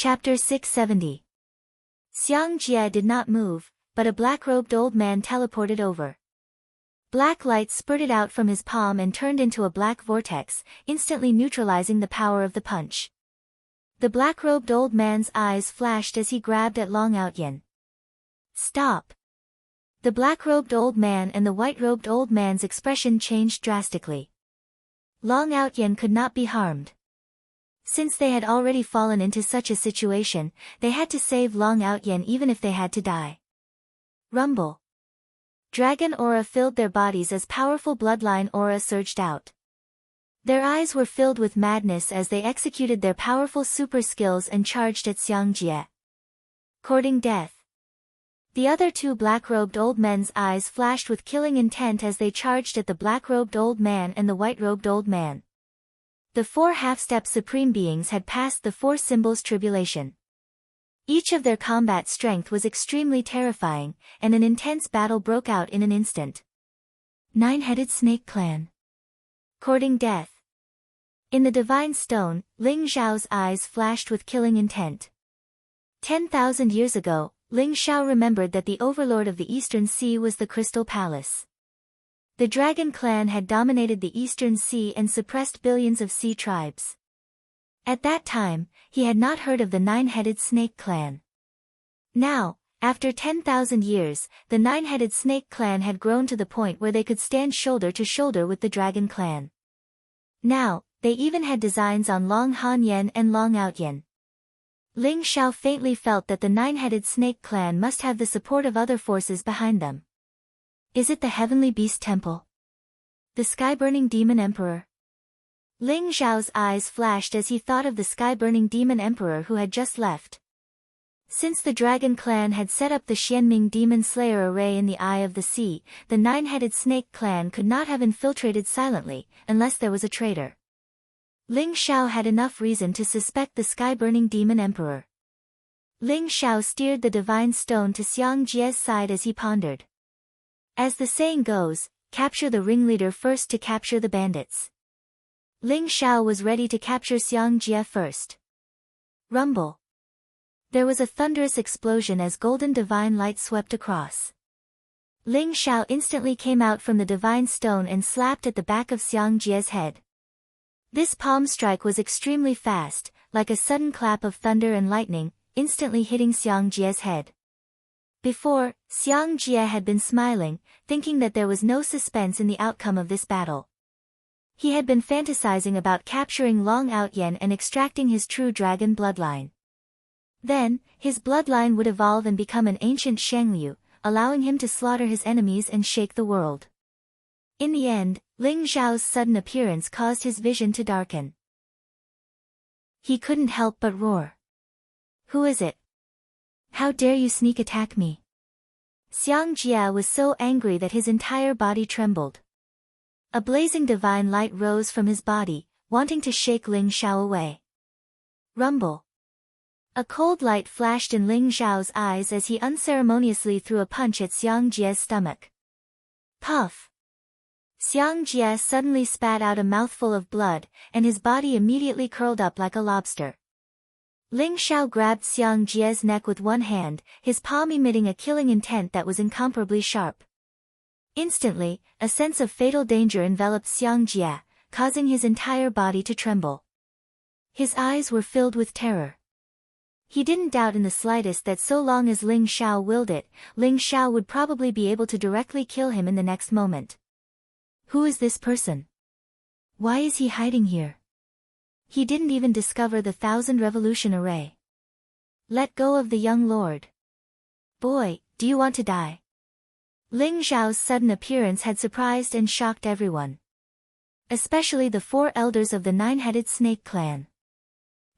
Chapter 670. Xiang Jie did not move, but a black-robed old man teleported over. Black light spurted out from his palm and turned into a black vortex, instantly neutralizing the power of the punch. The black-robed old man's eyes flashed as he grabbed at Long Outyen. "Stop!" The black-robed old man and the white-robed old man's expression changed drastically. Long Outyen could not be harmed. Since they had already fallen into such a situation, they had to save Long Outyen even if they had to die. Rumble. Dragon aura filled their bodies as powerful bloodline aura surged out. Their eyes were filled with madness as they executed their powerful super skills and charged at Xiang Jie. Courting death. The other two black-robed old men's eyes flashed with killing intent as they charged at the black-robed old man and the white-robed old man. The four half-step supreme beings had passed the four symbols tribulation. Each of their combat strength was extremely terrifying, and an intense battle broke out in an instant. Nine-headed snake clan. Courting death. In the divine stone, Ling Xiao's eyes flashed with killing intent. 10,000 years ago, Ling Xiao remembered that the overlord of the Eastern Sea was the Crystal Palace. The Dragon Clan had dominated the Eastern Sea and suppressed billions of sea tribes. At that time, he had not heard of the Nine-Headed Snake Clan. Now, after 10,000 years, the Nine-Headed Snake Clan had grown to the point where they could stand shoulder to shoulder with the Dragon Clan. Now, they even had designs on Long Hanyan and Long Outyen. Ling Xiao faintly felt that the Nine-Headed Snake Clan must have the support of other forces behind them. Is it the Heavenly Beast Temple? The Sky-Burning Demon Emperor? Ling Xiao's eyes flashed as he thought of the Sky-Burning Demon Emperor who had just left. Since the Dragon Clan had set up the Xianming Demon Slayer array in the Eye of the Sea, the Nine-Headed Snake Clan could not have infiltrated silently, unless there was a traitor. Ling Xiao had enough reason to suspect the Sky-Burning Demon Emperor. Ling Xiao steered the divine stone to Xiang Jie's side as he pondered. As the saying goes, capture the ringleader first to capture the bandits. Ling Xiao was ready to capture Xiang Jie first. Rumble. There was a thunderous explosion as golden divine light swept across. Ling Xiao instantly came out from the divine stone and slapped at the back of Xiang Jie's head. This palm strike was extremely fast, like a sudden clap of thunder and lightning, instantly hitting Xiang Jie's head. Before, Xiang Jie had been smiling, thinking that there was no suspense in the outcome of this battle. He had been fantasizing about capturing Long Outyen and extracting his true dragon bloodline. Then, his bloodline would evolve and become an ancient Shangliu, allowing him to slaughter his enemies and shake the world. In the end, Ling Xiao's sudden appearance caused his vision to darken. He couldn't help but roar. "Who is it? How dare you sneak attack me?" Xiang Jie was so angry that his entire body trembled. A blazing divine light rose from his body, wanting to shake Ling Xiao away. Rumble. A cold light flashed in Ling Xiao's eyes as he unceremoniously threw a punch at Xiang Jie's stomach. Puff. Xiang Jie suddenly spat out a mouthful of blood, and his body immediately curled up like a lobster. Ling Xiao grabbed Xiang Jie's neck with one hand, his palm emitting a killing intent that was incomparably sharp. Instantly, a sense of fatal danger enveloped Xiang Jie, causing his entire body to tremble. His eyes were filled with terror. He didn't doubt in the slightest that so long as Ling Xiao willed it, Ling Xiao would probably be able to directly kill him in the next moment. Who is this person? Why is he hiding here? He didn't even discover the 1,000 Revolution Array. Let go of the young lord. Boy, do you want to die? Ling Xiao's sudden appearance had surprised and shocked everyone. Especially the four elders of the Nine-Headed Snake Clan.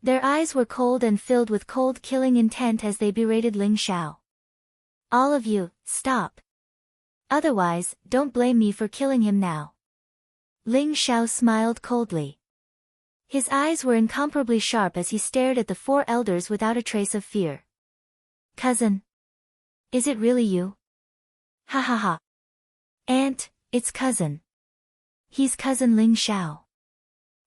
Their eyes were cold and filled with cold killing intent as they berated Ling Xiao. All of you, stop. Otherwise, don't blame me for killing him now. Ling Xiao smiled coldly. His eyes were incomparably sharp as he stared at the four elders without a trace of fear. Cousin. Is it really you? Ha ha ha. Aunt, it's cousin. He's cousin Ling Xiao.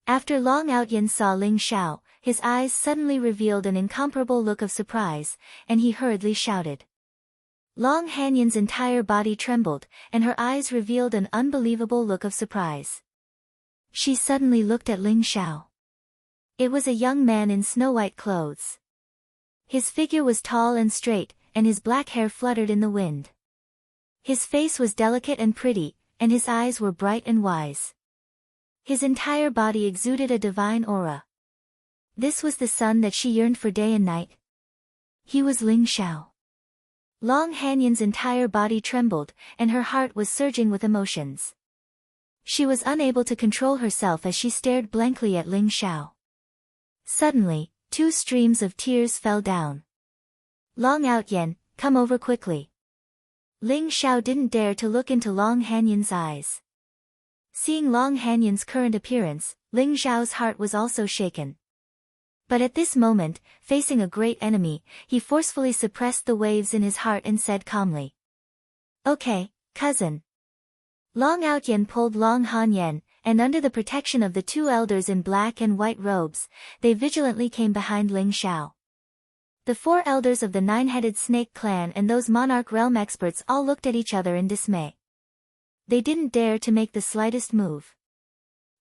After Long Outyen saw Ling Xiao, his eyes suddenly revealed an incomparable look of surprise, and he hurriedly shouted. Long Hanyan's entire body trembled, and her eyes revealed an unbelievable look of surprise. She suddenly looked at Ling Xiao. It was a young man in snow-white clothes. His figure was tall and straight, and his black hair fluttered in the wind. His face was delicate and pretty, and his eyes were bright and wise. His entire body exuded a divine aura. This was the son that she yearned for day and night. He was Ling Xiao. Long Hanyan's entire body trembled, and her heart was surging with emotions. She was unable to control herself as she stared blankly at Ling Xiao. Suddenly, 2 streams of tears fell down. Long Outyen, come over quickly. Ling Xiao didn't dare to look into Long Hanyan's eyes. Seeing Long Hanyan's current appearance, Ling Xiao's heart was also shaken. But at this moment, facing a great enemy, he forcefully suppressed the waves in his heart and said calmly. Okay, cousin. Long Outyen pulled Long Hanyan, and under the protection of the 2 elders in black and white robes, they vigilantly came behind Ling Xiao. The 4 elders of the 9-headed snake clan and those monarch realm experts all looked at each other in dismay. They didn't dare to make the slightest move.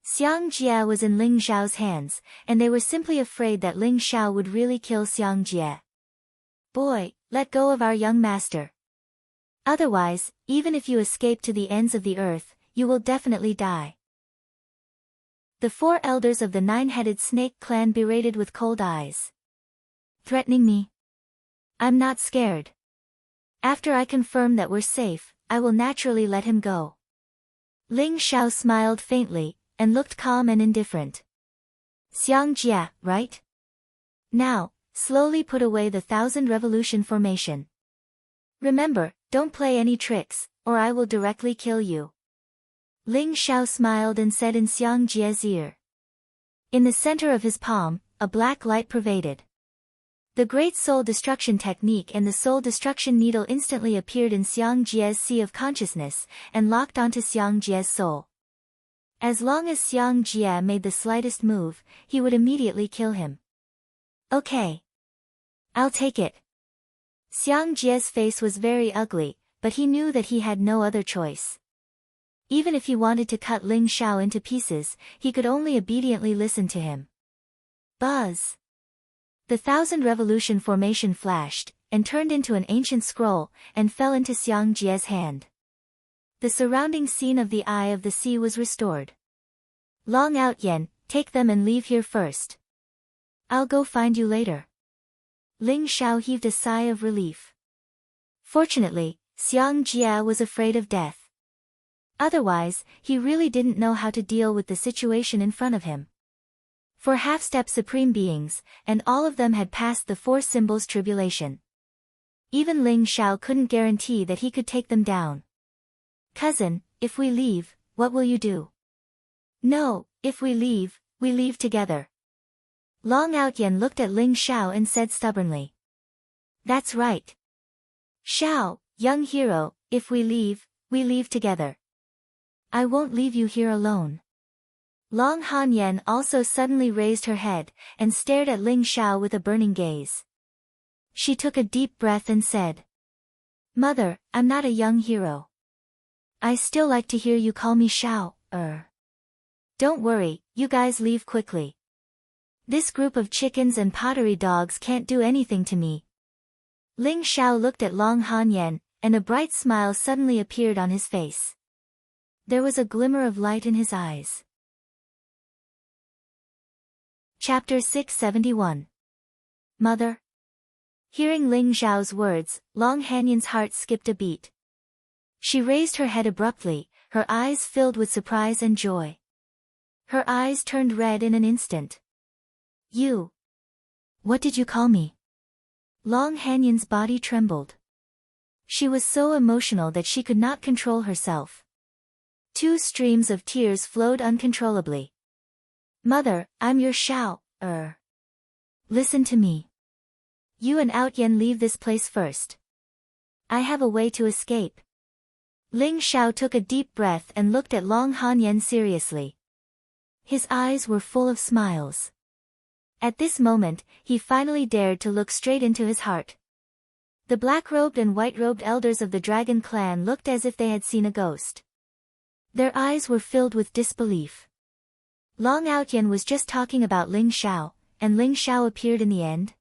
Xiang Jie was in Ling Xiao's hands, and they were simply afraid that Ling Xiao would really kill Xiang Jie. Boy, let go of our young master. Otherwise, even if you escape to the ends of the earth, you will definitely die. The 4 elders of the 9-headed snake clan berated with cold eyes. Threatening me? I'm not scared. After I confirm that we're safe, I will naturally let him go. Ling Xiao smiled faintly, and looked calm and indifferent. Xiang Jie, right? Now, slowly put away the 1,000 revolution formation. Remember, don't play any tricks, or I will directly kill you. Ling Xiao smiled and said in Xiang Jie's ear. In the center of his palm, a black light pervaded. The great soul destruction technique and the soul destruction needle instantly appeared in Xiang Jie's sea of consciousness, and locked onto Xiang Jie's soul. As long as Xiang Jie made the slightest move, he would immediately kill him. Okay. I'll take it. Xiang Jie's face was very ugly, but he knew that he had no other choice. Even if he wanted to cut Ling Xiao into pieces, he could only obediently listen to him. Buzz! The 1,000 revolution formation flashed, and turned into an ancient scroll, and fell into Xiang Jie's hand. The surrounding scene of the Eye of the Sea was restored. Long Outyen, take them and leave here first. I'll go find you later. Ling Xiao heaved a sigh of relief. Fortunately, Xiang Jie was afraid of death. Otherwise, he really didn't know how to deal with the situation in front of him. 4 half-step supreme beings, and all of them had passed the 4 symbols tribulation. Even Ling Xiao couldn't guarantee that he could take them down. Cousin, if we leave, what will you do? No, if we leave together. Long Outyen looked at Ling Xiao and said stubbornly. That's right. Xiao, young hero, if we leave together. I won't leave you here alone. Long Hanyan also suddenly raised her head, and stared at Ling Xiao with a burning gaze. She took a deep breath and said. Mother, I'm not a young hero. I still like to hear you call me Xiao, Don't worry, you guys leave quickly. This group of chickens and pottery dogs can't do anything to me. Ling Xiao looked at Long Hanyan, and a bright smile suddenly appeared on his face. There was a glimmer of light in his eyes. Chapter 671. Mother. Hearing Ling Xiao's words, Long Hanyan's heart skipped a beat. She raised her head abruptly, her eyes filled with surprise and joy. Her eyes turned red in an instant. You. What did you call me? Long Hanyan's body trembled. She was so emotional that she could not control herself. 2 streams of tears flowed uncontrollably. Mother, I'm your Xiao, Listen to me. You and Outyen leave this place first. I have a way to escape. Ling Xiao took a deep breath and looked at Long Hanyan seriously. His eyes were full of smiles. At this moment, he finally dared to look straight into his heart. The black-robed and white-robed elders of the dragon clan looked as if they had seen a ghost. Their eyes were filled with disbelief. Long Outyen was just talking about Ling Xiao, and Ling Xiao appeared in the end?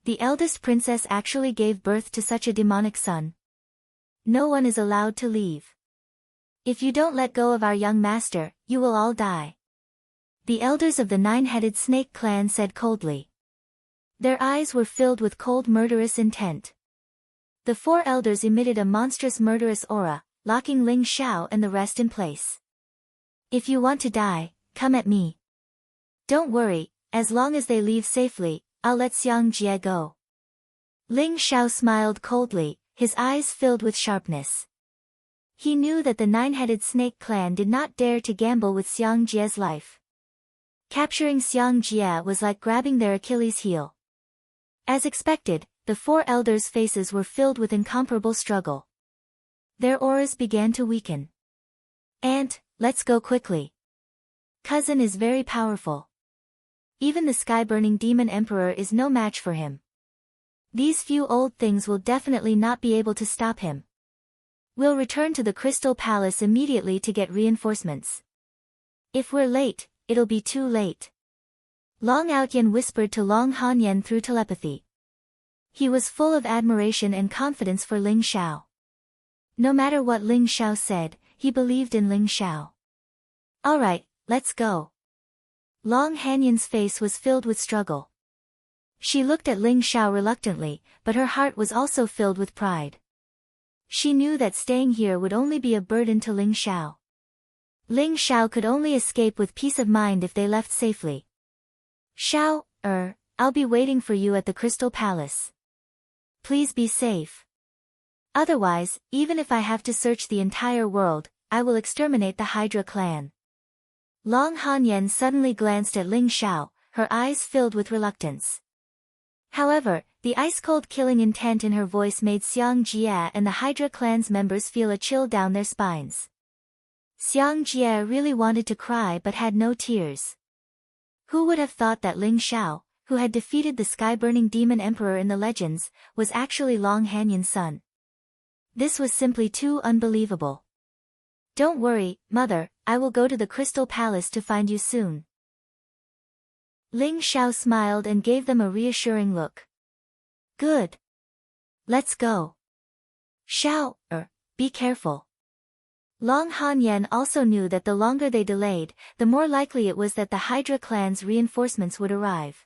The eldest princess actually gave birth to such a demonic son. No one is allowed to leave. If you don't let go of our young master, you will all die. The elders of the nine-headed snake clan said coldly. Their eyes were filled with cold murderous intent. The four elders emitted a monstrous murderous aura, locking Ling Xiao and the rest in place. If you want to die, come at me. Don't worry, as long as they leave safely, I'll let Xiang Jie go. Ling Xiao smiled coldly, his eyes filled with sharpness. He knew that the nine-headed snake clan did not dare to gamble with Xiang Jie's life. Capturing Xiang Jie was like grabbing their Achilles heel. As expected, the four elders' faces were filled with incomparable struggle. Their auras began to weaken. Aunt, let's go quickly. Cousin is very powerful. Even the sky-burning demon emperor is no match for him. These few old things will definitely not be able to stop him. We'll return to the Crystal Palace immediately to get reinforcements. If we're late, it'll be too late. Long Outyen whispered to Long Hanyan through telepathy. He was full of admiration and confidence for Ling Xiao. No matter what Ling Xiao said, he believed in Ling Xiao. Alright, let's go. Long Hanyan's face was filled with struggle. She looked at Ling Xiao reluctantly, but her heart was also filled with pride. She knew that staying here would only be a burden to Ling Xiao. Ling Xiao could only escape with peace of mind if they left safely. Xiao, I'll be waiting for you at the Crystal Palace. Please be safe. Otherwise, even if I have to search the entire world, I will exterminate the Hydra clan. Long Hanyan suddenly glanced at Ling Xiao, her eyes filled with reluctance. However, the ice-cold killing intent in her voice made Xiang Jie and the Hydra clan's members feel a chill down their spines. Xiang Jie really wanted to cry but had no tears. Who would have thought that Ling Xiao, who had defeated the sky-burning demon emperor in the legends, was actually Long Hanyan's son? This was simply too unbelievable. Don't worry, mother, I will go to the Crystal Palace to find you soon. Ling Xiao smiled and gave them a reassuring look. Good. Let's go. Xiao, be careful. Long Hanyan also knew that the longer they delayed, the more likely it was that the Hydra clan's reinforcements would arrive.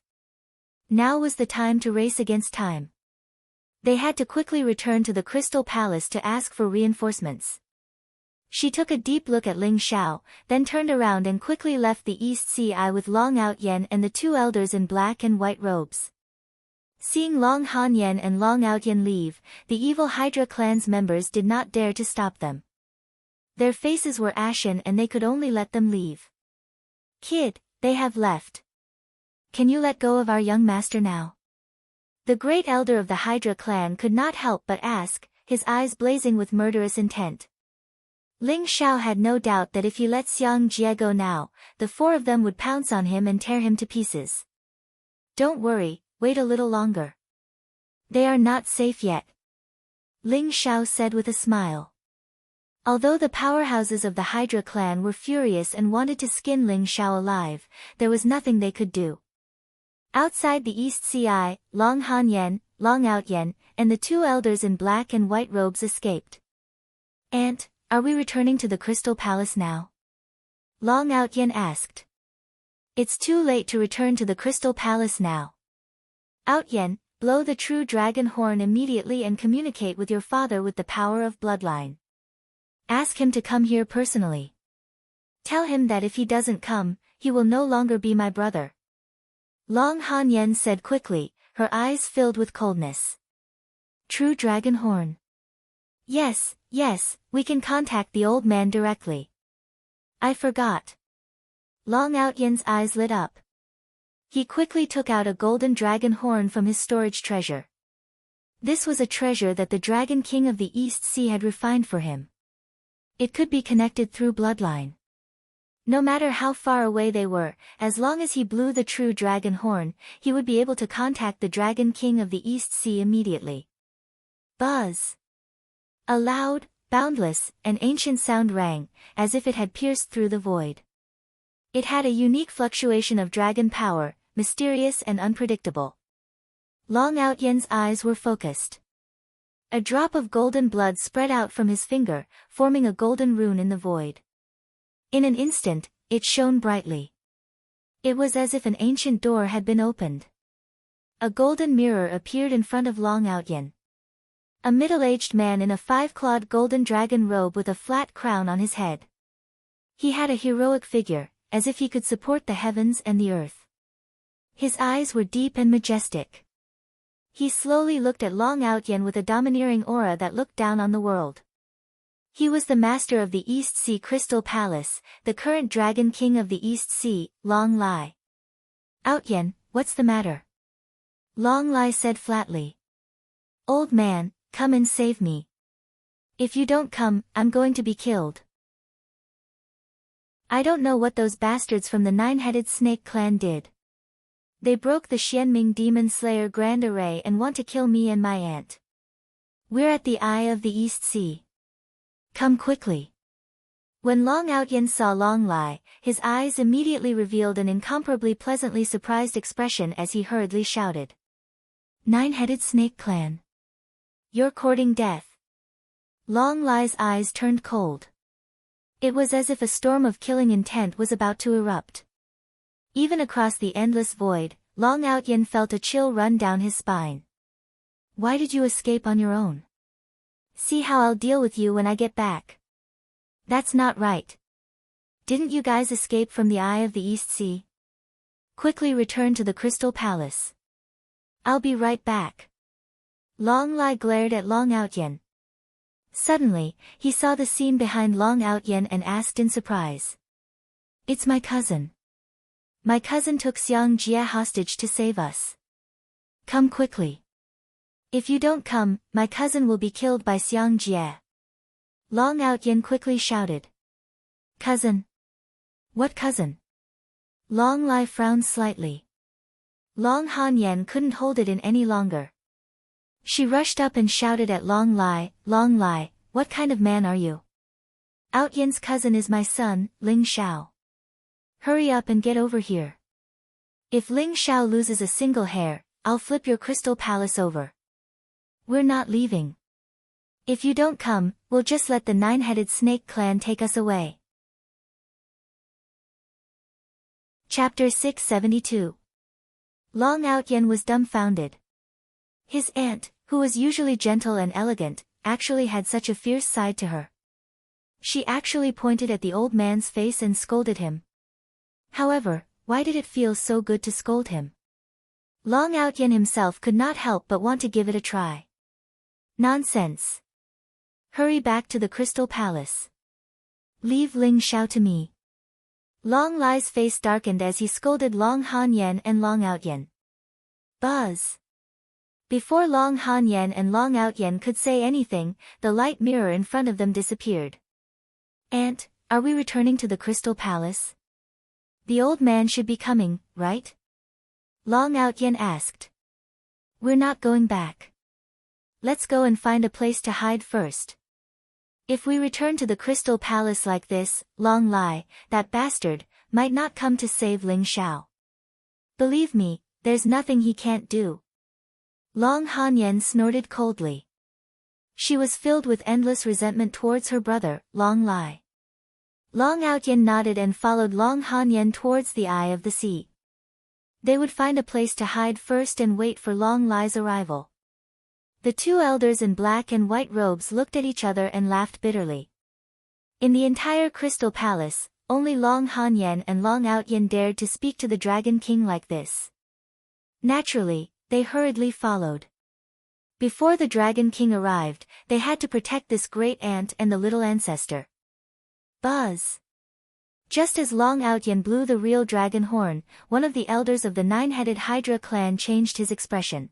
Now was the time to race against time. They had to quickly return to the Crystal Palace to ask for reinforcements. She took a deep look at Ling Xiao, then turned around and quickly left the East Sea with Long Outyen and the two elders in black and white robes. Seeing Long Hanyan and Long Outyen leave, the evil Hydra clan's members did not dare to stop them. Their faces were ashen and they could only let them leave. Kid, they have left. Can you let go of our young master now? The great elder of the Hydra clan could not help but ask, his eyes blazing with murderous intent. Ling Xiao had no doubt that if he let Xiang Jie go now, the four of them would pounce on him and tear him to pieces. Don't worry, wait a little longer. They are not safe yet. Ling Xiao said with a smile. Although the powerhouses of the Hydra clan were furious and wanted to skin Ling Xiao alive, there was nothing they could do. Outside the East Sea, Long Hanyan, Long Outyen, and the two elders in black and white robes escaped. Aunt, are we returning to the Crystal Palace now? Long Outyen asked. It's too late to return to the Crystal Palace now. Outyen, blow the true dragon horn immediately and communicate with your father with the power of bloodline. Ask him to come here personally. Tell him that if he doesn't come, he will no longer be my brother. Long Hanyan said quickly, her eyes filled with coldness. True dragon horn. Yes, we can contact the old man directly. I forgot. Long Outyen's eyes lit up. He quickly took out a golden dragon horn from his storage treasure. This was a treasure that the Dragon King of the East Sea had refined for him. It could be connected through bloodline. No matter how far away they were, as long as he blew the true dragon horn, he would be able to contact the Dragon King of the East Sea immediately. Buzz! A loud, boundless, and ancient sound rang, as if it had pierced through the void. It had a unique fluctuation of dragon power, mysterious and unpredictable. Long Outyen's eyes were focused. A drop of golden blood spread out from his finger, forming a golden rune in the void. In an instant, it shone brightly. It was as if an ancient door had been opened. A golden mirror appeared in front of Long Outyen. A middle-aged man in a 5-clawed golden dragon robe with a flat crown on his head. He had a heroic figure, as if he could support the heavens and the earth. His eyes were deep and majestic. He slowly looked at Long Outyen with a domineering aura that looked down on the world. He was the master of the East Sea Crystal Palace, the current Dragon King of the East Sea, Long Lai. "Outyen, what's the matter?" Long Lai said flatly. "Old man, come and save me. If you don't come, I'm going to be killed." "I don't know what those bastards from the Nine-Headed Snake clan did. They broke the Xianming Demon Slayer Grand Array and want to kill me and my aunt. We're at the Eye of the East Sea. Come quickly." When Long Outyen saw Long Lai, his eyes immediately revealed an incomparably pleasantly surprised expression as he hurriedly shouted. "Nine-Headed Snake Clan. You're courting death." Long Lai's eyes turned cold. It was as if a storm of killing intent was about to erupt. Even across the endless void, Long Outyen felt a chill run down his spine. "Why did you escape on your own? See how I'll deal with you when I get back." "That's not right. Didn't you guys escape from the Eye of the East Sea? Quickly return to the Crystal Palace. I'll be right back." Long Lai glared at Long Outyen. Suddenly, he saw the scene behind Long Outyen and asked in surprise. "It's my cousin. My cousin took Xiang Jie hostage to save us. Come quickly. If you don't come, my cousin will be killed by Xiang Jie." Long Outyen quickly shouted. "Cousin? What cousin?" Long Lai frowned slightly. Long Hanyan couldn't hold it in any longer. She rushed up and shouted at Long Lai, "Long Lai, what kind of man are you? Outyen's cousin is my son, Ling Xiao. Hurry up and get over here. If Ling Xiao loses a single hair, I'll flip your Crystal Palace over. We're not leaving. If you don't come, we'll just let the Nine-Headed Snake clan take us away." Chapter 672. Long Outyen was dumbfounded. His aunt, who was usually gentle and elegant, actually had such a fierce side to her. She actually pointed at the old man's face and scolded him. However, why did it feel so good to scold him? Long Outyen himself could not help but want to give it a try. "Nonsense. Hurry back to the Crystal Palace. Leave Ling Xiao to me." Long Lai's face darkened as he scolded Long Hanyan and Long Outyen. Buzz! Before Long Hanyan and Long Outyen could say anything, the light mirror in front of them disappeared. "Aunt, are we returning to the Crystal Palace? The old man should be coming, right?" Long Outyen asked. "We're not going back. Let's go and find a place to hide first. If we return to the Crystal Palace like this, Long Lai, that bastard, might not come to save Ling Xiao. Believe me, there's nothing he can't do." Long Hanyan snorted coldly. She was filled with endless resentment towards her brother, Long Lai. Long Outyen nodded and followed Long Hanyan towards the Eye of the Sea. They would find a place to hide first and wait for Long Lai's arrival. The two elders in black and white robes looked at each other and laughed bitterly. In the entire Crystal Palace, only Long Hanyan and Long Outyen dared to speak to the Dragon King like this. Naturally, they hurriedly followed. Before the Dragon King arrived, they had to protect this great aunt and the little ancestor. Buzz! Just as Long Outyen blew the real dragon horn, one of the elders of the Nine-Headed Hydra clan changed his expression.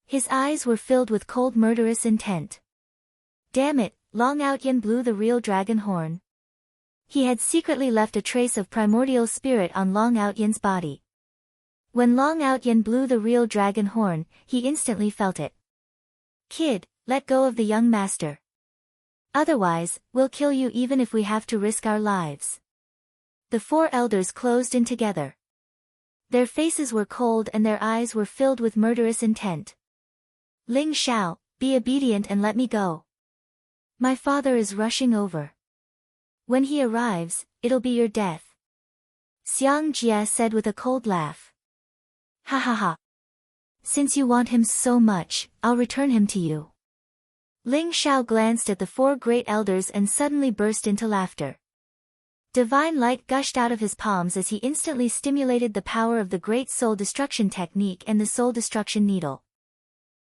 His eyes were filled with cold murderous intent. "Damn it, Long Outyen blew the real dragon horn. He had secretly left a trace of primordial spirit on Long Outyan's body. When Long Outyan blew the real dragon horn, he instantly felt it. "Kid, let go of the young master. Otherwise, we'll kill you even if we have to risk our lives." The four elders closed in together. Their faces were cold and their eyes were filled with murderous intent. "Ling Xiao, be obedient and let me go. My father is rushing over. When he arrives, it'll be your death," Xiang Jia said with a cold laugh. "Ha ha ha. Since you want him so much, I'll return him to you." Ling Xiao glanced at the four great elders and suddenly burst into laughter. Divine light gushed out of his palms as he instantly stimulated the power of the Great Soul Destruction Technique and the Soul Destruction Needle.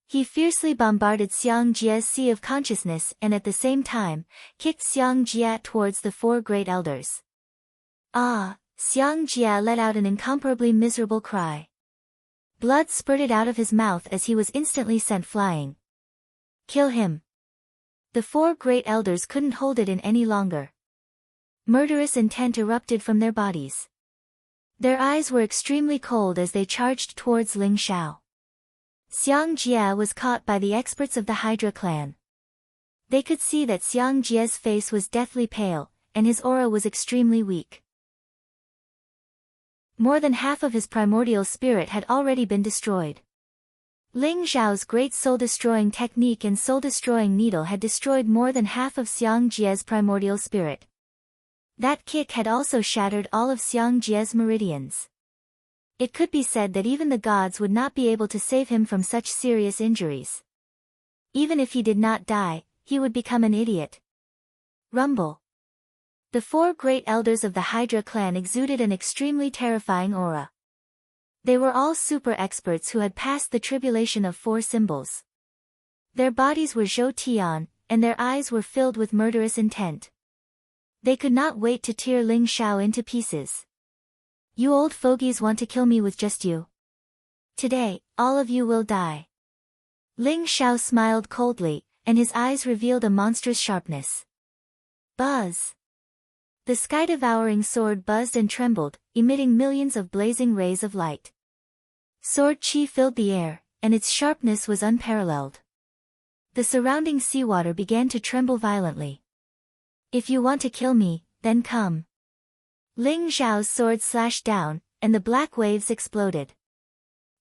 He fiercely bombarded Xiang Jia's sea of consciousness and at the same time, kicked Xiang Jia towards the four great elders. "Ah!" Xiang Jia let out an incomparably miserable cry. Blood spurted out of his mouth as he was instantly sent flying. "Kill him." The four great elders couldn't hold it in any longer. Murderous intent erupted from their bodies. Their eyes were extremely cold as they charged towards Ling Xiao. Xiang Jia was caught by the experts of the Hydra clan. They could see that Xiang Jia's face was deathly pale, and his aura was extremely weak. More than half of his primordial spirit had already been destroyed. Ling Xiao's great soul-destroying technique and soul-destroying needle had destroyed more than half of Xiang Jia's primordial spirit. That kick had also shattered all of Xiang Jia's meridians. It could be said that even the gods would not be able to save him from such serious injuries. Even if he did not die, he would become an idiot. Rumble. The four great elders of the Hydra clan exuded an extremely terrifying aura. They were all super experts who had passed the tribulation of four symbols. Their bodies were Zhou Tian, and their eyes were filled with murderous intent. They could not wait to tear Ling Xiao into pieces. "You old fogies want to kill me with just you. Today, all of you will die." Ling Xiao smiled coldly, and his eyes revealed a monstrous sharpness. Buzz! The sky-devouring sword buzzed and trembled, emitting millions of blazing rays of light. Sword chi filled the air, and its sharpness was unparalleled. The surrounding seawater began to tremble violently. "If you want to kill me, then come." Ling Xiao's sword slashed down, and the black waves exploded.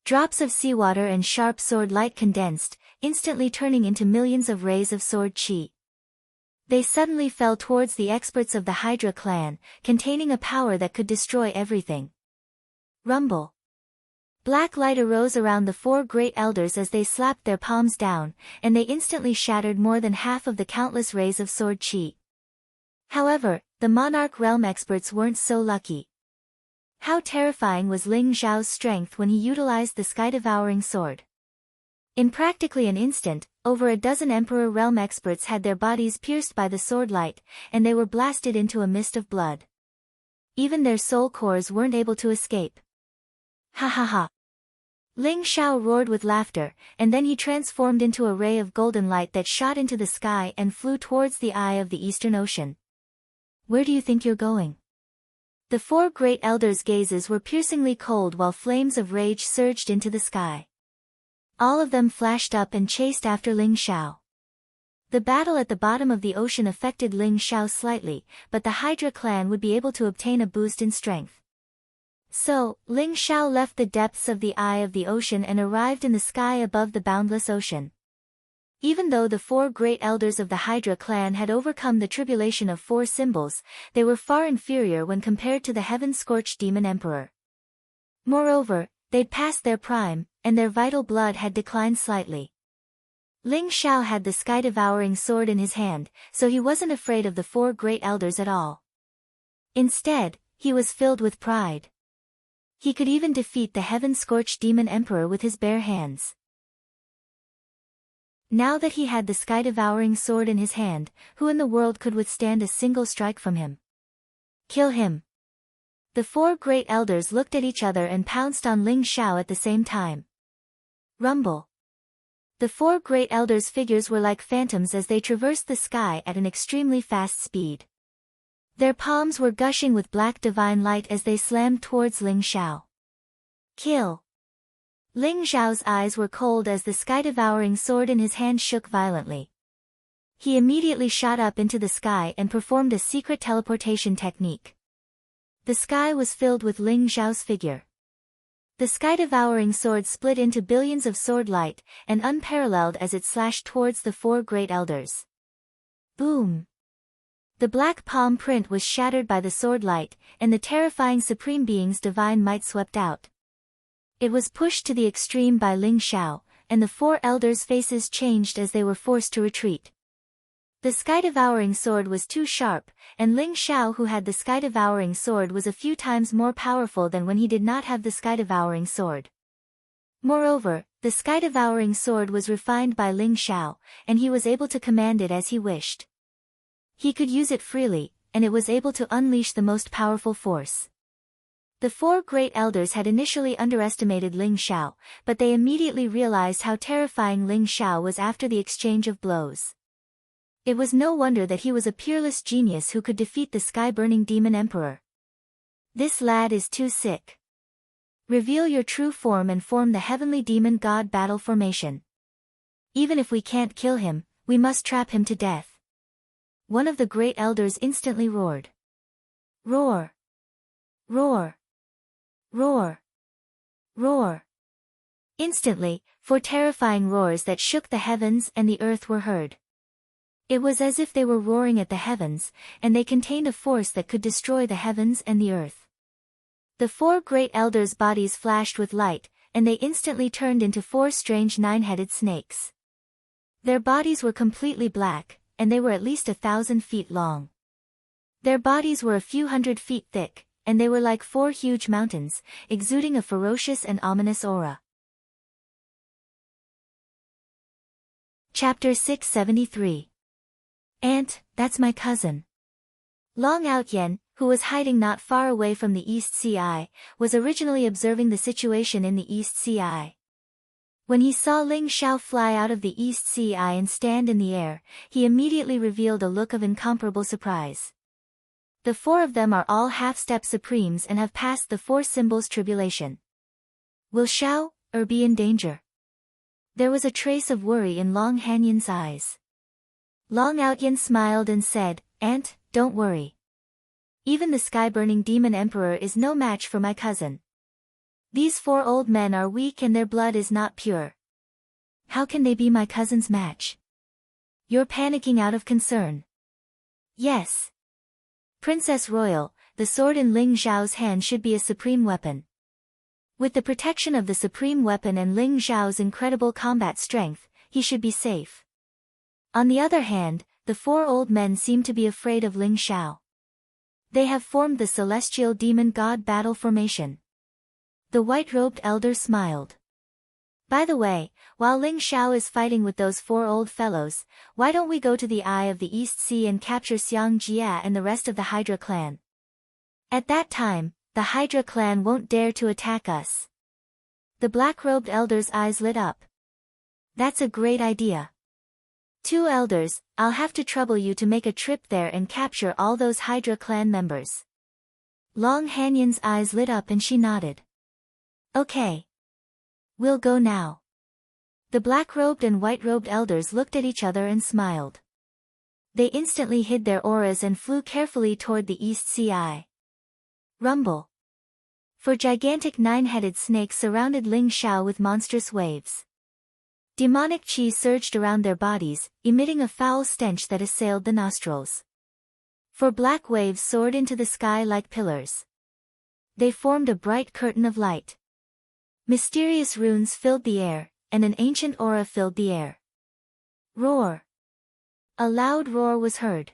Drops of seawater and sharp sword light condensed, instantly turning into millions of rays of sword chi. They suddenly fell towards the experts of the Hydra clan, containing a power that could destroy everything. Rumble. Black light arose around the four great elders as they slapped their palms down, and they instantly shattered more than half of the countless rays of sword chi. However, the Monarch Realm experts weren't so lucky. How terrifying was Ling Xiao's strength when he utilized the sky-devouring sword. In practically an instant, over a dozen Emperor Realm experts had their bodies pierced by the sword light, and they were blasted into a mist of blood. Even their soul cores weren't able to escape. "Ha ha ha!" Ling Xiao roared with laughter, and then he transformed into a ray of golden light that shot into the sky and flew towards the eye of the Eastern Ocean. "Where do you think you're going?" The four great elders' gazes were piercingly cold while flames of rage surged into the sky. All of them flashed up and chased after Ling Xiao. The battle at the bottom of the ocean affected Ling Xiao slightly, but the Hydra clan would be able to obtain a boost in strength. So, Ling Xiao left the depths of the eye of the ocean and arrived in the sky above the boundless ocean. Even though the four great elders of the Hydra clan had overcome the tribulation of four symbols, they were far inferior when compared to the heaven-scorched demon emperor. Moreover, they'd passed their prime, and their vital blood had declined slightly. Ling Xiao had the sky-devouring sword in his hand, so he wasn't afraid of the four great elders at all. Instead, he was filled with pride. He could even defeat the heaven-scorched demon emperor with his bare hands. Now that he had the sky-devouring sword in his hand, who in the world could withstand a single strike from him? "Kill him!" The four great elders looked at each other and pounced on Ling Xiao at the same time. Rumble. The four great elders' figures were like phantoms as they traversed the sky at an extremely fast speed. Their palms were gushing with black divine light as they slammed towards Ling Xiao. Kill! Ling Xiao's eyes were cold as the sky-devouring sword in his hand shook violently. He immediately shot up into the sky and performed a secret teleportation technique. The sky was filled with Ling Xiao's figure. The sky-devouring sword split into billions of sword light, and unparalleled as it slashed towards the four great elders. Boom! The black palm print was shattered by the sword light, and the terrifying Supreme Being's divine might swept out. It was pushed to the extreme by Ling Xiao, and the four elders' faces changed as they were forced to retreat. The sky-devouring sword was too sharp, and Ling Xiao, who had the sky-devouring sword, was a few times more powerful than when he did not have the sky-devouring sword. Moreover, the sky-devouring sword was refined by Ling Xiao, and he was able to command it as he wished. He could use it freely, and it was able to unleash the most powerful force. The four great elders had initially underestimated Ling Xiao, but they immediately realized how terrifying Ling Xiao was after the exchange of blows. It was no wonder that he was a peerless genius who could defeat the sky-burning demon emperor. This lad is too sick. Reveal your true form and form the heavenly demon god battle formation. Even if we can't kill him, we must trap him to death. One of the great elders instantly roared. Roar! Roar! Roar! Roar! Instantly, four terrifying roars that shook the heavens and the earth were heard. It was as if they were roaring at the heavens, and they contained a force that could destroy the heavens and the earth. The four great elders' bodies flashed with light, and they instantly turned into four strange nine-headed snakes. Their bodies were completely black, and they were at least 1,000 feet long. Their bodies were a few hundred feet thick, and they were like four huge mountains, exuding a ferocious and ominous aura. Chapter 673. Aunt, that's my cousin. Long Outyen, who was hiding not far away from the East Ci, was originally observing the situation in the East Ci. When he saw Ling Xiao fly out of the East Ci and stand in the air, he immediately revealed a look of incomparable surprise. The four of them are all half-step supremes and have passed the four symbols tribulation. Will Xiao be in danger? There was a trace of worry in Long Hanyan's eyes. Long Outyen smiled and said, Aunt, don't worry. Even the sky-burning demon emperor is no match for my cousin. These four old men are weak and their blood is not pure. How can they be my cousin's match? You're panicking out of concern. Yes. Princess Royal, the sword in Ling Xiao's hand should be a supreme weapon. With the protection of the supreme weapon and Ling Xiao's incredible combat strength, he should be safe. On the other hand, the four old men seem to be afraid of Ling Xiao. They have formed the celestial demon god battle formation. The white-robed elder smiled. By the way, while Ling Xiao is fighting with those four old fellows, why don't we go to the Eye of the East Sea and capture Xiang Jia and the rest of the Hydra clan? At that time, the Hydra clan won't dare to attack us. The black-robed elder's eyes lit up. That's a great idea. Two elders, I'll have to trouble you to make a trip there and capture all those Hydra clan members. Long Hanyan's eyes lit up and she nodded. Okay. We'll go now. The black-robed and white-robed elders looked at each other and smiled. They instantly hid their auras and flew carefully toward the East Ci. Rumble. Four gigantic nine-headed snakes surrounded Ling Xiao with monstrous waves. Demonic chi surged around their bodies, emitting a foul stench that assailed the nostrils. Four black waves soared into the sky like pillars. They formed a bright curtain of light. Mysterious runes filled the air, and an ancient aura filled the air. Roar! A loud roar was heard.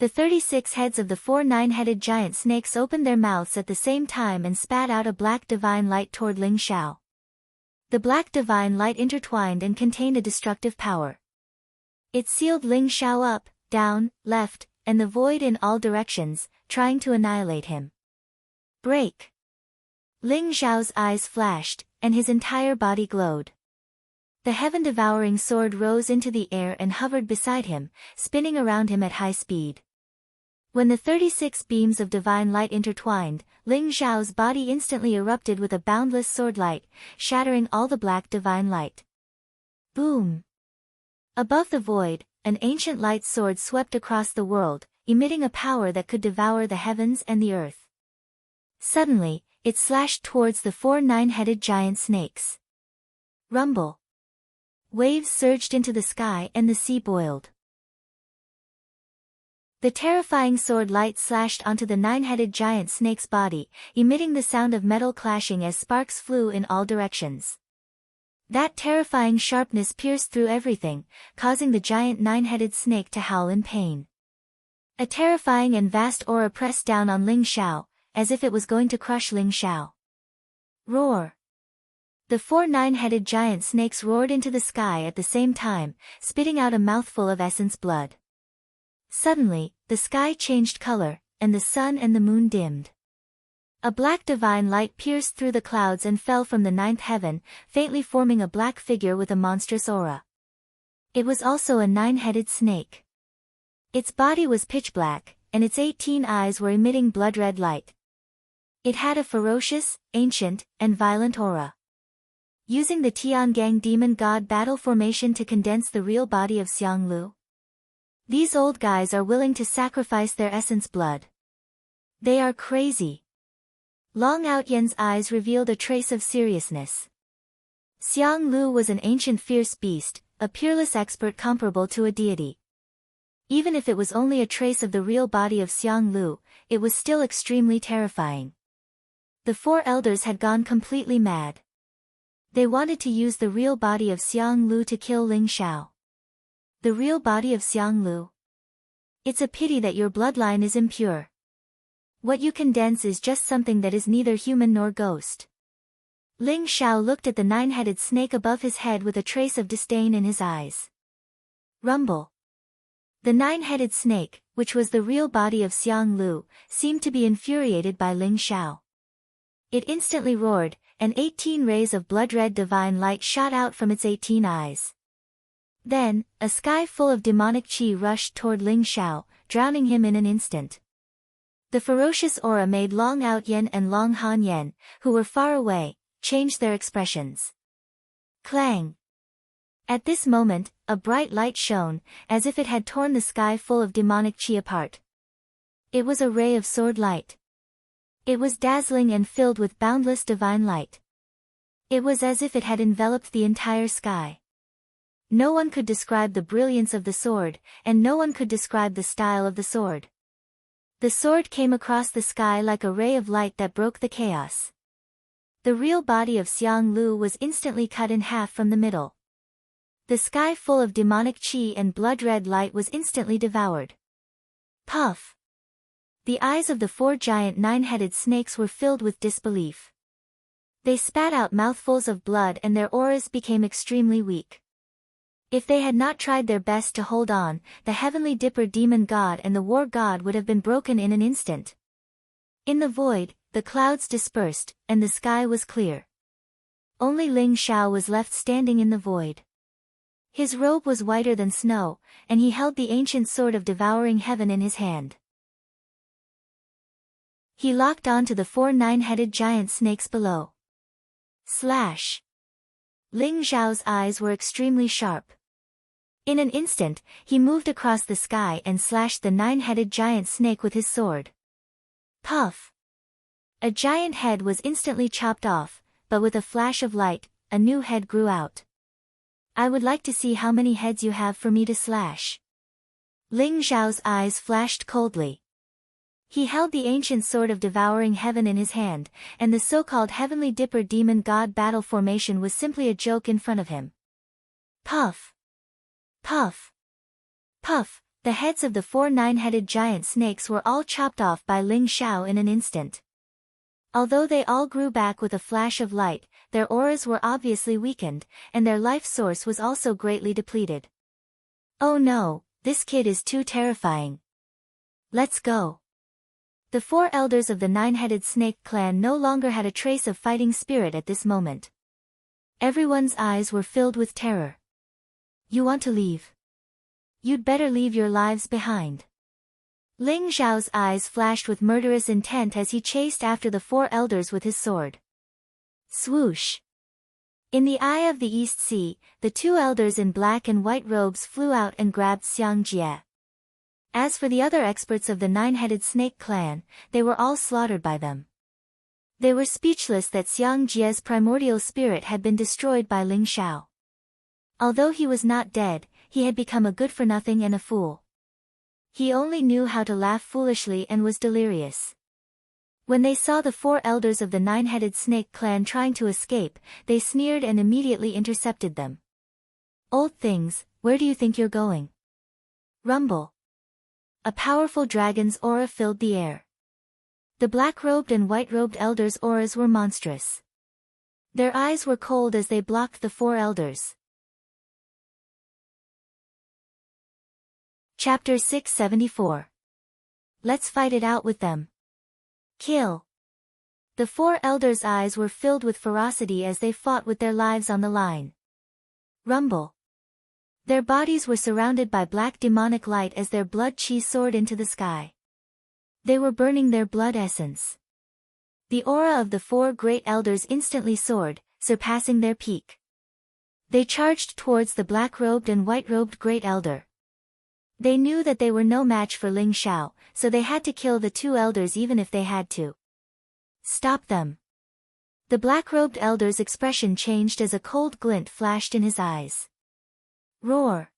The 36 heads of the four nine-headed giant snakes opened their mouths at the same time and spat out a black divine light toward Ling Xiao. The black divine light intertwined and contained a destructive power. It sealed Ling Xiao up, down, left, and the void in all directions, trying to annihilate him. Break! Ling Xiao's eyes flashed, and his entire body glowed. The heaven-devouring sword rose into the air and hovered beside him, spinning around him at high speed. When the 36 beams of divine light intertwined, Ling Xiao's body instantly erupted with a boundless sword light, shattering all the black divine light. Boom! Above the void, an ancient light sword swept across the world, emitting a power that could devour the heavens and the earth. Suddenly, it slashed towards the 4 nine-headed giant snakes. Rumble! Waves surged into the sky and the sea boiled. The terrifying sword light slashed onto the 9-headed giant snake's body, emitting the sound of metal clashing as sparks flew in all directions. That terrifying sharpness pierced through everything, causing the giant 9-headed snake to howl in pain. A terrifying and vast aura pressed down on Ling Xiao, as if it was going to crush Ling Xiao. Roar! The 4 nine-headed giant snakes roared into the sky at the same time, spitting out a mouthful of essence blood. Suddenly, the sky changed color, and the sun and the moon dimmed. A black divine light pierced through the clouds and fell from the 9th heaven, faintly forming a black figure with a monstrous aura. It was also a 9-headed snake. Its body was pitch black, and its 18 eyes were emitting blood-red light. It had a ferocious, ancient, and violent aura. Using the Tiangang demon god battle formation to condense the real body of Xianglu, these old guys are willing to sacrifice their essence blood. They are crazy. Long Outyen's eyes revealed a trace of seriousness. Xianglu was an ancient fierce beast, a peerless expert comparable to a deity. Even if it was only a trace of the real body of Xianglu, it was still extremely terrifying. The 4 elders had gone completely mad. They wanted to use the real body of Xianglu to kill Ling Xiao. The real body of Xianglu? It's a pity that your bloodline is impure. What you condense is just something that is neither human nor ghost. Ling Xiao looked at the 9-headed snake above his head with a trace of disdain in his eyes. Rumble! The 9-headed snake, which was the real body of Xianglu, seemed to be infuriated by Ling Xiao. It instantly roared, and 18 rays of blood-red divine light shot out from its 18 eyes. Then, a sky full of demonic qi rushed toward Ling Xiao, drowning him in an instant. The ferocious aura made Long Outyen and Long Hanyan, who were far away, change their expressions. Clang! At this moment, a bright light shone, as if it had torn the sky full of demonic qi apart. It was a ray of sword light. It was dazzling and filled with boundless divine light. It was as if it had enveloped the entire sky. No one could describe the brilliance of the sword, and no one could describe the style of the sword. The sword came across the sky like a ray of light that broke the chaos. The real body of Xianglu was instantly cut in half from the middle. The sky full of demonic qi and blood-red light was instantly devoured. Puff! The eyes of the 4 giant 9-headed snakes were filled with disbelief. They spat out mouthfuls of blood and their auras became extremely weak. If they had not tried their best to hold on, the heavenly dipper demon god and the war god would have been broken in an instant. In the void, the clouds dispersed, and the sky was clear. Only Ling Xiao was left standing in the void. His robe was whiter than snow, and he held the ancient sword of devouring heaven in his hand. He locked onto the 4 nine-headed giant snakes below. Slash! Ling Xiao's eyes were extremely sharp. In an instant, he moved across the sky and slashed the 9-headed giant snake with his sword. Puff! A giant head was instantly chopped off, but with a flash of light, a new head grew out. I would like to see how many heads you have for me to slash. Ling Xiao's eyes flashed coldly. He held the ancient sword of devouring heaven in his hand, and the so-called heavenly dipper demon god battle formation was simply a joke in front of him. Puff! Puff! Puff! The heads of the 4 nine-headed giant snakes were all chopped off by Ling Xiao in an instant. Although they all grew back with a flash of light, their auras were obviously weakened, and their life source was also greatly depleted. Oh no, this kid is too terrifying. Let's go. The 4 elders of the 9-headed snake clan no longer had a trace of fighting spirit at this moment. Everyone's eyes were filled with terror. You want to leave? You'd better leave your lives behind. Ling Xiao's eyes flashed with murderous intent as he chased after the four elders with his sword. Swoosh! In the eye of the East Sea, the two elders in black and white robes flew out and grabbed Xiang Jie. As for the other experts of the nine-headed snake clan, they were all slaughtered by them. They were speechless that Xiang Jie's primordial spirit had been destroyed by Ling Xiao. Although he was not dead, he had become a good-for-nothing and a fool. He only knew how to laugh foolishly and was delirious. When they saw the four elders of the nine-headed snake clan trying to escape, they sneered and immediately intercepted them. Old things, where do you think you're going? Rumble. A powerful dragon's aura filled the air. The black-robed and white-robed elders' auras were monstrous. Their eyes were cold as they blocked the four elders. Chapter 674. Let's fight it out with them. Kill. The four elders' eyes were filled with ferocity as they fought with their lives on the line. Rumble. Their bodies were surrounded by black demonic light as their blood chi soared into the sky. They were burning their blood essence. The aura of the four great elders instantly soared, surpassing their peak. They charged towards the black-robed and white-robed great elder. They knew that they were no match for Ling Xiao, so they had to kill the two elders even if they had to. Stop them. The black-robed elder's expression changed as a cold glint flashed in his eyes. Roar.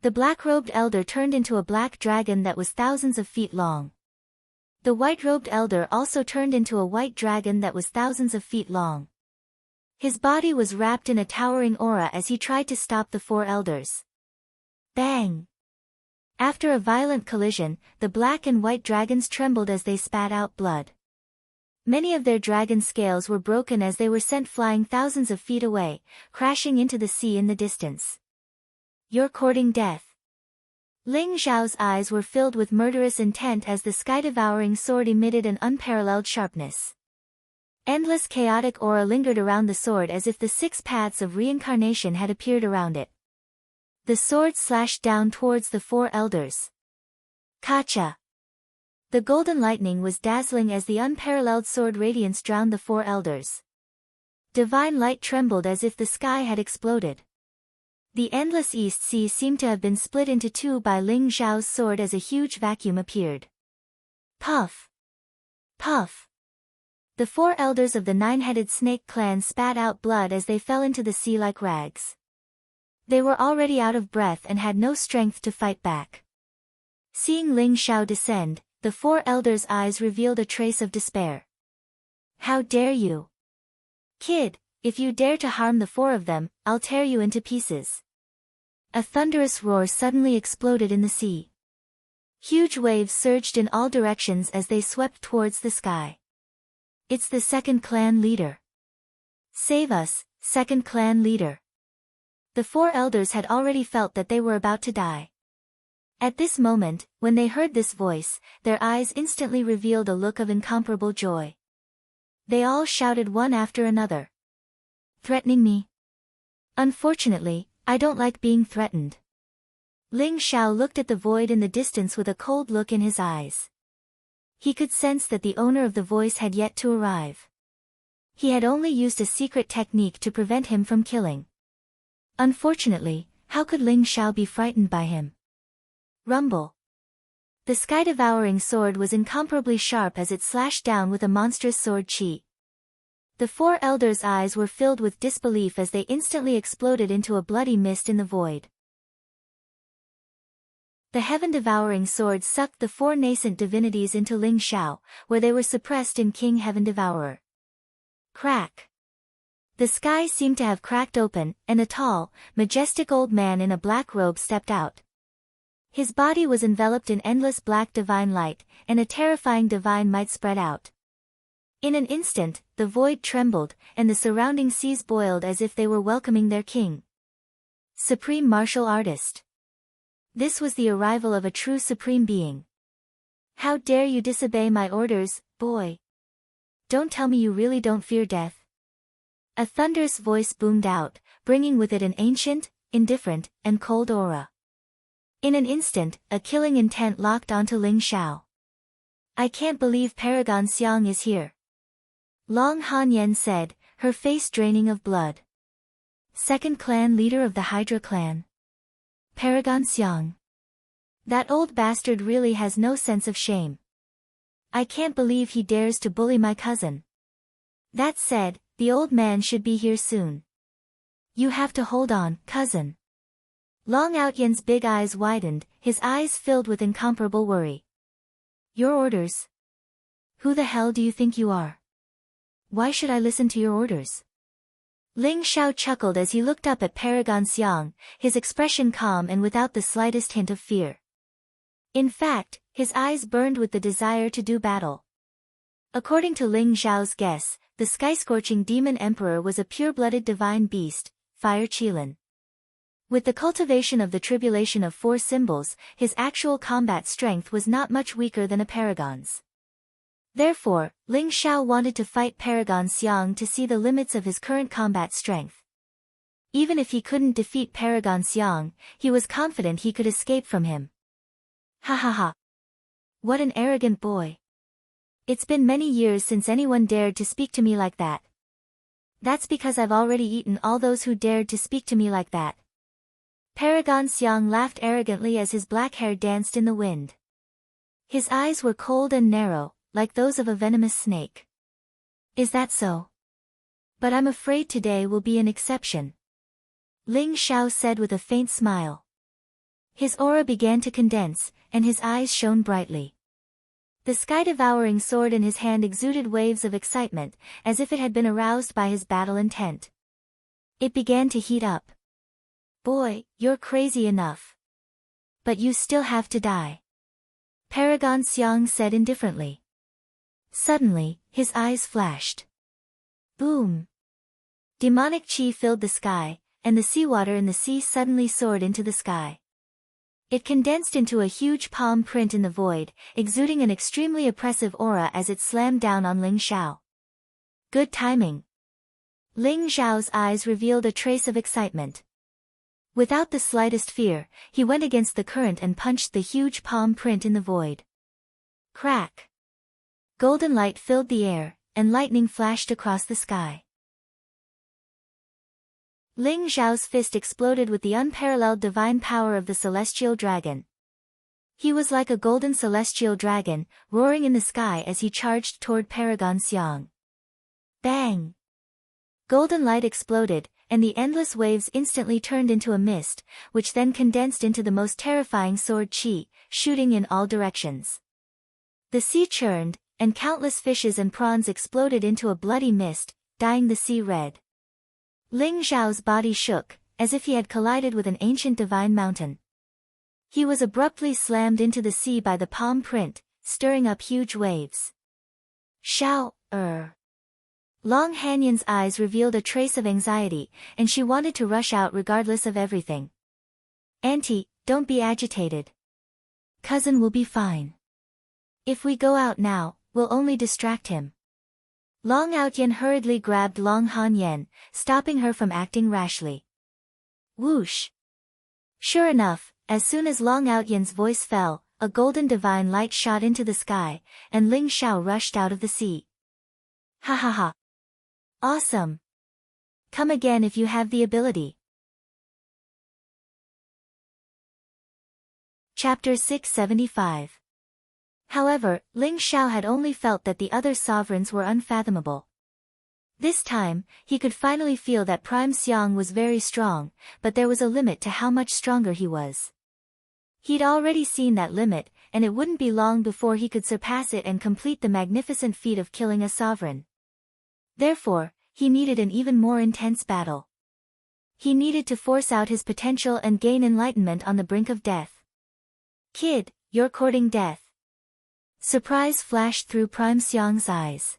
The black-robed elder turned into a black dragon that was thousands of feet long. The white-robed elder also turned into a white dragon that was thousands of feet long. His body was wrapped in a towering aura as he tried to stop the four elders. Bang! After a violent collision, the black and white dragons trembled as they spat out blood. Many of their dragon scales were broken as they were sent flying thousands of feet away, crashing into the sea in the distance. You're courting death. Ling Xiao's eyes were filled with murderous intent as the sky-devouring sword emitted an unparalleled sharpness. Endless chaotic aura lingered around the sword as if the 6 paths of reincarnation had appeared around it. The sword slashed down towards the four elders. Kacha! The golden lightning was dazzling as the unparalleled sword radiance drowned the four elders. Divine light trembled as if the sky had exploded. The endless East Sea seemed to have been split into two by Ling Xiao's sword as a huge vacuum appeared. Puff! Puff! The four elders of the nine-headed snake clan spat out blood as they fell into the sea like rags. They were already out of breath and had no strength to fight back. Seeing Ling Xiao descend, the four elders' eyes revealed a trace of despair. How dare you? Kid, if you dare to harm the four of them, I'll tear you into pieces. A thunderous roar suddenly exploded in the sea. Huge waves surged in all directions as they swept towards the sky. It's the second clan leader. Save us, second clan leader. The four elders had already felt that they were about to die. At this moment, when they heard this voice, their eyes instantly revealed a look of incomparable joy. They all shouted one after another. Threatening me? Unfortunately, I don't like being threatened. Ling Xiao looked at the void in the distance with a cold look in his eyes. He could sense that the owner of the voice had yet to arrive. He had only used a secret technique to prevent him from killing. Unfortunately, how could Ling Xiao be frightened by him? Rumble. The sky-devouring sword was incomparably sharp as it slashed down with a monstrous sword chi. The four elders' eyes were filled with disbelief as they instantly exploded into a bloody mist in the void. The heaven-devouring sword sucked the four nascent divinities into Ling Xiao, where they were suppressed in King Heaven Devourer. Crack! The sky seemed to have cracked open, and a tall, majestic old man in a black robe stepped out. His body was enveloped in endless black divine light, and a terrifying divine might spread out. In an instant, the void trembled, and the surrounding seas boiled as if they were welcoming their king. Supreme Martial Artist. This was the arrival of a true supreme being. How dare you disobey my orders, boy? Don't tell me you really don't fear death. A thunderous voice boomed out, bringing with it an ancient, indifferent, and cold aura. In an instant, a killing intent locked onto Ling Xiao. I can't believe Paragon Xiang is here. Long Hanyan said, her face draining of blood. Second clan leader of the Hydra clan. Paragon Xiang. That old bastard really has no sense of shame. I can't believe he dares to bully my cousin. That said, the old man should be here soon. You have to hold on, cousin. Long Outyan's big eyes widened, his eyes filled with incomparable worry. Your orders? Who the hell do you think you are? Why should I listen to your orders? Ling Xiao chuckled as he looked up at Paragon Xiang, his expression calm and without the slightest hint of fear. In fact, his eyes burned with the desire to do battle. According to Ling Xiao's guess, the sky-scorching demon emperor was a pure-blooded divine beast, Fire Qilin. With the cultivation of the tribulation of 4 symbols, his actual combat strength was not much weaker than a paragon's. Therefore, Ling Xiao wanted to fight Paragon Xiang to see the limits of his current combat strength. Even if he couldn't defeat Paragon Xiang, he was confident he could escape from him. Ha ha ha. What an arrogant boy. It's been many years since anyone dared to speak to me like that. That's because I've already eaten all those who dared to speak to me like that. Paragon Xiang laughed arrogantly as his black hair danced in the wind. His eyes were cold and narrow, like those of a venomous snake. Is that so? But I'm afraid today will be an exception. Ling Xiao said with a faint smile. His aura began to condense, and his eyes shone brightly. The sky-devouring sword in his hand exuded waves of excitement, as if it had been aroused by his battle intent. It began to heat up. Boy, you're crazy enough. But you still have to die. Paragon Xiang said indifferently. Suddenly, his eyes flashed. Boom! Demonic chi filled the sky, and the seawater in the sea suddenly soared into the sky. It condensed into a huge palm print in the void, exuding an extremely oppressive aura as it slammed down on Ling Xiao. Good timing. Ling Xiao's eyes revealed a trace of excitement. Without the slightest fear, he went against the current and punched the huge palm print in the void. Crack! Golden light filled the air, and lightning flashed across the sky. Ling Xiao's fist exploded with the unparalleled divine power of the celestial dragon. He was like a golden celestial dragon, roaring in the sky as he charged toward Paragon Xiang. Bang! Golden light exploded, and the endless waves instantly turned into a mist, which then condensed into the most terrifying sword chi, shooting in all directions. The sea churned, and countless fishes and prawns exploded into a bloody mist, dyeing the sea red. Ling Xiao's body shook, as if he had collided with an ancient divine mountain. He was abruptly slammed into the sea by the palm print, stirring up huge waves. Xiao, Long Hanyan's eyes revealed a trace of anxiety, and she wanted to rush out regardless of everything. Auntie, don't be agitated. Cousin will be fine. If we go out now, we'll only distract him. Long Outyan hurriedly grabbed Long Hanyan, stopping her from acting rashly. Whoosh! Sure enough, as soon as Long Outyan's voice fell, a golden divine light shot into the sky, and Ling Xiao rushed out of the sea. Ha ha ha! Awesome! Come again if you have the ability. Chapter 675. However, Ling Xiao had only felt that the other sovereigns were unfathomable. This time, he could finally feel that Prime Xiang was very strong, but there was a limit to how much stronger he was. He'd already seen that limit, and it wouldn't be long before he could surpass it and complete the magnificent feat of killing a sovereign. Therefore, he needed an even more intense battle. He needed to force out his potential and gain enlightenment on the brink of death. Kid, you're courting death. Surprise flashed through Prime Xiang's eyes.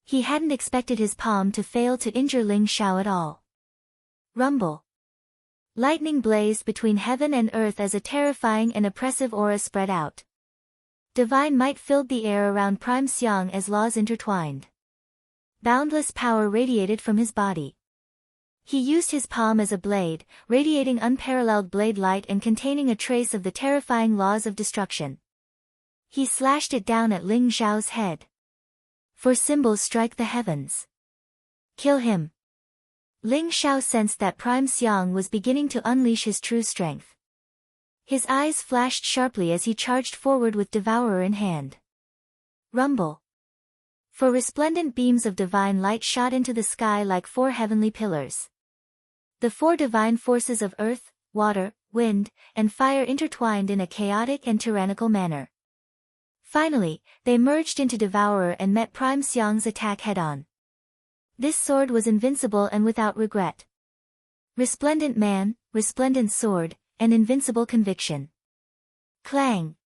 He hadn't expected his palm to fail to injure Ling Xiao at all. Rumble. Lightning blazed between heaven and earth as a terrifying and oppressive aura spread out. Divine might filled the air around Prime Xiang as laws intertwined. Boundless power radiated from his body. He used his palm as a blade, radiating unparalleled blade light and containing a trace of the terrifying laws of destruction. He slashed it down at Ling Xiao's head. "For symbols strike the heavens. Kill him." Ling Xiao sensed that Prime Xiang was beginning to unleash his true strength. His eyes flashed sharply as he charged forward with Devourer in hand. Rumble. For resplendent beams of divine light shot into the sky like 4 heavenly pillars. The 4 divine forces of earth, water, wind, and fire intertwined in a chaotic and tyrannical manner. Finally, they merged into Devourer and met Prime Xiang's attack head-on. This sword was invincible and without regret. Resplendent man, resplendent sword, and invincible conviction. Clang!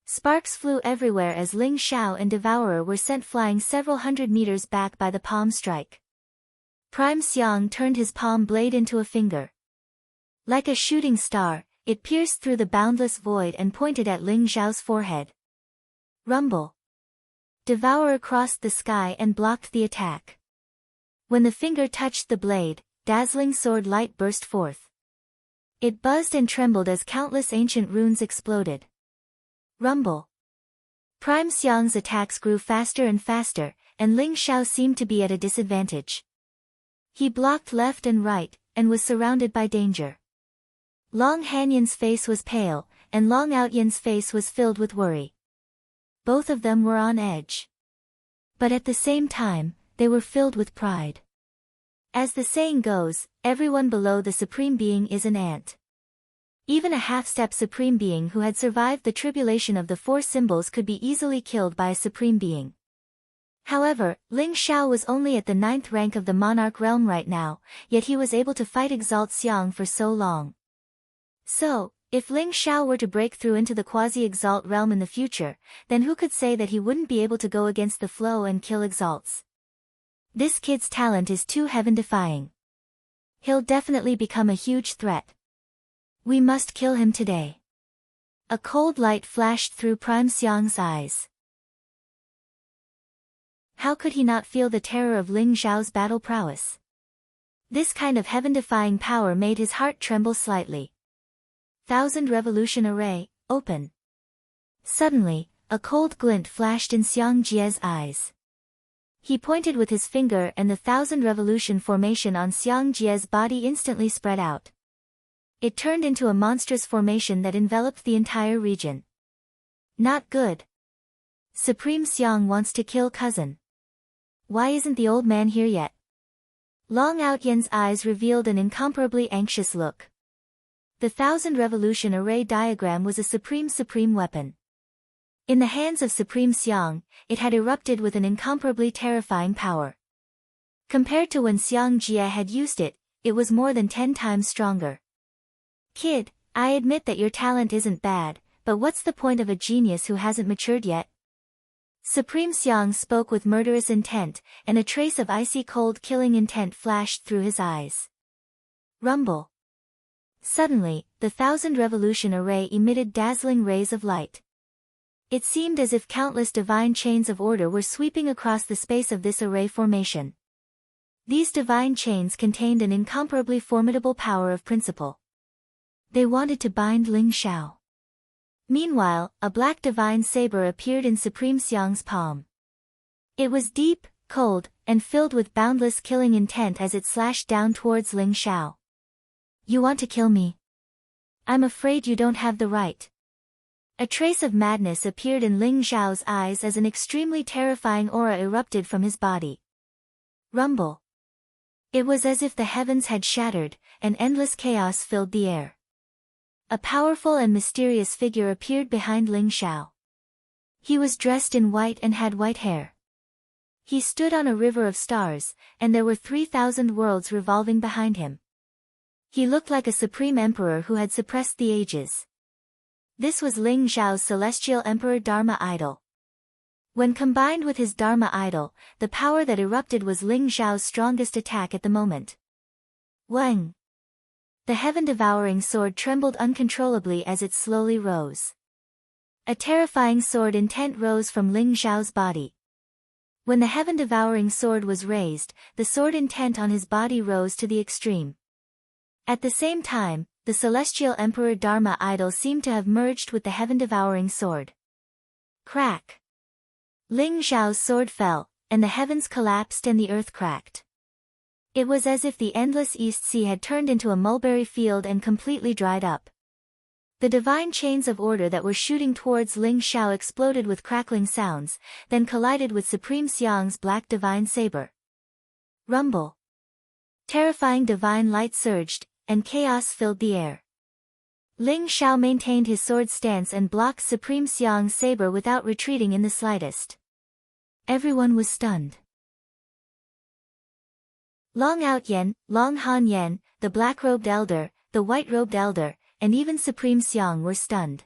Sparks flew everywhere as Ling Xiao and Devourer were sent flying several hundred meters back by the palm strike. Prime Xiang turned his palm blade into a finger. Like a shooting star, it pierced through the boundless void and pointed at Ling Xiao's forehead. Rumble. Devourer crossed the sky and blocked the attack. When the finger touched the blade, dazzling sword light burst forth. It buzzed and trembled as countless ancient runes exploded. Rumble. Prime Xiang's attacks grew faster and faster, and Ling Xiao seemed to be at a disadvantage. He blocked left and right, and was surrounded by danger. Long Hanyan's face was pale, and Long Outyan's face was filled with worry. Both of them were on edge. But at the same time, they were filled with pride. As the saying goes, everyone below the Supreme Being is an ant. Even a half-step Supreme Being who had survived the tribulation of the 4 symbols could be easily killed by a Supreme Being. However, Ling Xiao was only at the 9th rank of the Monarch realm right now, yet he was able to fight Exalt Xiang for so long. So, if Ling Xiao were to break through into the quasi-Exalt realm in the future, then who could say that he wouldn't be able to go against the flow and kill Exalts? This kid's talent is too heaven-defying. He'll definitely become a huge threat. We must kill him today. A cold light flashed through Prime Xiang's eyes. How could he not feel the terror of Ling Xiao's battle prowess? This kind of heaven-defying power made his heart tremble slightly. 1000 Revolution Array, open. Suddenly, a cold glint flashed in Xiang Jie's eyes. He pointed with his finger and the 1000 Revolution formation on Xiang Jie's body instantly spread out. It turned into a monstrous formation that enveloped the entire region. Not good. Supreme Xiang wants to kill cousin. Why isn't the old man here yet? Long Outyan's eyes revealed an incomparably anxious look. The 1000 Revolution Array diagram was a supreme weapon. In the hands of Supreme Xiang, it had erupted with an incomparably terrifying power. Compared to when Xiang Jie had used it, it was more than 10 times stronger. Kid, I admit that your talent isn't bad, but what's the point of a genius who hasn't matured yet? Supreme Xiang spoke with murderous intent, and a trace of icy cold killing intent flashed through his eyes. Rumble. Suddenly, the 1000 Revolution Array emitted dazzling rays of light. It seemed as if countless divine chains of order were sweeping across the space of this array formation. These divine chains contained an incomparably formidable power of principle. They wanted to bind Ling Xiao. Meanwhile, a black divine saber appeared in Supreme Xiang's palm. It was deep, cold, and filled with boundless killing intent as it slashed down towards Ling Xiao. You want to kill me? I'm afraid you don't have the right. A trace of madness appeared in Ling Xiao's eyes as an extremely terrifying aura erupted from his body. Rumble. It was as if the heavens had shattered, and endless chaos filled the air. A powerful and mysterious figure appeared behind Ling Xiao. He was dressed in white and had white hair. He stood on a river of stars, and there were 3000 worlds revolving behind him. He looked like a supreme emperor who had suppressed the ages. This was Ling Xiao's celestial emperor Dharma idol. When combined with his Dharma idol, the power that erupted was Ling Xiao's strongest attack at the moment. Wang! The heaven-devouring sword trembled uncontrollably as it slowly rose. A terrifying sword intent rose from Ling Xiao's body. When the heaven-devouring sword was raised, the sword intent on his body rose to the extreme. At the same time, the celestial Emperor Dharma idol seemed to have merged with the heaven-devouring sword. Crack! Ling Zhao's sword fell, and the heavens collapsed and the earth cracked. It was as if the endless East Sea had turned into a mulberry field and completely dried up. The divine chains of order that were shooting towards Ling Zhao exploded with crackling sounds, then collided with Supreme Xiang's black divine saber. Rumble! Terrifying divine light surged, and chaos filled the air. Ling Zhao maintained his sword stance and blocked Supreme Xiang's saber without retreating in the slightest. Everyone was stunned. Long Out Yen, Long Han Yen, the black-robed elder, the white-robed elder, and even Supreme Xiang were stunned.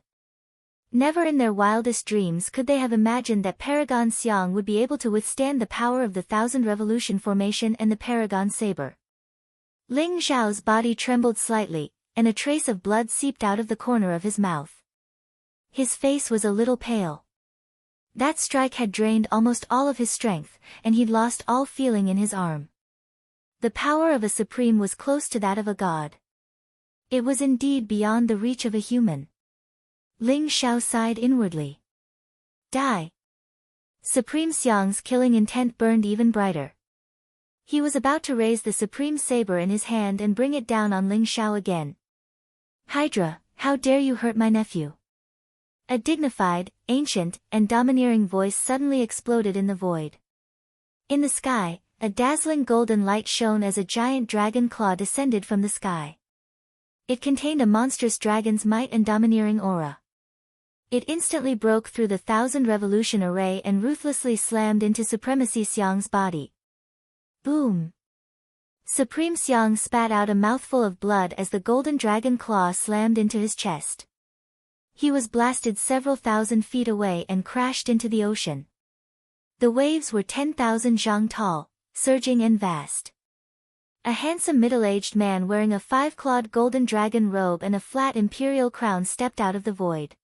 Never in their wildest dreams could they have imagined that Paragon Xiang would be able to withstand the power of the Thousand Revolution formation and the Paragon saber. Ling Zhao's body trembled slightly, and a trace of blood seeped out of the corner of his mouth. His face was a little pale. That strike had drained almost all of his strength, and he'd lost all feeling in his arm. The power of a supreme was close to that of a god. It was indeed beyond the reach of a human. Ling Zhao sighed inwardly. Die! Supreme Xiang's killing intent burned even brighter. He was about to raise the supreme saber in his hand and bring it down on Ling Zhao again. Hydra, how dare you hurt my nephew? A dignified, ancient, and domineering voice suddenly exploded in the void. In the sky, a dazzling golden light shone as a giant dragon claw descended from the sky. It contained a monstrous dragon's might and domineering aura. It instantly broke through the Thousand Revolution array and ruthlessly slammed into Supremacy Xiang's body. Boom! Supreme Xiang spat out a mouthful of blood as the golden dragon claw slammed into his chest. He was blasted several thousand feet away and crashed into the ocean. The waves were 10,000 zhang tall, surging and vast. A handsome middle-aged man wearing a 5-clawed golden dragon robe and a flat imperial crown stepped out of the void.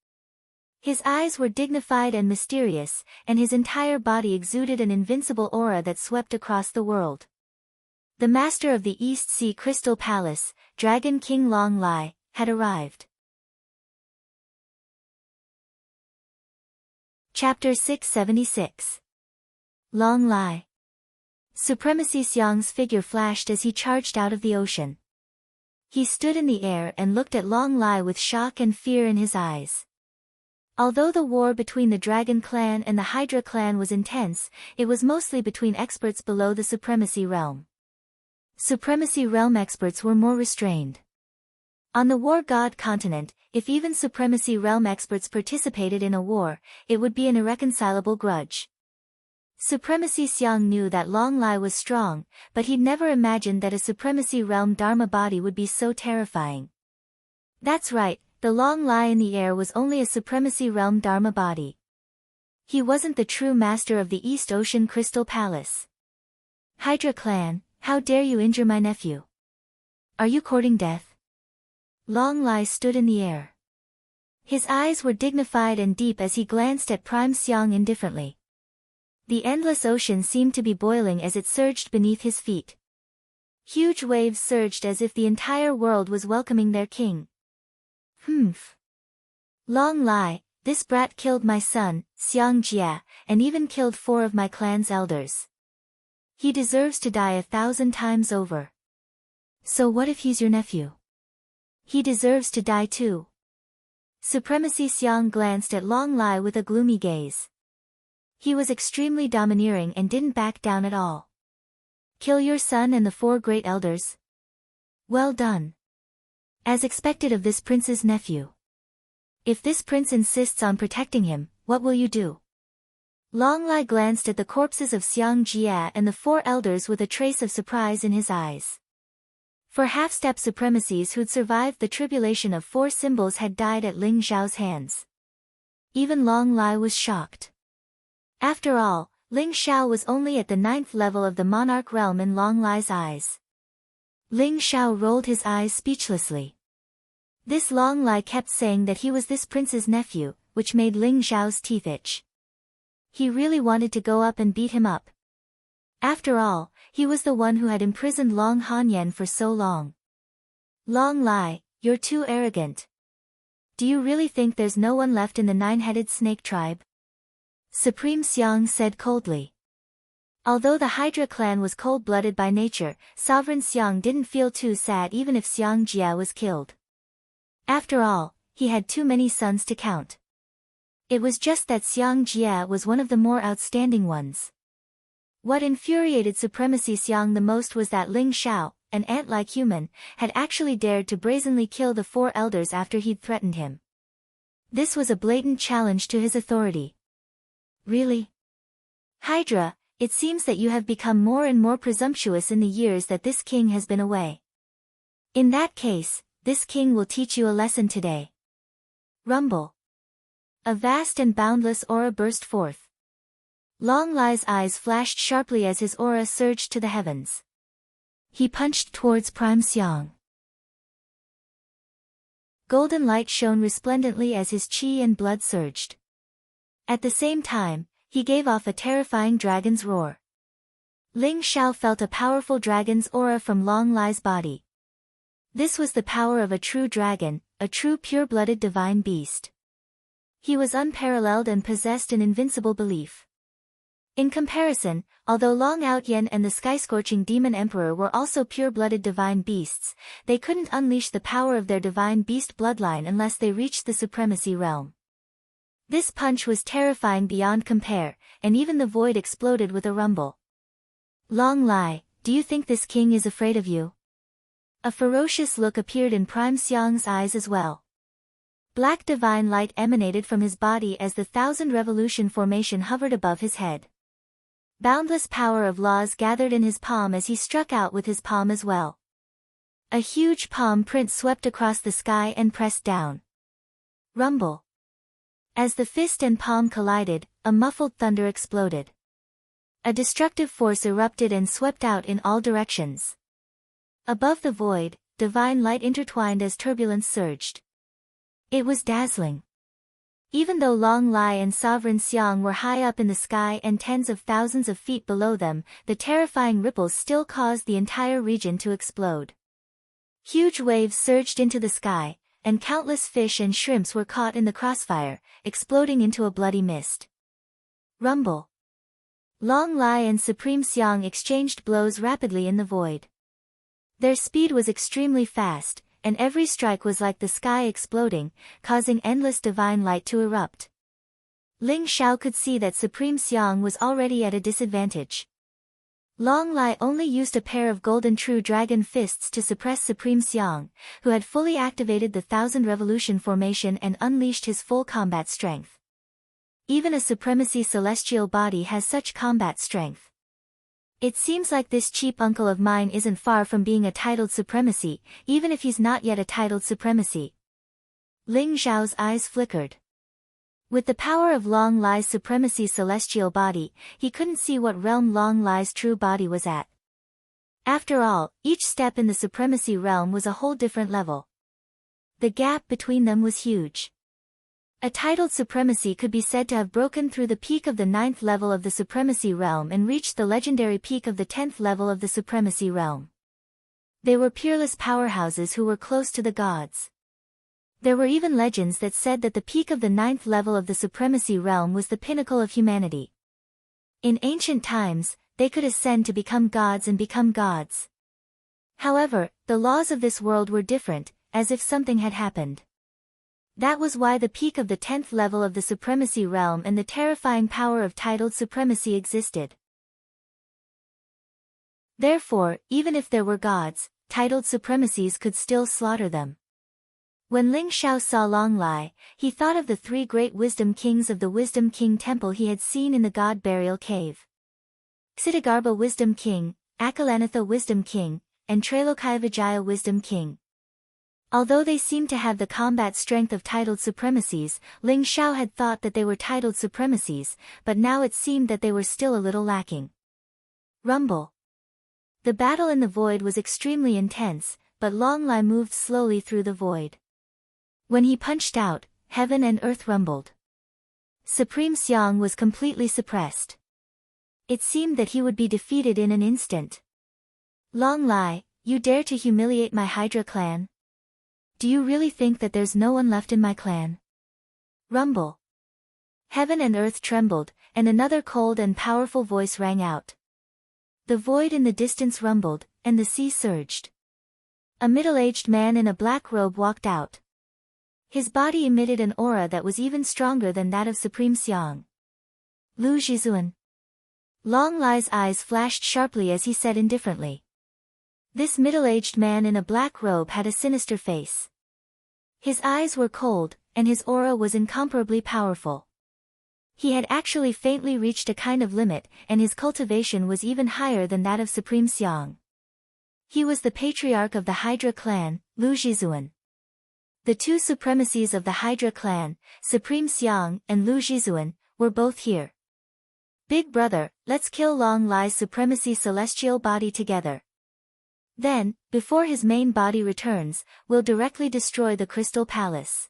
His eyes were dignified and mysterious, and his entire body exuded an invincible aura that swept across the world. The master of the East Sea Crystal Palace, Dragon King Long Lai, had arrived. Chapter 676. Long Lai. Supremacy Xiang's figure flashed as he charged out of the ocean. He stood in the air and looked at Long Lai with shock and fear in his eyes. Although the war between the Dragon Clan and the Hydra Clan was intense, it was mostly between experts below the Supremacy Realm. Supremacy Realm experts were more restrained. On the War God continent, if even Supremacy Realm experts participated in a war, it would be an irreconcilable grudge. Supremacy Xiang knew that Long Lai was strong, but he'd never imagined that a Supremacy Realm Dharma body would be so terrifying. That's right, the Long Lai in the air was only a Supremacy Realm Dharma body. He wasn't the true master of the East Ocean Crystal Palace. Hydra Clan, how dare you injure my nephew? Are you courting death? Long Lai stood in the air. His eyes were dignified and deep as he glanced at Prime Xiang indifferently. The endless ocean seemed to be boiling as it surged beneath his feet. Huge waves surged as if the entire world was welcoming their king. Humph. Long Lai, this brat killed my son, Xiang Jia, and even killed 4 of my clan's elders. He deserves to die 1,000 times over. So what if he's your nephew? He deserves to die too. Supremacy Xiang glanced at Long Lai with a gloomy gaze. He was extremely domineering and didn't back down at all. Kill your son and the 4 great elders? Well done. As expected of this prince's nephew. If this prince insists on protecting him, what will you do? Long Lai glanced at the corpses of Xiang Jia and the 4 elders with a trace of surprise in his eyes. 4 half-step supremacies who'd survived the tribulation of 4 symbols had died at Ling Zhao's hands. Even Long Lai was shocked. After all, Ling Zhao was only at the 9th level of the monarch realm in Long Lai's eyes. Ling Zhao rolled his eyes speechlessly. This Long Lai kept saying that he was this prince's nephew, which made Ling Zhao's teeth itch. he really wanted to go up and beat him up. After all, he was the one who had imprisoned Long Hanyan for so long. Long Lai, you're too arrogant. Do you really think there's no one left in the nine-headed snake tribe? Supreme Xiang said coldly. Although the Hydra clan was cold-blooded by nature, Sovereign Xiang didn't feel too sad even if Xiang Jia was killed. After all, he had too many sons to count. It was just that Xiang Jia was one of the more outstanding ones. What infuriated Supremacy Xiang the most was that Ling Xiao, an ant-like human, had actually dared to brazenly kill the four elders after he'd threatened him. This was a blatant challenge to his authority. Really? Hydra, it seems that you have become more and more presumptuous in the years that this king has been away. In that case, this king will teach you a lesson today. Rumble. A vast and boundless aura burst forth. Long Lai's eyes flashed sharply as his aura surged to the heavens. He punched towards Prime Xiang. Golden light shone resplendently as his qi and blood surged. At the same time, he gave off a terrifying dragon's roar. Ling Xiao felt a powerful dragon's aura from Long Lai's body. This was the power of a true dragon, a true pure-blooded divine beast. He was unparalleled and possessed an invincible belief. In comparison, although Long Outyen and the Sky-Scorching Demon Emperor were also pure-blooded divine beasts, they couldn't unleash the power of their divine beast bloodline unless they reached the Supremacy Realm. This punch was terrifying beyond compare, and even the void exploded with a rumble. Long Lai, do you think this king is afraid of you? A ferocious look appeared in Prime Xiang's eyes as well. Black divine light emanated from his body as the Thousand Revolution formation hovered above his head. Boundless power of laws gathered in his palm as he struck out with his palm as well. A huge palm print swept across the sky and pressed down. Rumble. As the fist and palm collided, a muffled thunder exploded. A destructive force erupted and swept out in all directions. Above the void, divine light intertwined as turbulence surged. It was dazzling. Even though Long Lai and Sovereign Xiang were high up in the sky and tens of thousands of feet below them, the terrifying ripples still caused the entire region to explode. Huge waves surged into the sky, and countless fish and shrimps were caught in the crossfire, exploding into a bloody mist. Rumble. Long Lai and Supreme Xiang exchanged blows rapidly in the void. Their speed was extremely fast, and every strike was like the sky exploding, causing endless divine light to erupt. Ling Xiao could see that Supreme Xiang was already at a disadvantage. Long Lai only used a pair of golden true dragon fists to suppress Supreme Xiang, who had fully activated the Thousand Revolution formation and unleashed his full combat strength. Even a Supremacy celestial body has such combat strength. It seems like this cheap uncle of mine isn't far from being a titled supremacy, even if he's not yet a titled supremacy. Ling Xiao's eyes flickered. With the power of Long Lai's Supremacy celestial body, he couldn't see what realm Long Lai's true body was at. After all, each step in the Supremacy realm was a whole different level. The gap between them was huge. A titled supremacy could be said to have broken through the peak of the 9th level of the Supremacy realm and reached the legendary peak of the 10th level of the Supremacy realm. They were peerless powerhouses who were close to the gods. There were even legends that said that the peak of the 9th level of the Supremacy realm was the pinnacle of humanity. In ancient times, they could ascend to become gods and become gods. However, the laws of this world were different, as if something had happened. That was why the peak of the 10th level of the Supremacy realm and the terrifying power of titled supremacy existed. Therefore, even if there were gods, titled supremacies could still slaughter them. When Ling Xiao saw Long Lai, he thought of the 3 great wisdom kings of the Wisdom King Temple he had seen in the God Burial Cave. Ksitigarbha Wisdom King, Akalanatha Wisdom King, and Trailokaya Vijaya Wisdom King. Although they seemed to have the combat strength of titled supremacies, Ling Xiao had thought that they were titled supremacies, but now it seemed that they were still a little lacking. Rumble. The battle in the void was extremely intense, but Long Lai moved slowly through the void. When he punched out, heaven and earth rumbled. Supreme Xiang was completely suppressed. It seemed that he would be defeated in an instant. Long Lai, you dare to humiliate my Hydra clan? Do you really think that there's no one left in my clan? Rumble. Heaven and earth trembled, and another cold and powerful voice rang out. The void in the distance rumbled, and the sea surged. A middle-aged man in a black robe walked out. His body emitted an aura that was even stronger than that of Supreme Xiang. Lu Jizuan. Long Lai's eyes flashed sharply as he said indifferently. This middle-aged man in a black robe had a sinister face. His eyes were cold, and his aura was incomparably powerful. He had actually faintly reached a kind of limit, and his cultivation was even higher than that of Supreme Xiang. He was the patriarch of the Hydra clan, Lu Jizuan. The two supremacies of the Hydra clan, Supreme Xiang and Lu Jizuan, were both here. Big brother, let's kill Long Lai's supremacy celestial body together. Then, before his main body returns, we'll directly destroy the Crystal Palace.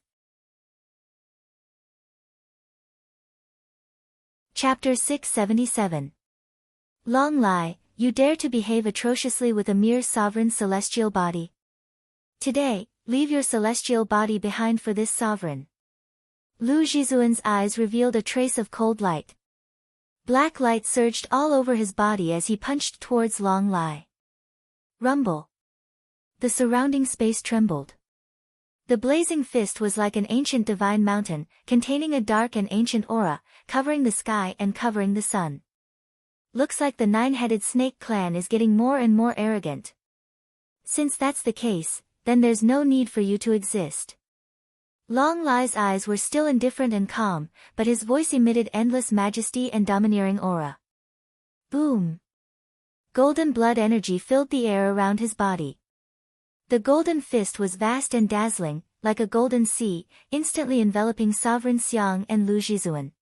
Chapter 677. Long Lai, you dare to behave atrociously with a mere sovereign celestial body. Today, leave your celestial body behind for this sovereign. Lu Jizuan's eyes revealed a trace of cold light. Black light surged all over his body as he punched towards Long Lai. Rumble. The surrounding space trembled. The blazing fist was like an ancient divine mountain, containing a dark and ancient aura, covering the sky and covering the sun. Looks like the nine-headed snake clan is getting more and more arrogant. Since that's the case, then there's no need for you to exist. Long Lai's eyes were still indifferent and calm, but his voice emitted endless majesty and domineering aura. Boom! Golden blood energy filled the air around his body. The golden fist was vast and dazzling, like a golden sea, instantly enveloping Sovereign Xiang and Lu Jizuan.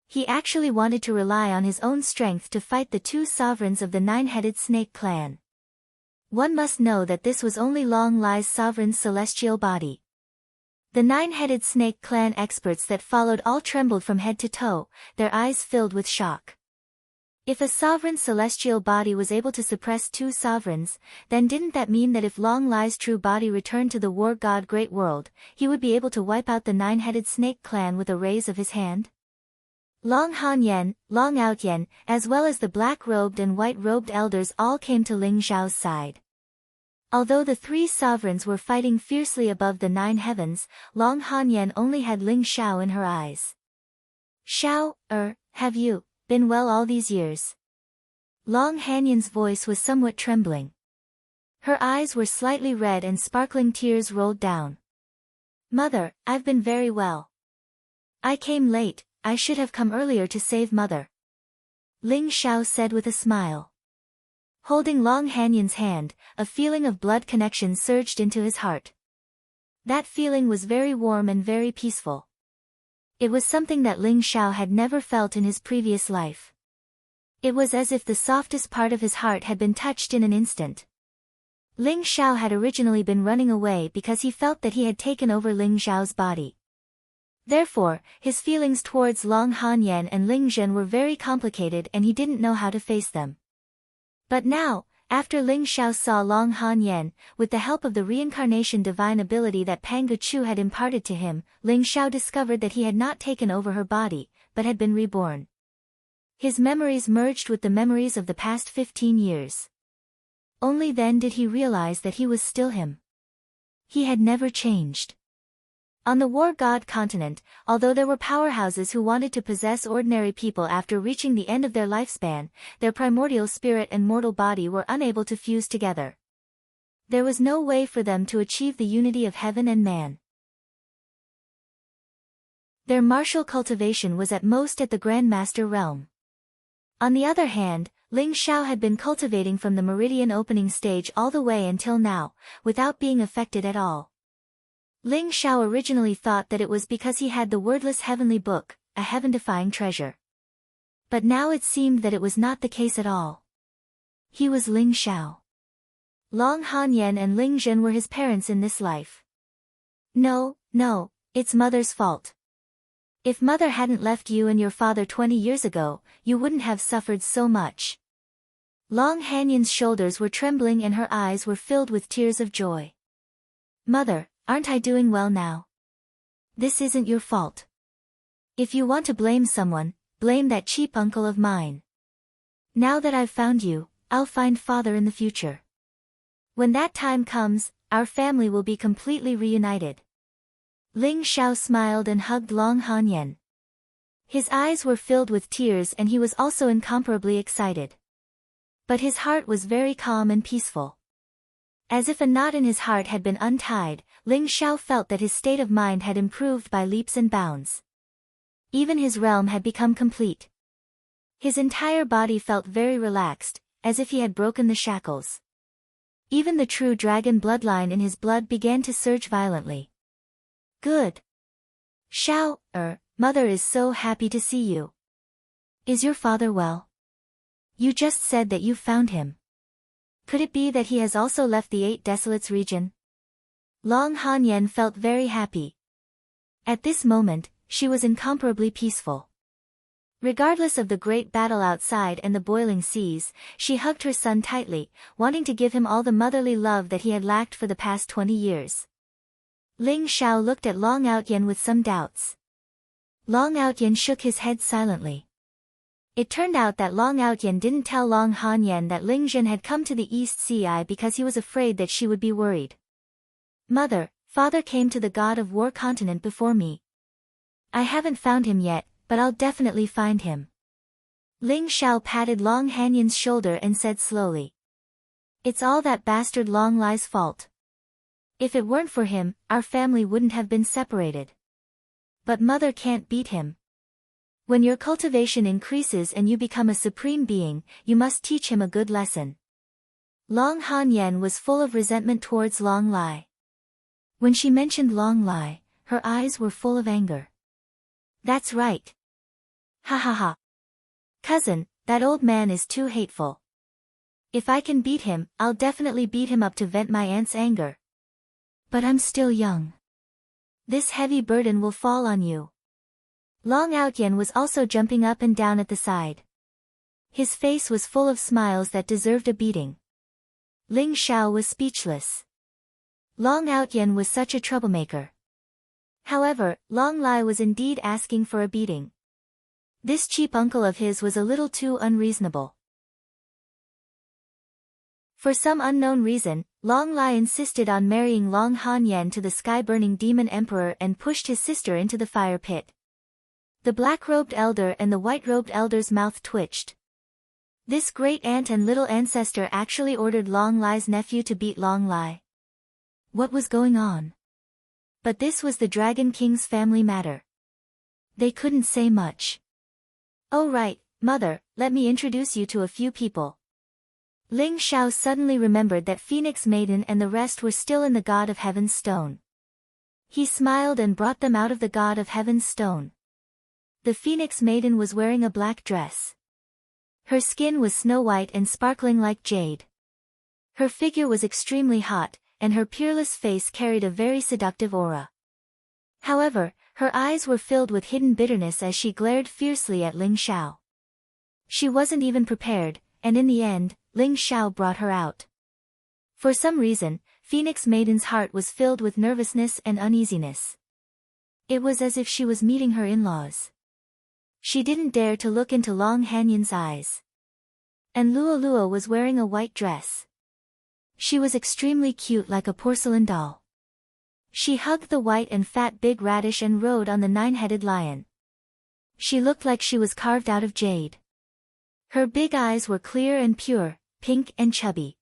He actually wanted to rely on his own strength to fight the two sovereigns of the nine-headed snake clan. One must know that this was only Long Lai's sovereign's celestial body. The nine-headed snake clan experts that followed all trembled from head to toe, their eyes filled with shock. If a sovereign celestial body was able to suppress two sovereigns, then didn't that mean that if Long Lai's true body returned to the war god Great World, he would be able to wipe out the nine-headed snake clan with a raise of his hand? Long Hanyan, Long Outyan, as well as the black-robed and white-robed elders all came to Ling Zhao's side. Although the three sovereigns were fighting fiercely above the nine heavens, Long Hanyan only had Ling Zhao in her eyes. Xiao, have you been well all these years? Long Hanyan's voice was somewhat trembling. Her eyes were slightly red and sparkling tears rolled down. Mother, I've been very well. I came late, I should have come earlier to save Mother. Ling Zhao said with a smile. Holding Long Hanyan's hand, a feeling of blood connection surged into his heart. That feeling was very warm and very peaceful. It was something that Ling Zhao had never felt in his previous life. It was as if the softest part of his heart had been touched in an instant. Ling Zhao had originally been running away because he felt that he had taken over Ling Zhao's body. Therefore, his feelings towards Long Hanyan and Ling Zhen were very complicated and he didn't know how to face them. But now, after Ling Zhao saw Long Hanyan, with the help of the reincarnation divine ability that Panga Chu had imparted to him, Ling Zhao discovered that he had not taken over her body, but had been reborn. His memories merged with the memories of the past 15 years. Only then did he realize that he was still him. He had never changed. On the War God continent, although there were powerhouses who wanted to possess ordinary people after reaching the end of their lifespan, their primordial spirit and mortal body were unable to fuse together. There was no way for them to achieve the unity of heaven and man. Their martial cultivation was at most at the Grandmaster realm. On the other hand, Ling Zhao had been cultivating from the meridian opening stage all the way until now, without being affected at all. Ling Zhao originally thought that it was because he had the wordless heavenly book, a heaven-defying treasure. But now it seemed that it was not the case at all. He was Ling Zhao. Long Hanyan and Ling Zhen were his parents in this life. No, it's Mother's fault. If mother hadn't left you and your father 20 years ago, you wouldn't have suffered so much. Long Hanyan's shoulders were trembling and her eyes were filled with tears of joy. Mother, aren't I doing well now? This isn't your fault. If you want to blame someone, blame that cheap uncle of mine. Now that I've found you, I'll find father in the future. When that time comes, our family will be completely reunited. Ling Xiao smiled and hugged Long Hanyan. His eyes were filled with tears and he was also incomparably excited. But his heart was very calm and peaceful. As if a knot in his heart had been untied, Ling Xiao felt that his state of mind had improved by leaps and bounds. Even his realm had become complete. His entire body felt very relaxed, as if he had broken the shackles. Even the true dragon bloodline in his blood began to surge violently. Good. Xiao, mother is so happy to see you. Is your father well? You just said that you found him. Could it be that he has also left the Eight Desolates region? Long Hanyan felt very happy. At this moment, she was incomparably peaceful. Regardless of the great battle outside and the boiling seas, she hugged her son tightly, wanting to give him all the motherly love that he had lacked for the past 20 years. Ling Xiao looked at Long Outyen with some doubts. Long Outyen shook his head silently. It turned out that Long Outyen didn't tell Long Hanyan that Ling Zhen had come to the East Sea because he was afraid that she would be worried. Mother, father came to the God of War continent before me. I haven't found him yet, but I'll definitely find him. Ling Xiao patted Long Hanyan's shoulder and said slowly. It's all that bastard Long Lai's fault. If it weren't for him, our family wouldn't have been separated. But mother can't beat him. When your cultivation increases and you become a supreme being, you must teach him a good lesson. Long Hanyan was full of resentment towards Long Lai. When she mentioned Long Lai, her eyes were full of anger. That's right. Ha ha ha. Cousin, that old man is too hateful. If I can beat him, I'll definitely beat him up to vent my aunt's anger. But I'm still young. This heavy burden will fall on you. Long Outyen was also jumping up and down at the side. His face was full of smiles that deserved a beating. Ling Xiao was speechless. Long Outyen was such a troublemaker. However, Long Lai was indeed asking for a beating. This cheap uncle of his was a little too unreasonable. For some unknown reason, Long Lai insisted on marrying Long Hanyan to the sky-burning demon emperor and pushed his sister into the fire pit. The black-robed elder and the white-robed elder's mouth twitched. This great-aunt and little ancestor actually ordered Long Lai's nephew to beat Long Lai. What was going on? But this was the Dragon King's family matter. They couldn't say much. Oh right, mother, let me introduce you to a few people. Ling Xiao suddenly remembered that Phoenix Maiden and the rest were still in the God of Heaven's stone. He smiled and brought them out of the God of Heaven's stone. The Phoenix Maiden was wearing a black dress. Her skin was snow-white and sparkling like jade. Her figure was extremely hot, and her peerless face carried a very seductive aura. However, her eyes were filled with hidden bitterness as she glared fiercely at Ling Xiao. She wasn't even prepared, and in the end, Ling Xiao brought her out. For some reason, Phoenix Maiden's heart was filled with nervousness and uneasiness. It was as if she was meeting her in-laws. She didn't dare to look into Long Hanyan's eyes. And Luo was wearing a white dress. She was extremely cute like a porcelain doll. She hugged the white and fat big radish and rode on the nine-headed lion. She looked like she was carved out of jade. Her big eyes were clear and pure, pink and chubby.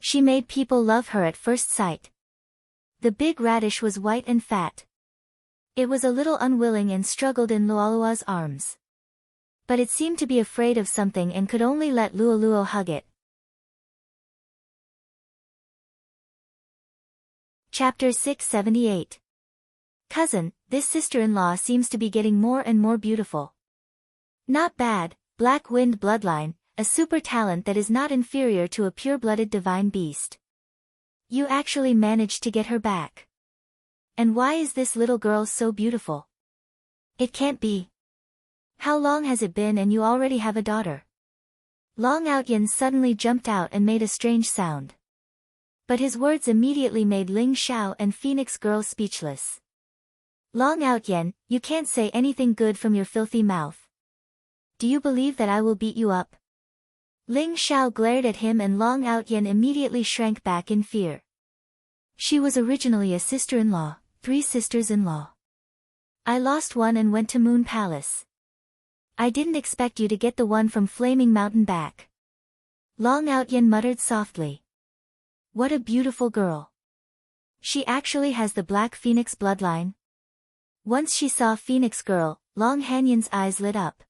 She made people love her at first sight. The big radish was white and fat. It was a little unwilling and struggled in Luolua's arms. But it seemed to be afraid of something and could only let Luoluo hug it. Chapter 678. Cousin, this sister-in-law seems to be getting more and more beautiful. Not bad, Black Wind bloodline, a super talent that is not inferior to a pure-blooded divine beast. You actually managed to get her back. And why is this little girl so beautiful? It can't be. How long has it been and you already have a daughter? Long Outyan suddenly jumped out and made a strange sound. But his words immediately made Ling Xiao and Phoenix Girl speechless. Long Outyan, you can't say anything good from your filthy mouth. Do you believe that I will beat you up? Ling Xiao glared at him and Long Outyan immediately shrank back in fear. She was originally a sister-in-law, 3 sisters-in-law. I lost one and went to Moon Palace. I didn't expect you to get the one from Flaming Mountain back. Long Outyan muttered softly. What a beautiful girl. She actually has the Black Phoenix bloodline. Once she saw Phoenix Girl, Long Hanyan's eyes lit up.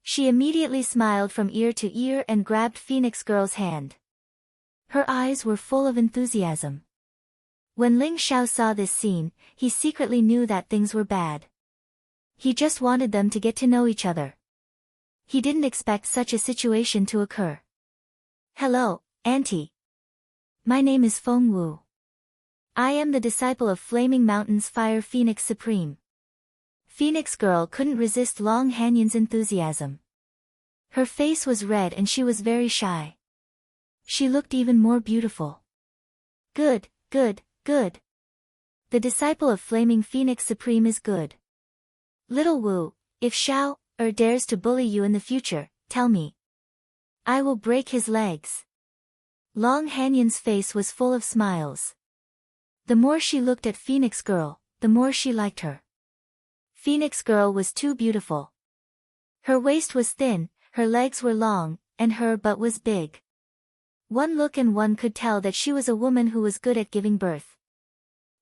She immediately smiled from ear to ear and grabbed Phoenix Girl's hand. Her eyes were full of enthusiasm. When Ling Xiao saw this scene, he secretly knew that things were bad. He just wanted them to get to know each other. He didn't expect such a situation to occur. Hello, Auntie. My name is Feng Wu. I am the disciple of Flaming Mountain's Fire Phoenix Supreme. Phoenix Girl couldn't resist Long Hanyan's enthusiasm. Her face was red and she was very shy. She looked even more beautiful. Good, good, good. The disciple of Flaming Phoenix Supreme is good. Little Wu, if Xiao dares to bully you in the future, tell me. I will break his legs. Long Hanyan's face was full of smiles. The more she looked at Phoenix Girl, the more she liked her. Phoenix Girl was too beautiful. Her waist was thin, her legs were long, and her butt was big. One look and one could tell that she was a woman who was good at giving birth.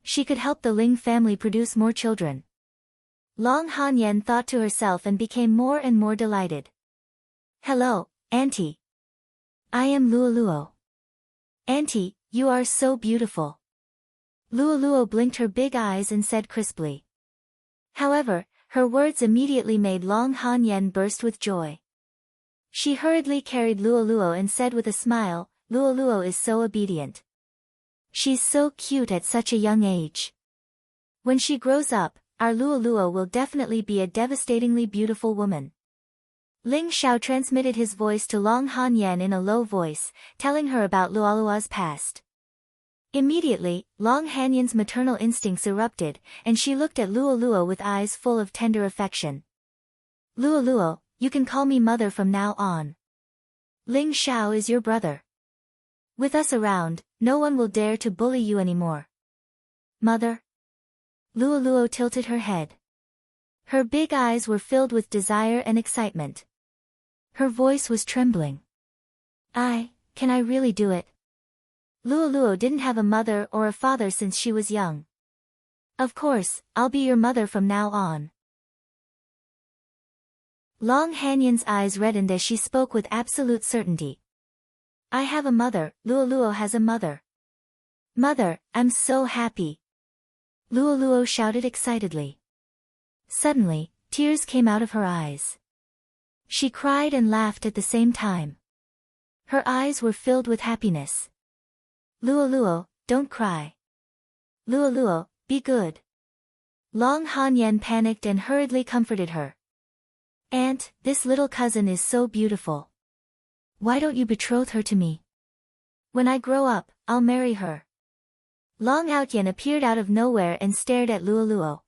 She could help the Ling family produce more children. Long Hanyan thought to herself and became more and more delighted. Hello, Auntie. I am Luoluo. Auntie, you are so beautiful. Luoluo blinked her big eyes and said crisply. However, her words immediately made Long Hanyan burst with joy. She hurriedly carried Luoluo and said with a smile, Luoluo is so obedient. She's so cute at such a young age. When she grows up, our Luoluo will definitely be a devastatingly beautiful woman. Ling Xiao transmitted his voice to Long Hanyan in a low voice, telling her about Luoluo's past. Immediately, Long Hanyan's maternal instincts erupted, and she looked at Luoluo with eyes full of tender affection. Luoluo, you can call me mother from now on. Ling Xiao is your brother. With us around, no one will dare to bully you anymore. Mother? Luoluo tilted her head. Her big eyes were filled with desire and excitement. Her voice was trembling. Can I really do it? Luoluo didn't have a mother or a father since she was young. Of course, I'll be your mother from now on. Long Hanyan's eyes reddened as she spoke with absolute certainty. I have a mother, Luoluo has a mother. Mother, I'm so happy. Luoluo shouted excitedly. Suddenly, tears came out of her eyes. She cried and laughed at the same time. Her eyes were filled with happiness. Luoluo, don't cry. Luoluo, be good. Long Hanyan panicked and hurriedly comforted her. Aunt, this little cousin is so beautiful. Why don't you betroth her to me? When I grow up, I'll marry her. Long Outyan appeared out of nowhere and stared at Luoluo.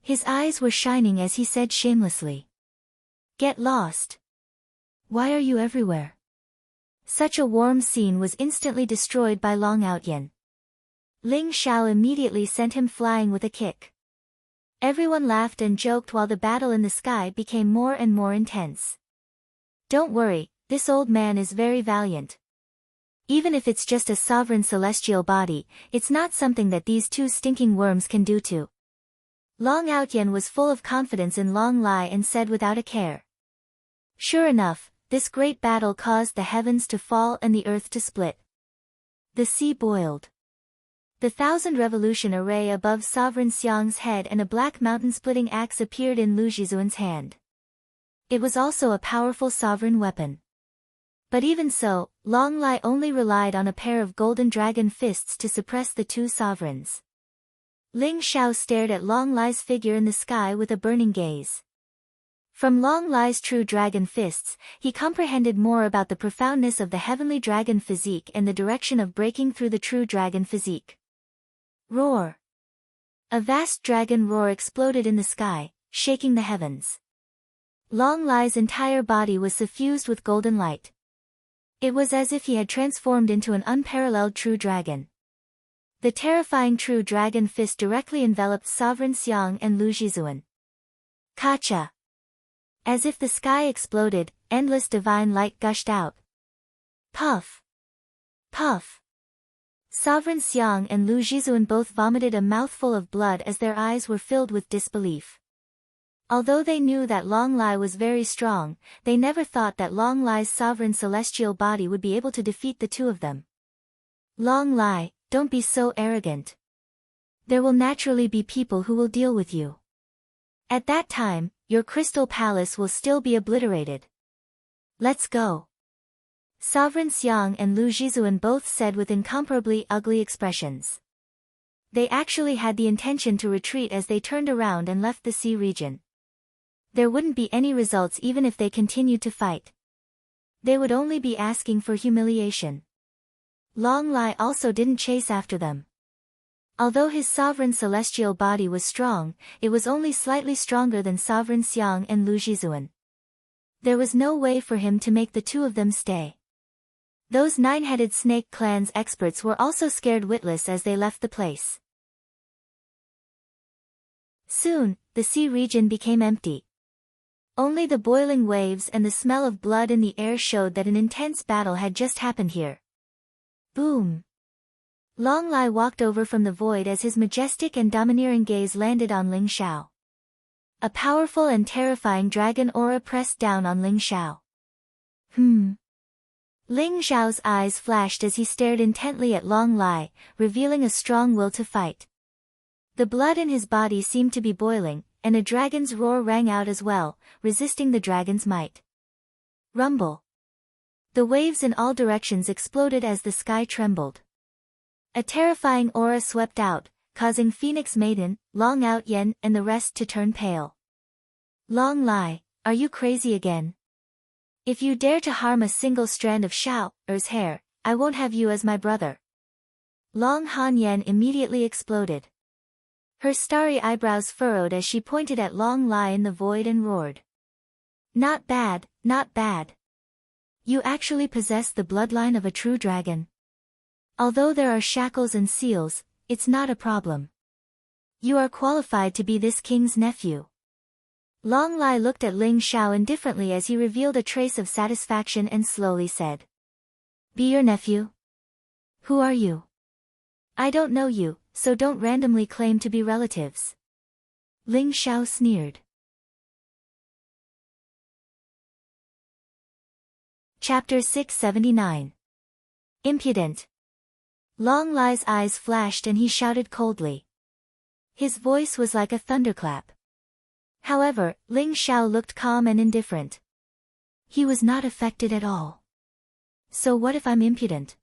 His eyes were shining as he said shamelessly. Get lost. Why are you everywhere? Such a warm scene was instantly destroyed by Long Outyan. Ling Xiao immediately sent him flying with a kick. Everyone laughed and joked while the battle in the sky became more and more intense. Don't worry, this old man is very valiant. Even if it's just a sovereign celestial body, it's not something that these 2 stinking worms can do to. Long Outyan was full of confidence in Long Lai and said without a care. Sure enough, this great battle caused the heavens to fall and the earth to split. The sea boiled. The 1,000 revolution array above Sovereign Xiang's head and a black mountain-splitting axe appeared in Lu Jizuan's hand. It was also a powerful sovereign weapon. But even so, Long Lai only relied on a pair of golden dragon fists to suppress the 2 sovereigns. Ling Xiao stared at Long Lai's figure in the sky with a burning gaze. From Long Lai's true dragon fists, he comprehended more about the profoundness of the heavenly dragon physique and the direction of breaking through the true dragon physique. Roar! A vast dragon roar exploded in the sky, shaking the heavens. Long Lai's entire body was suffused with golden light. It was as if he had transformed into an unparalleled true dragon. The terrifying true dragon fist directly enveloped Sovereign Xiang and Lu Zhizuan. Kacha! As if the sky exploded, endless divine light gushed out. Puff! Puff! Sovereign Xiang and Lu Zhizuan both vomited a mouthful of blood as their eyes were filled with disbelief. Although they knew that Long Lai was very strong, they never thought that Long Lai's sovereign celestial body would be able to defeat the two of them. Long Lai, don't be so arrogant. There will naturally be people who will deal with you. At that time, your crystal palace will still be obliterated. Let's go. Sovereign Xiang and Lu Zhizuan both said with incomparably ugly expressions. They actually had the intention to retreat as they turned around and left the sea region. There wouldn't be any results even if they continued to fight. They would only be asking for humiliation. Long Lai also didn't chase after them. Although his sovereign celestial body was strong, it was only slightly stronger than Sovereign Xiang and Lu Zhizuan. There was no way for him to make the two of them stay. Those nine-headed snake clan's experts were also scared witless as they left the place. Soon, the sea region became empty. Only the boiling waves and the smell of blood in the air showed that an intense battle had just happened here. Boom! Long Lai walked over from the void as his majestic and domineering gaze landed on Ling Xiao. A powerful and terrifying dragon aura pressed down on Ling Xiao. Ling Xiao's eyes flashed as he stared intently at Long Lai, revealing a strong will to fight. The blood in his body seemed to be boiling, and a dragon's roar rang out as well, resisting the dragon's might. Rumble! The waves in all directions exploded as the sky trembled. A terrifying aura swept out, causing Phoenix Maiden, Long Out Yen and the rest to turn pale. Long Lai, are you crazy again? If you dare to harm a single strand of Xiao's hair, I won't have you as my brother. Long Han Yen immediately exploded. Her starry eyebrows furrowed as she pointed at Long Lai in the void and roared. Not bad, not bad. You actually possess the bloodline of a true dragon. Although there are shackles and seals, it's not a problem. You are qualified to be this king's nephew. Long Lai looked at Ling Xiao indifferently as he revealed a trace of satisfaction and slowly said. Be your nephew? Who are you? I don't know you, so don't randomly claim to be relatives. Ling Xiao sneered. Chapter 679. Impudent. Long Lai's eyes flashed and he shouted coldly. His voice was like a thunderclap. However, Ling Xiao looked calm and indifferent. He was not affected at all. So what if I'm impudent?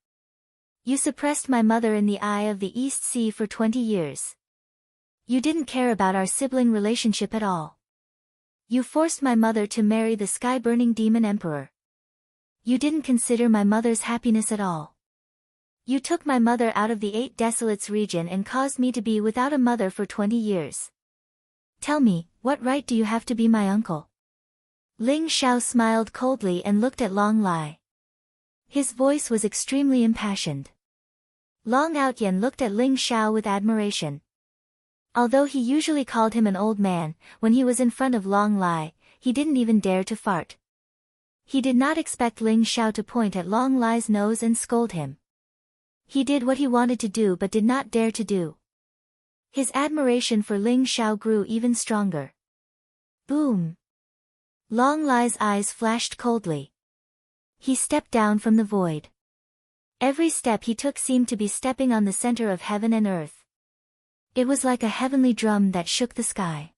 You suppressed my mother in the eye of the East Sea for 20 years. You didn't care about our sibling relationship at all. You forced my mother to marry the sky-burning demon emperor. You didn't consider my mother's happiness at all. You took my mother out of the 8 Desolates region and caused me to be without a mother for 20 years. Tell me, what right do you have to be my uncle? Ling Xiao smiled coldly and looked at Long Lai. His voice was extremely impassioned. Long Outyen looked at Ling Xiao with admiration. Although he usually called him an old man, when he was in front of Long Lai, he didn't even dare to fart. He did not expect Ling Xiao to point at Long Lai's nose and scold him. He did what he wanted to do but did not dare to do. His admiration for Ling Xiao grew even stronger. Boom! Long Lai's eyes flashed coldly. He stepped down from the void. Every step he took seemed to be stepping on the center of heaven and earth. It was like a heavenly drum that shook the sky.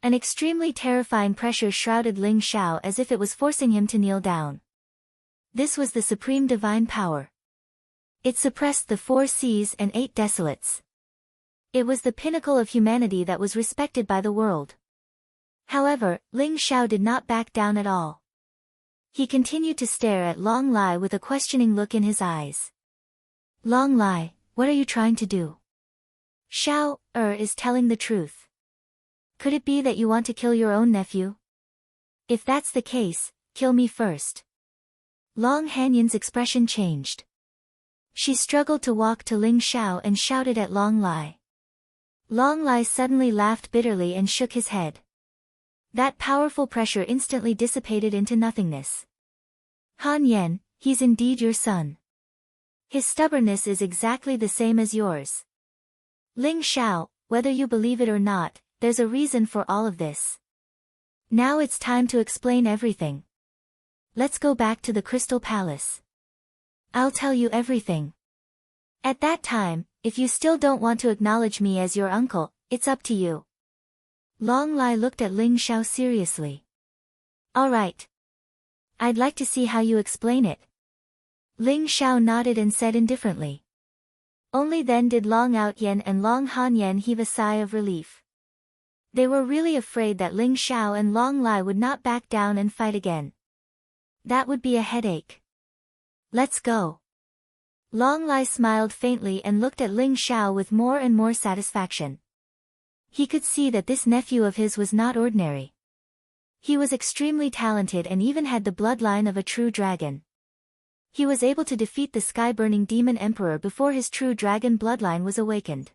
An extremely terrifying pressure shrouded Ling Xiao as if it was forcing him to kneel down. This was the supreme divine power. It suppressed the 4 seas and 8 desolates. It was the pinnacle of humanity that was respected by the world. However, Ling Xiao did not back down at all. He continued to stare at Long Lai with a questioning look in his eyes. Long Lai, what are you trying to do? Xiao is telling the truth. Could it be that you want to kill your own nephew? If that's the case, kill me first. Long Hanyan's expression changed. She struggled to walk to Ling Xiao and shouted at Long Lai. Long Lai suddenly laughed bitterly and shook his head. That powerful pressure instantly dissipated into nothingness. Han Yan, he's indeed your son. His stubbornness is exactly the same as yours. Ling Xiao, whether you believe it or not, there's a reason for all of this. Now it's time to explain everything. Let's go back to the Crystal Palace. I'll tell you everything. At that time, if you still don't want to acknowledge me as your uncle, it's up to you. Long Lai looked at Ling Xiao seriously. All right. I'd like to see how you explain it. Ling Xiao nodded and said indifferently. Only then did Long Outyan and Long Hanyan heave a sigh of relief. They were really afraid that Ling Xiao and Long Lai would not back down and fight again. That would be a headache. Let's go. Long Lai smiled faintly and looked at Ling Xiao with more and more satisfaction. He could see that this nephew of his was not ordinary. He was extremely talented and even had the bloodline of a true dragon. He was able to defeat the sky-burning demon emperor before his true dragon bloodline was awakened.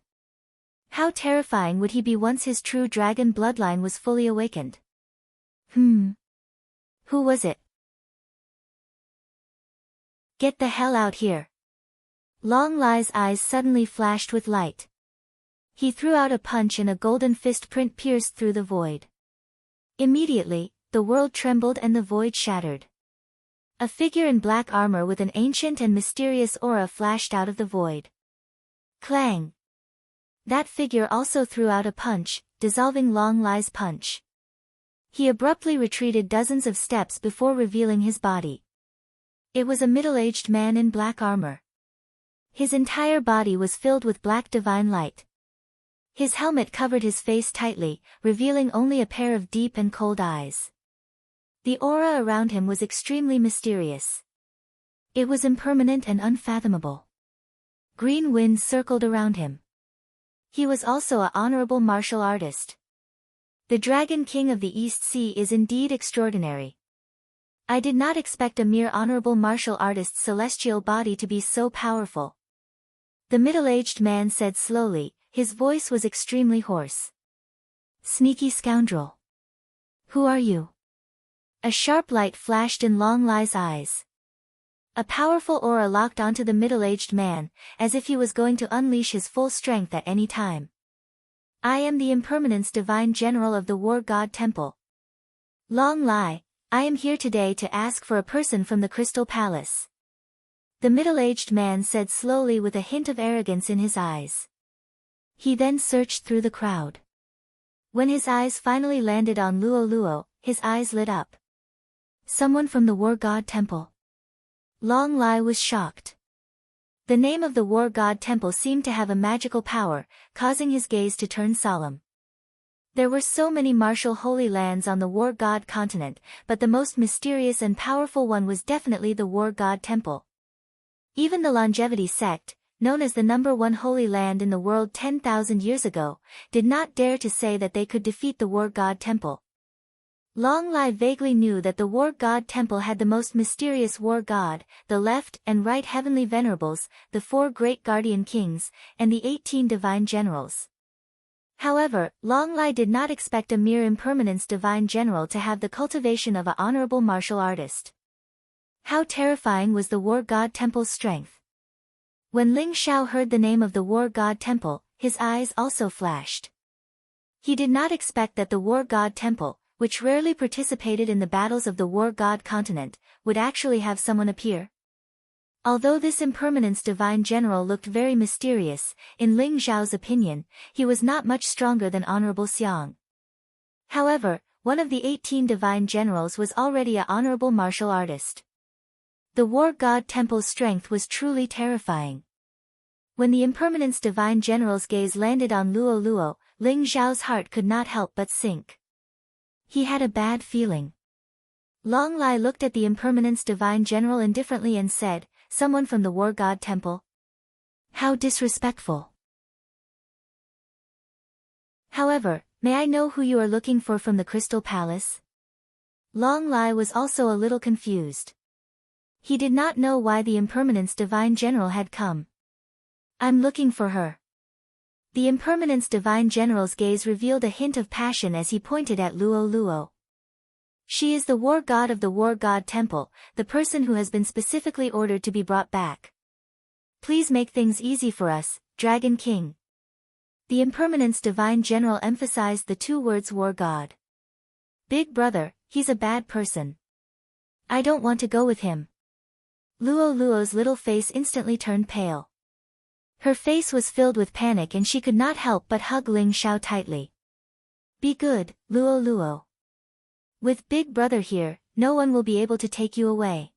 How terrifying would he be once his true dragon bloodline was fully awakened? Who was it? Get the hell out here. Long Lai's eyes suddenly flashed with light. He threw out a punch and a golden fist print pierced through the void. Immediately, the world trembled and the void shattered. A figure in black armor with an ancient and mysterious aura flashed out of the void. Clang! That figure also threw out a punch, dissolving Long Lai's punch. He abruptly retreated dozens of steps before revealing his body. It was a middle-aged man in black armor. His entire body was filled with black divine light. His helmet covered his face tightly, revealing only a pair of deep and cold eyes. The aura around him was extremely mysterious. It was impermanent and unfathomable. Green winds circled around him. He was also an honorable martial artist. The Dragon King of the East Sea is indeed extraordinary. I did not expect a mere honorable martial artist's celestial body to be so powerful. The middle-aged man said slowly, his voice was extremely hoarse. Sneaky scoundrel. Who are you? A sharp light flashed in Long Lai's eyes. A powerful aura locked onto the middle-aged man, as if he was going to unleash his full strength at any time. I am the Impermanence Divine General of the War God Temple. Long Lai, I am here today to ask for a person from the Crystal Palace. The middle-aged man said slowly with a hint of arrogance in his eyes. He then searched through the crowd. When his eyes finally landed on Luo Luo, his eyes lit up. Someone from the War God Temple. Long Lai was shocked. The name of the War God Temple seemed to have a magical power, causing his gaze to turn solemn. There were so many martial holy lands on the War God continent, but the most mysterious and powerful one was definitely the War God Temple. Even the Longevity sect, known as the #1 holy land in the world 10,000 years ago, did not dare to say that they could defeat the War God Temple. Long Lai vaguely knew that the War God Temple had the most mysterious War God, the left and right heavenly venerables, the 4 great guardian kings, and the 18 divine generals. However, Long Lai did not expect a mere impermanence divine general to have the cultivation of an honorable martial artist. How terrifying was the War God Temple's strength! When Ling Xiao heard the name of the War God Temple, his eyes also flashed. He did not expect that the War God Temple, which rarely participated in the battles of the War God continent, would actually have someone appear. Although this impermanence divine general looked very mysterious, in Ling Xiao's opinion, he was not much stronger than Honorable Xiang. However, one of the 18 divine generals was already an honorable martial artist. The War God Temple's strength was truly terrifying. When the Impermanence Divine General's gaze landed on Luo Luo, Ling Xiao's heart could not help but sink. He had a bad feeling. Long Lai looked at the Impermanence Divine General indifferently and said, "Someone from the War God Temple? How disrespectful. However, may I know who you are looking for from the Crystal Palace?" Long Lai was also a little confused. He did not know why the Impermanence Divine General had come. "I'm looking for her." The Impermanence Divine General's gaze revealed a hint of passion as he pointed at Luo Luo. "She is the War God of the War God Temple, the person who has been specifically ordered to be brought back. Please make things easy for us, Dragon King." The Impermanence Divine General emphasized the two words War God. "Big brother, he's a bad person. I don't want to go with him." Luo Luo's little face instantly turned pale. Her face was filled with panic and she could not help but hug Ling Xiao tightly. "Be good, Luo Luo. With Big Brother here, no one will be able to take you away."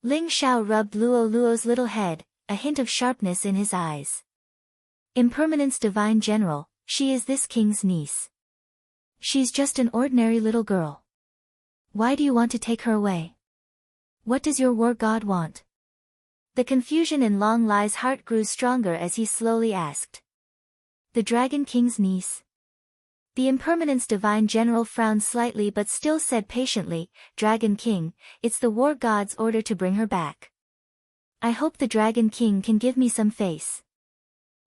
Ling Xiao rubbed Luo Luo's little head, a hint of sharpness in his eyes. "Impermanence Divine General, she is this king's niece. She's just an ordinary little girl. Why do you want to take her away? What does your war god want?" The confusion in Long Lai's heart grew stronger as he slowly asked. "The Dragon King's niece?" The Impermanence Divine General frowned slightly but still said patiently, "Dragon King, it's the War God's order to bring her back. I hope the Dragon King can give me some face.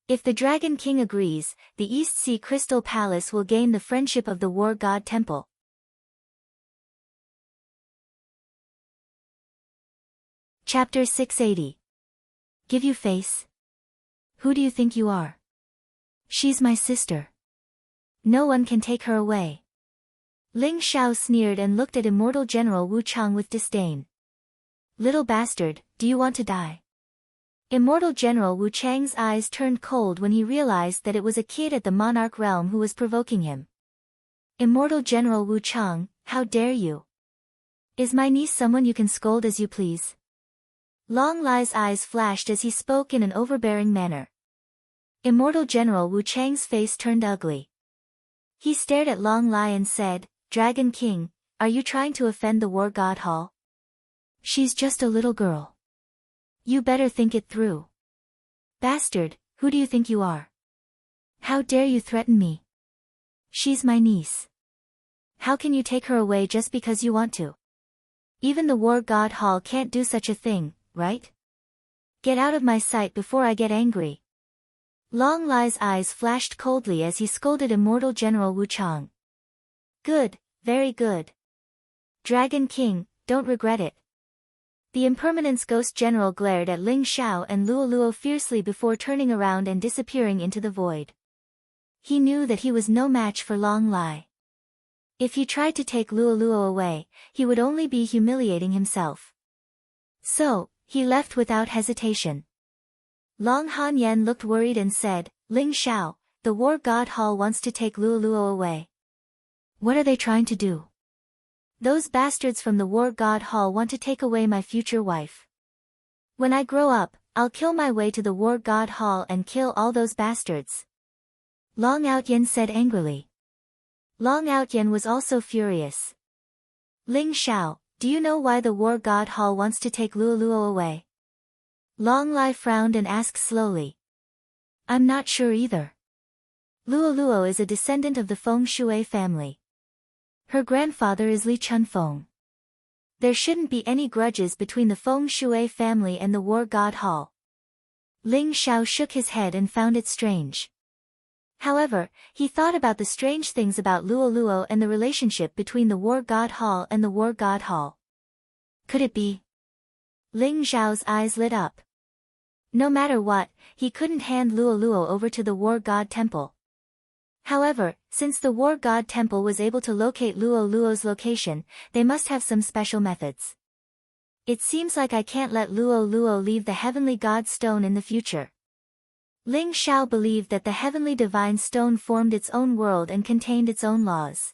If the Dragon King agrees, the East Sea Crystal Palace will gain the friendship of the War God Temple." Chapter 680. Give you face? Who do you think you are? She's my sister. No one can take her away. Ling Xiao sneered and looked at Immortal General Wu Chang with disdain. "Little bastard, do you want to die?" Immortal General Wu Chang's eyes turned cold when he realized that it was a kid at the Monarch realm who was provoking him. "Immortal General Wu Chang, how dare you? Is my niece someone you can scold as you please?" Long Lai's eyes flashed as he spoke in an overbearing manner. Immortal General Wu Chang's face turned ugly. He stared at Long Lai and said, "Dragon King, are you trying to offend the War God Hall? She's just a little girl. You better think it through. Bastard, who do you think you are? How dare you threaten me? She's my niece. How can you take her away just because you want to? Even the War God Hall can't do such a thing, right? Get out of my sight before I get angry." Long Lai's eyes flashed coldly as he scolded Immortal General Wu Chang. "Good, very good. Dragon King, don't regret it." The Impermanence Ghost General glared at Ling Xiao and Luo Luo fiercely before turning around and disappearing into the void. He knew that he was no match for Long Lai. If he tried to take Luo Luo away, he would only be humiliating himself. So, he left without hesitation. Long Han Yen looked worried and said, "Ling Xiao, the War God Hall wants to take Luo Luo away. What are they trying to do?" "Those bastards from the War God Hall want to take away my future wife. When I grow up, I'll kill my way to the War God Hall and kill all those bastards," Long Outyen said angrily. Long Outyen was also furious. "Ling Xiao, do you know why the War God Hall wants to take Luo Luo away?" Long Lai frowned and asked slowly. "I'm not sure either. Luo Luo is a descendant of the Feng Shui family. Her grandfather is Li Chunfeng. There shouldn't be any grudges between the Feng Shui family and the War God Hall." Ling Xiao shook his head and found it strange. However, he thought about the strange things about Luo Luo and the relationship between the War God Hall and the War God Hall. Could it be? Ling Xiao's eyes lit up. No matter what, he couldn't hand Luo Luo over to the War God Temple. However, since the War God Temple was able to locate Luo Luo's location, they must have some special methods. It seems like I can't let Luo Luo leave the Heavenly God Stone in the future. Ling Xiao believed that the Heavenly Divine Stone formed its own world and contained its own laws.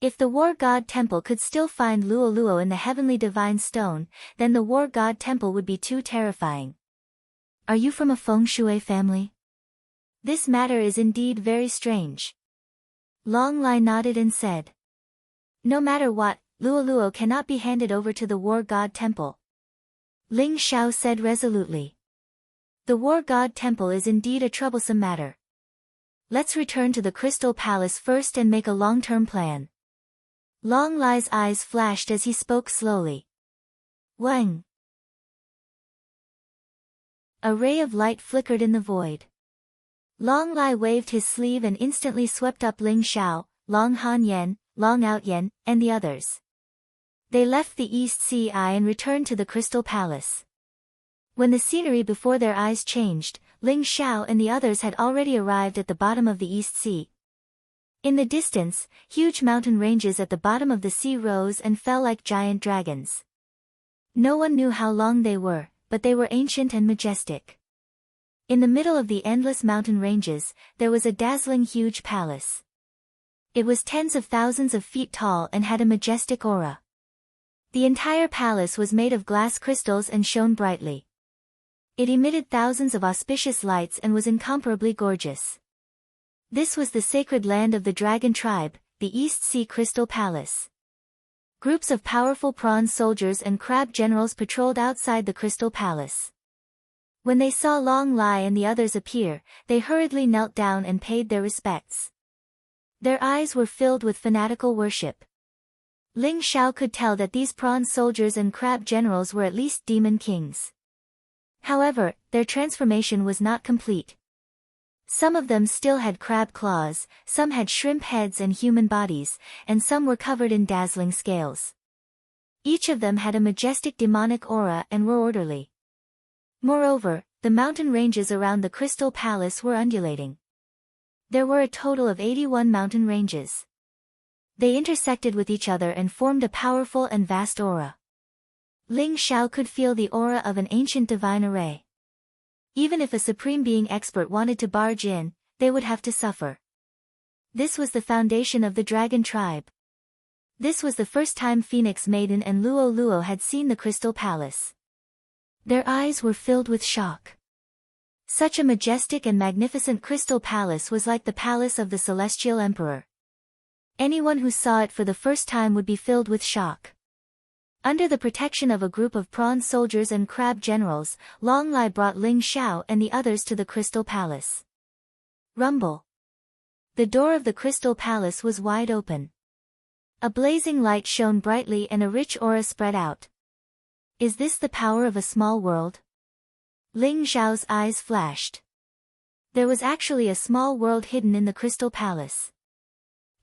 If the War God Temple could still find Luo Luo in the Heavenly Divine Stone, then the War God Temple would be too terrifying. Are you from a feng shui family? This matter is indeed very strange. Long Lai nodded and said. No matter what, Luo cannot be handed over to the war god temple. Ling Xiao said resolutely. The war god temple is indeed a troublesome matter. Let's return to the Crystal Palace first and make a long-term plan. Long Lai's eyes flashed as he spoke slowly. Wang! A ray of light flickered in the void. Long Lai waved his sleeve and instantly swept up Ling Xiao, Long Han Yen, Long Out Yen, and the others. They left the East Sea and returned to the Crystal Palace. When the scenery before their eyes changed, Ling Xiao and the others had already arrived at the bottom of the East Sea. In the distance, huge mountain ranges at the bottom of the sea rose and fell like giant dragons. No one knew how long they were, but they were ancient and majestic. In the middle of the endless mountain ranges, there was a dazzling huge palace. It was tens of thousands of feet tall and had a majestic aura. The entire palace was made of glass crystals and shone brightly. It emitted thousands of auspicious lights and was incomparably gorgeous. This was the sacred land of the dragon tribe, the East Sea Crystal Palace. Groups of powerful prawn soldiers and crab generals patrolled outside the Crystal Palace. When they saw Long Lai and the others appear, they hurriedly knelt down and paid their respects. Their eyes were filled with fanatical worship. Ling Xiao could tell that these prawn soldiers and crab generals were at least demon kings. However, their transformation was not complete. Some of them still had crab claws, some had shrimp heads and human bodies, and some were covered in dazzling scales. Each of them had a majestic demonic aura and were orderly. Moreover, the mountain ranges around the Crystal Palace were undulating. There were a total of 81 mountain ranges. They intersected with each other and formed a powerful and vast aura. Ling Xiao could feel the aura of an ancient divine array. Even if a supreme being expert wanted to barge in, they would have to suffer. This was the foundation of the dragon tribe. This was the first time Phoenix Maiden and Luo had seen the Crystal Palace. Their eyes were filled with shock. Such a majestic and magnificent Crystal Palace was like the palace of the Celestial Emperor. Anyone who saw it for the first time would be filled with shock. Under the protection of a group of prawn soldiers and crab generals, Long Lai brought Ling Xiao and the others to the Crystal Palace. Rumble. The door of the Crystal Palace was wide open. A blazing light shone brightly and a rich aura spread out. Is this the power of a small world? Ling Xiao's eyes flashed. There was actually a small world hidden in the Crystal Palace.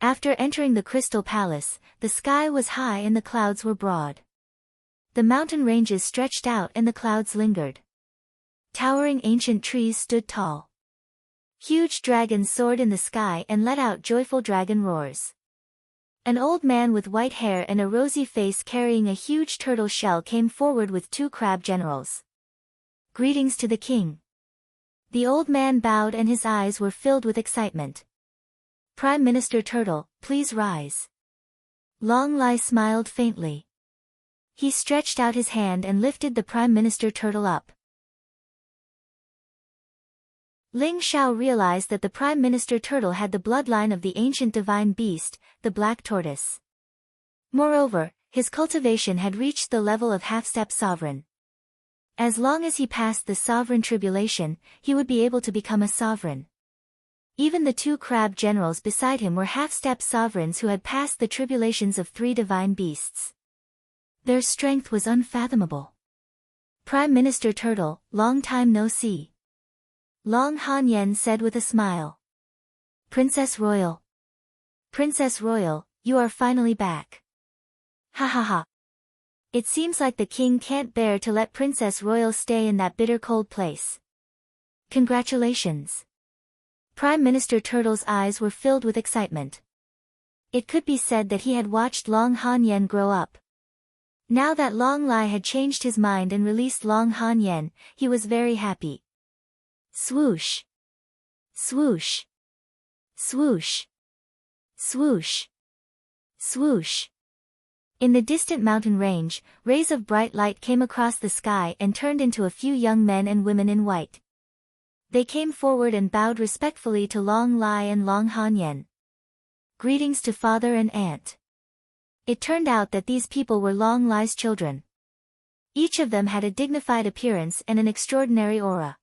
After entering the Crystal Palace, the sky was high and the clouds were broad. The mountain ranges stretched out and the clouds lingered. Towering ancient trees stood tall. Huge dragons soared in the sky and let out joyful dragon roars. An old man with white hair and a rosy face carrying a huge turtle shell came forward with 2 crab generals. Greetings to the king. The old man bowed and his eyes were filled with excitement. Prime Minister Turtle, please rise. Long Lai smiled faintly. He stretched out his hand and lifted the Prime Minister Turtle up. Ling Xiao realized that the Prime Minister Turtle had the bloodline of the ancient divine beast, the Black Tortoise. Moreover, his cultivation had reached the level of half-step sovereign. As long as he passed the sovereign tribulation, he would be able to become a sovereign. Even the 2 crab generals beside him were half-step sovereigns who had passed the tribulations of 3 divine beasts. Their strength was unfathomable. Prime Minister Turtle, long time no see. Long Han Yen said with a smile. Princess Royal. Princess Royal, you are finally back. Ha ha ha. It seems like the king can't bear to let Princess Royal stay in that bitter cold place. Congratulations. Prime Minister Turtle's eyes were filled with excitement. It could be said that he had watched Long Han Yen grow up. Now that Long Lai had changed his mind and released Long Han Yen, he was very happy. Swoosh. Swoosh. Swoosh. Swoosh. Swoosh. In the distant mountain range, rays of bright light came across the sky and turned into a few young men and women in white. They came forward and bowed respectfully to Long Lai and Long Han Yen. Greetings to father and aunt. It turned out that these people were Long Lai's children. Each of them had a dignified appearance and an extraordinary aura.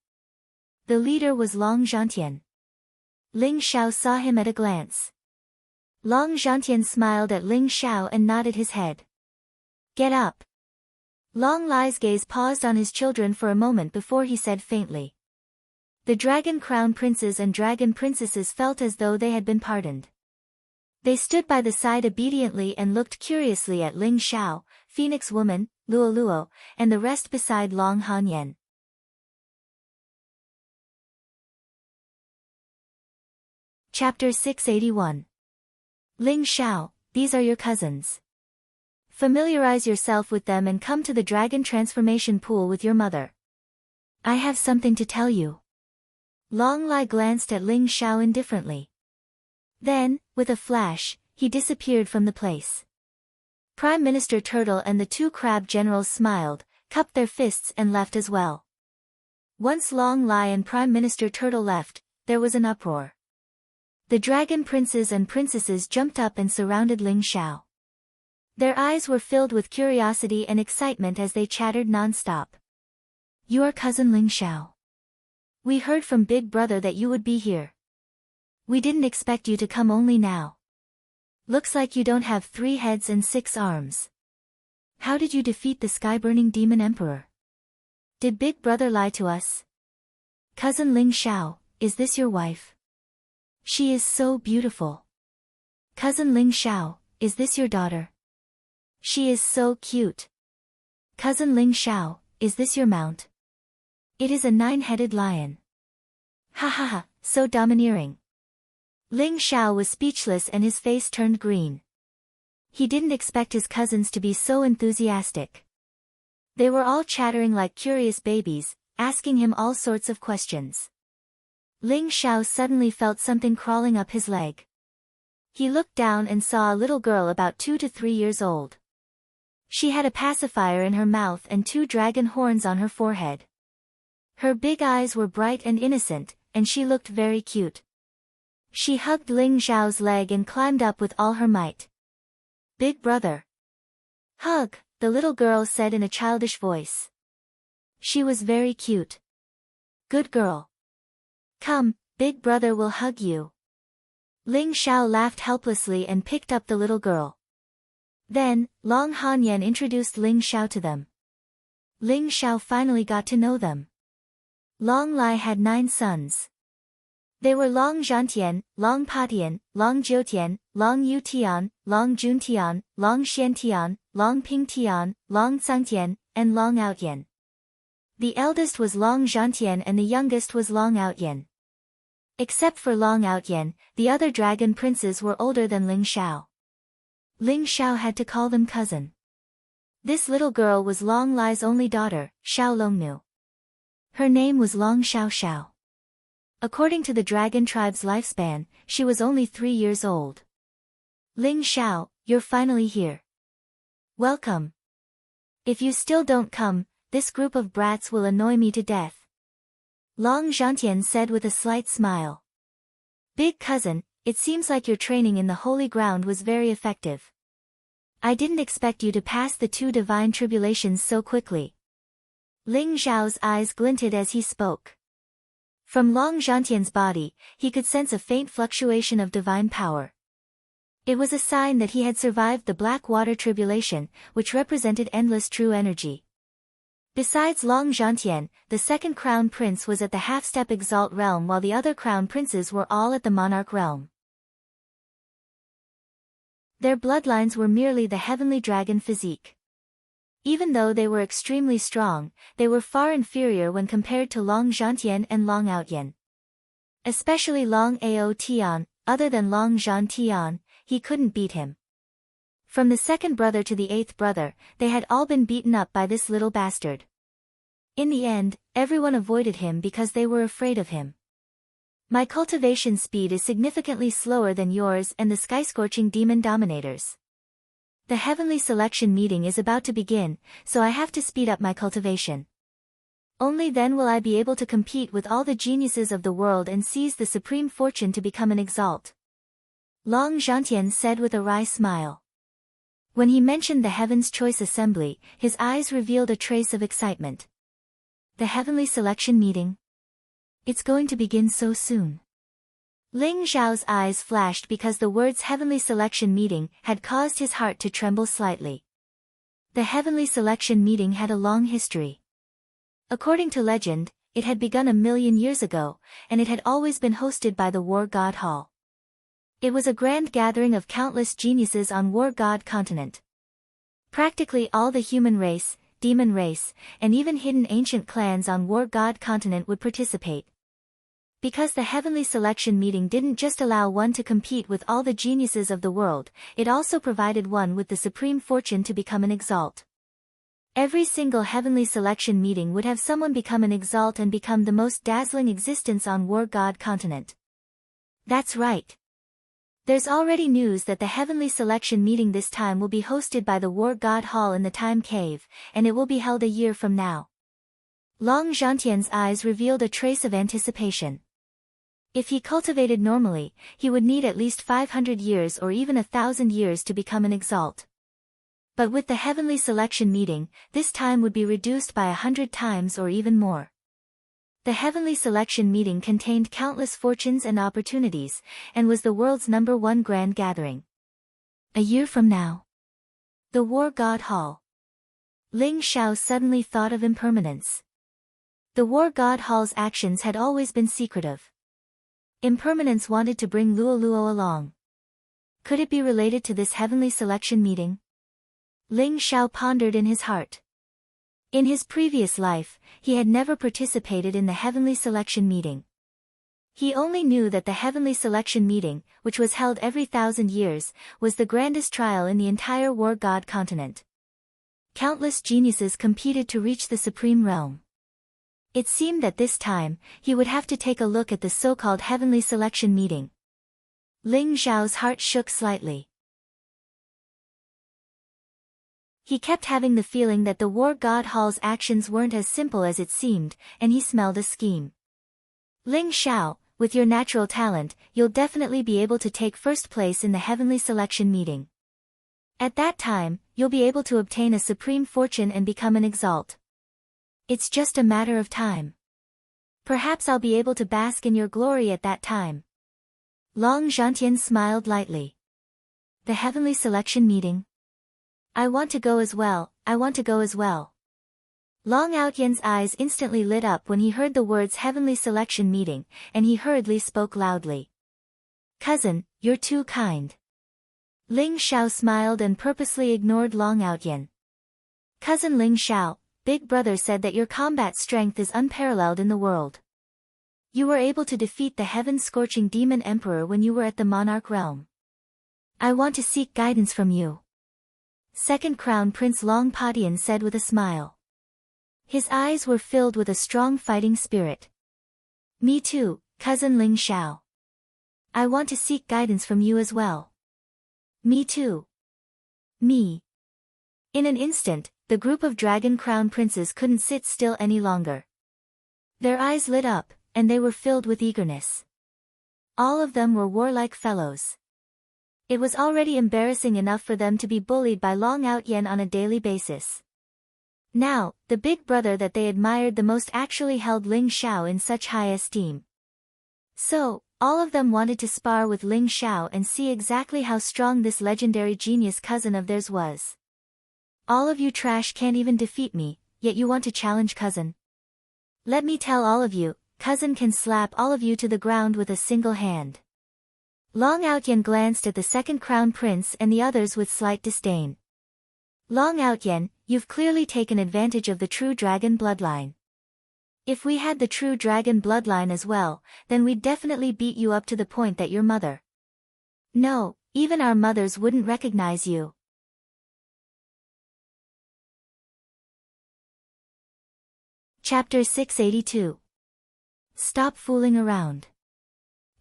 The leader was Long Zhantian. Ling Xiao saw him at a glance. Long Zhantian smiled at Ling Xiao and nodded his head. Get up. Long Lai's gaze paused on his children for a moment before he said faintly. The Dragon Crown Princes and Dragon Princesses felt as though they had been pardoned. They stood by the side obediently and looked curiously at Ling Xiao, Phoenix Woman, Luo Luo, and the rest beside Long Han Yen. Chapter 681. Ling Xiao, these are your cousins. Familiarize yourself with them and come to the dragon transformation pool with your mother. I have something to tell you. Long Lai glanced at Ling Xiao indifferently. Then, with a flash, he disappeared from the place. Prime Minister Turtle and the two crab generals smiled, cupped their fists and left as well. Once Long Lai and Prime Minister Turtle left, there was an uproar. The dragon princes and princesses jumped up and surrounded Ling Xiao. Their eyes were filled with curiosity and excitement as they chattered non-stop. You are cousin Ling Xiao. We heard from Big Brother that you would be here. We didn't expect you to come only now. Looks like you don't have 3 heads and 6 arms. How did you defeat the sky-burning demon emperor? Did Big Brother lie to us? Cousin Ling Xiao, is this your wife? She is so beautiful. Cousin Ling Xiao, is this your daughter? She is so cute. Cousin Ling Xiao, is this your mount? It is a 9-headed lion. Ha ha ha, so domineering. Ling Xiao was speechless and his face turned green. He didn't expect his cousins to be so enthusiastic. They were all chattering like curious babies, asking him all sorts of questions. Ling Xiao suddenly felt something crawling up his leg. He looked down and saw a little girl about 2 to 3 years old. She had a pacifier in her mouth and 2 dragon horns on her forehead. Her big eyes were bright and innocent, and she looked very cute. She hugged Ling Xiao's leg and climbed up with all her might. Big Brother. Hug, the little girl said in a childish voice. She was very cute. Good girl. Come, Big Brother will hug you. Ling Xiao laughed helplessly and picked up the little girl. Then, Long Han Yen introduced Ling Xiao to them. Ling Xiao finally got to know them. Long Lai had 9 sons. They were Long Zhantian, Long Patian, Long Jiutian, Long Yutian, Long Juntian, Long Xiantian, Long Pingtian, Long Tsangtian, and Long Outyan. The eldest was Long Zhantian and the youngest was Long Outyan. Except for Long Outyan, the other dragon princes were older than Ling Xiao. Ling Xiao had to call them cousin. This little girl was Long Lai's only daughter, Xiao Longnu. Her name was Long Xiao Xiao. According to the dragon tribe's lifespan, she was only 3 years old. Ling Xiao, you're finally here. Welcome. If you still don't come, this group of brats will annoy me to death. Long Zhantian said with a slight smile. Big cousin, it seems like your training in the holy ground was very effective. I didn't expect you to pass the 2 divine tribulations so quickly. Ling Xiao's eyes glinted as he spoke. From Long Zhantian's body, he could sense a faint fluctuation of divine power. It was a sign that he had survived the black water tribulation, which represented endless true energy. Besides Long Zhantian, the second crown prince was at the half-step exalt realm while the other crown princes were all at the monarch realm. Their bloodlines were merely the heavenly dragon physique. Even though they were extremely strong, they were far inferior when compared to Long Zhantian and Long Outyan. Especially Long Ao Tian, other than Long Zhan Tian, he couldn't beat him. From the 2nd brother to the 8th brother, they had all been beaten up by this little bastard. In the end, everyone avoided him because they were afraid of him. My cultivation speed is significantly slower than yours and the sky-scorching demon dominators. The heavenly selection meeting is about to begin, so I have to speed up my cultivation. Only then will I be able to compete with all the geniuses of the world and seize the supreme fortune to become an exalt. Long Zhantian said with a wry smile. When he mentioned the Heaven's Choice Assembly, his eyes revealed a trace of excitement. The heavenly selection meeting? It's going to begin so soon. Ling Zhao's eyes flashed because the words heavenly selection meeting had caused his heart to tremble slightly. The heavenly selection meeting had a long history. According to legend, it had begun 1,000,000 years ago, and it had always been hosted by the War God Hall. It was a grand gathering of countless geniuses on War God continent. Practically all the human race, demon race, and even hidden ancient clans on War God continent would participate. Because the heavenly selection meeting didn't just allow one to compete with all the geniuses of the world, it also provided one with the supreme fortune to become an exalt. Every single heavenly selection meeting would have someone become an exalt and become the most dazzling existence on War God continent. That's right. There's already news that the heavenly selection meeting this time will be hosted by the War God Hall in the Time Cave, and it will be held a year from now. Long Zhantian's eyes revealed a trace of anticipation. If he cultivated normally, he would need at least 500 years or even 1,000 years to become an exalt. But with the heavenly selection meeting, this time would be reduced by 100 times or even more. The heavenly selection meeting contained countless fortunes and opportunities, and was the world's #1 grand gathering. A year from now. The War God Hall. Ling Zhao suddenly thought of impermanence. The War God Hall's actions had always been secretive. Impermanence wanted to bring Luo Luo along. Could it be related to this heavenly selection meeting? Ling Zhao pondered in his heart. In his previous life, he had never participated in the heavenly selection meeting. He only knew that the heavenly selection meeting, which was held every 1,000 years, was the grandest trial in the entire War God continent. Countless geniuses competed to reach the supreme realm. It seemed that this time, he would have to take a look at the so-called heavenly selection meeting. Ling Zhao's heart shook slightly. He kept having the feeling that the War God Hall's actions weren't as simple as it seemed, and he smelled a scheme. Ling Zhao, with your natural talent, you'll definitely be able to take first place in the heavenly selection meeting. At that time, you'll be able to obtain a supreme fortune and become an exalt. It's just a matter of time. Perhaps I'll be able to bask in your glory at that time. Long Zhantian smiled lightly. The heavenly selection meeting? I want to go as well, I want to go as well. Long Outyan's eyes instantly lit up when he heard the words heavenly selection meeting, and he hurriedly spoke loudly. Cousin, you're too kind. Ling Zhao smiled and purposely ignored Long Outyan. Cousin Ling Zhao, Big Brother said that your combat strength is unparalleled in the world. You were able to defeat the heaven-scorching demon emperor when you were at the monarch realm. I want to seek guidance from you. Second Crown Prince Long Padian said with a smile. His eyes were filled with a strong fighting spirit. Me too, Cousin Ling Zhao. I want to seek guidance from you as well. Me too. Me. In an instant, the group of Dragon Crown Princes couldn't sit still any longer. Their eyes lit up, and they were filled with eagerness. All of them were warlike fellows. It was already embarrassing enough for them to be bullied by Long Outyan on a daily basis. Now, the big brother that they admired the most actually held Ling Zhao in such high esteem. So, all of them wanted to spar with Ling Zhao and see exactly how strong this legendary genius cousin of theirs was. All of you trash can't even defeat me, yet you want to challenge cousin. Let me tell all of you, cousin can slap all of you to the ground with a single hand. Long Outyan glanced at the second crown prince and the others with slight disdain. Long Outyan, you've clearly taken advantage of the true dragon bloodline. If we had the true dragon bloodline as well, then we'd definitely beat you up to the point that your mother. No, even our mothers wouldn't recognize you. Chapter 682. Stop fooling around.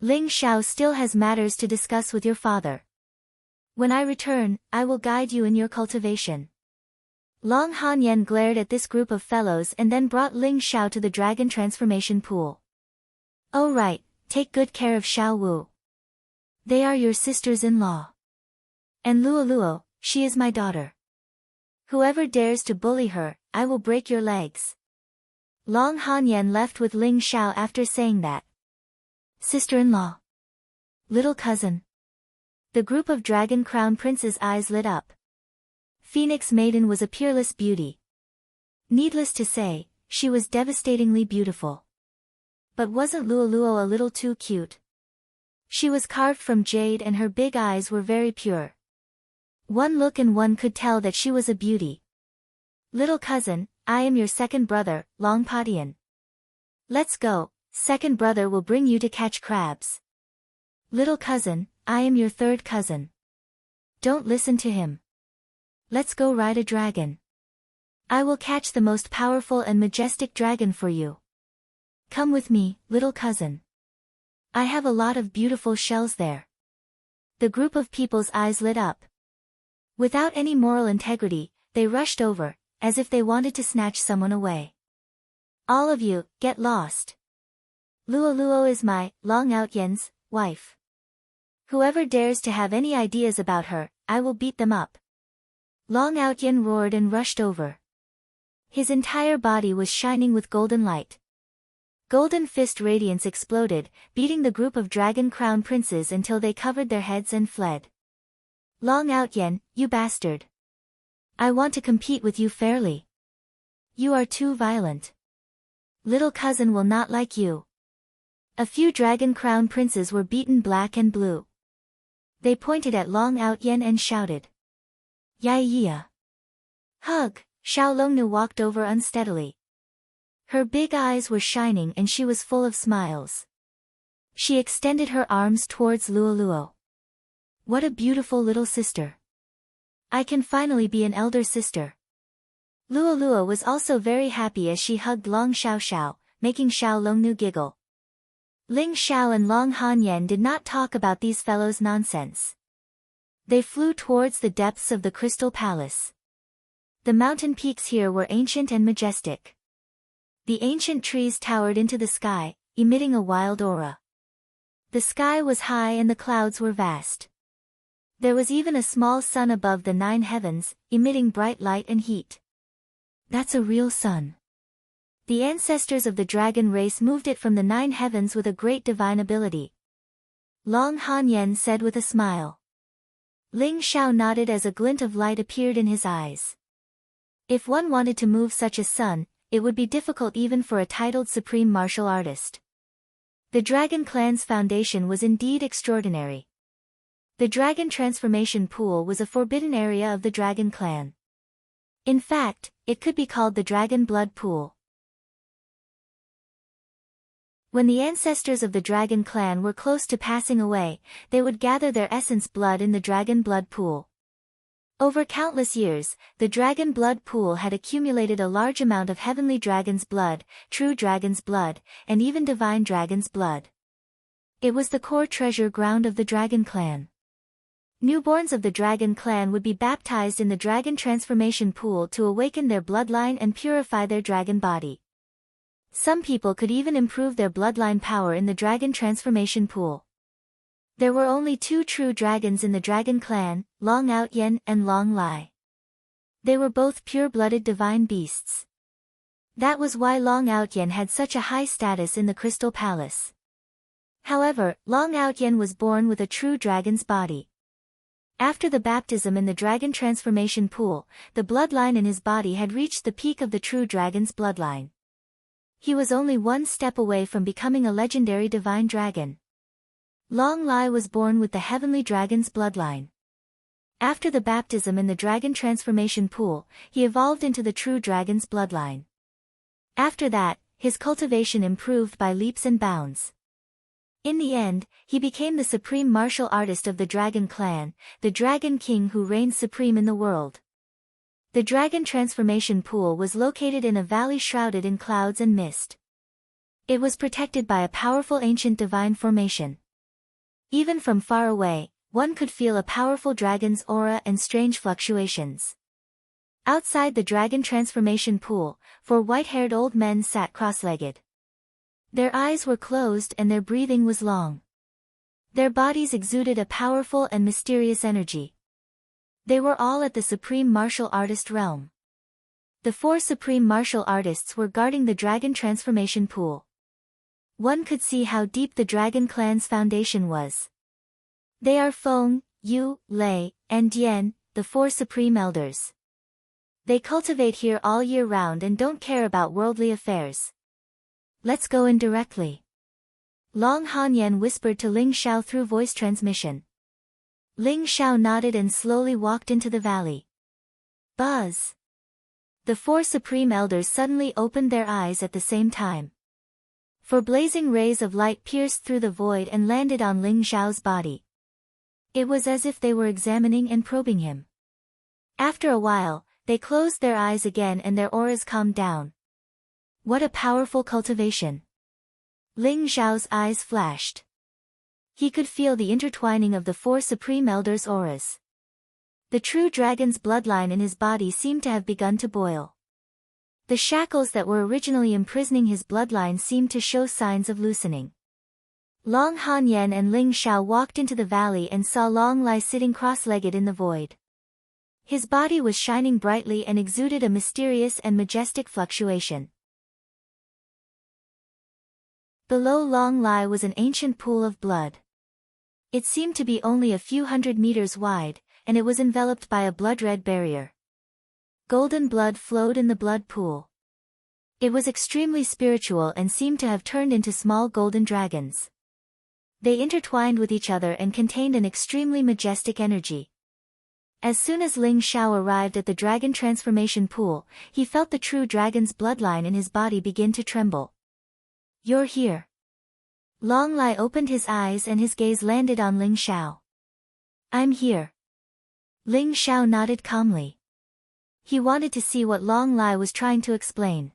Ling Zhao still has matters to discuss with your father. When I return, I will guide you in your cultivation. Long Hanyan glared at this group of fellows and then brought Ling Xiao to the dragon transformation pool. Oh right, take good care of Xiao Wu. They are your sisters-in-law. And Luo Luo, she is my daughter. Whoever dares to bully her, I will break your legs. Long Hanyan left with Ling Xiao after saying that. Sister-in-law. Little cousin. The group of Dragon Crown Prince's eyes lit up. Phoenix Maiden was a peerless beauty. Needless to say, she was devastatingly beautiful. But wasn't Luo Luo a little too cute? She was carved from jade and her big eyes were very pure. One look and one could tell that she was a beauty. Little cousin, I am your second brother, Long Padian. Let's go, second brother will bring you to catch crabs. Little cousin, I am your third cousin. Don't listen to him. Let's go ride a dragon. I will catch the most powerful and majestic dragon for you. Come with me, little cousin. I have a lot of beautiful shells there. The group of people's eyes lit up. Without any moral integrity, they rushed over, as if they wanted to snatch someone away. All of you, get lost. Luo Luo is my, Long Outyen's, wife. Whoever dares to have any ideas about her, I will beat them up. Long Outyen roared and rushed over. His entire body was shining with golden light. Golden fist radiance exploded, beating the group of Dragon Crown Princes until they covered their heads and fled. Long Outyen, you bastard. I want to compete with you fairly. You are too violent. Little cousin will not like you. A few Dragon Crown Princes were beaten black and blue. They pointed at Long Outyen and shouted. Yaya. Hug, Xiao Longnu walked over unsteadily. Her big eyes were shining and she was full of smiles. She extended her arms towards Luo Luo. What a beautiful little sister. I can finally be an elder sister. Luo Luo was also very happy as she hugged Long Xiao Xiao, making Xiao Longnu giggle. Ling Xiao and Long Hanyan did not talk about these fellows' nonsense. They flew towards the depths of the Crystal Palace. The mountain peaks here were ancient and majestic. The ancient trees towered into the sky, emitting a wild aura. The sky was high and the clouds were vast. There was even a small sun above the 9 heavens, emitting bright light and heat. That's a real sun. The ancestors of the dragon race moved it from the 9 heavens with a great divine ability. Long Hanyan said with a smile. Ling Xiao nodded as a glint of light appeared in his eyes. If one wanted to move such a sun, it would be difficult even for a titled supreme martial artist. The Dragon Clan's foundation was indeed extraordinary. The Dragon Transformation Pool was a forbidden area of the Dragon Clan. In fact, it could be called the Dragon Blood Pool. When the ancestors of the Dragon Clan were close to passing away, they would gather their essence blood in the Dragon Blood Pool. Over countless years, the Dragon Blood Pool had accumulated a large amount of heavenly dragon's blood, true dragon's blood, and even divine dragon's blood. It was the core treasure ground of the Dragon Clan. Newborns of the Dragon Clan would be baptized in the Dragon Transformation Pool to awaken their bloodline and purify their dragon body. Some people could even improve their bloodline power in the Dragon Transformation Pool. There were only 2 true dragons in the Dragon Clan, Long Outyen and Long Lai. They were both pure-blooded divine beasts. That was why Long Outyen had such a high status in the Crystal Palace. However, Long Outyen was born with a true dragon's body. After the baptism in the Dragon Transformation Pool, the bloodline in his body had reached the peak of the true dragon's bloodline. He was only one step away from becoming a legendary divine dragon. Long Lai was born with the heavenly dragon's bloodline. After the baptism in the Dragon Transformation Pool, he evolved into the true dragon's bloodline. After that, his cultivation improved by leaps and bounds. In the end, he became the supreme martial artist of the Dragon Clan, the Dragon King who reigns supreme in the world. The Dragon Transformation Pool was located in a valley shrouded in clouds and mist. It was protected by a powerful ancient divine formation. Even from far away, One could feel a powerful dragon's aura and strange fluctuations. Outside the dragon transformation pool, 4 white-haired old men sat cross-legged. Their eyes were closed and their breathing was long. Their bodies exuded a powerful and mysterious energy. They were all at the supreme martial artist realm. The 4 supreme martial artists were guarding the dragon transformation pool. One could see how deep the dragon clan's foundation was. They are Feng, Yu, Lei, and Dian, the 4 supreme elders. They cultivate here all year round and don't care about worldly affairs. Let's go in directly. Long Hanyan whispered to Ling Xiao through voice transmission. Ling Xiao nodded and slowly walked into the valley. Buzz! The 4 supreme elders suddenly opened their eyes at the same time. 4 blazing rays of light pierced through the void and landed on Ling Xiao's body. It was as if they were examining and probing him. After a while, they closed their eyes again and their auras calmed down. What a powerful cultivation! Ling Xiao's eyes flashed. He could feel the intertwining of the 4 supreme elders' auras. The true dragon's bloodline in his body seemed to have begun to boil. The shackles that were originally imprisoning his bloodline seemed to show signs of loosening. Long Hanyan and Ling Xiao walked into the valley and saw Long Lai sitting cross-legged in the void. His body was shining brightly and exuded a mysterious and majestic fluctuation. Below Long Lai was an ancient pool of blood. It seemed to be only a few hundred meters wide, and it was enveloped by a blood-red barrier. Golden blood flowed in the blood pool. It was extremely spiritual and seemed to have turned into small golden dragons. They intertwined with each other and contained an extremely majestic energy. As soon as Ling Xiao arrived at the dragon transformation pool, he felt the true dragon's bloodline in his body begin to tremble. You're here. Long Lai opened his eyes and his gaze landed on Ling Xiao. I'm here. Ling Xiao nodded calmly. He wanted to see what Long Lai was trying to explain.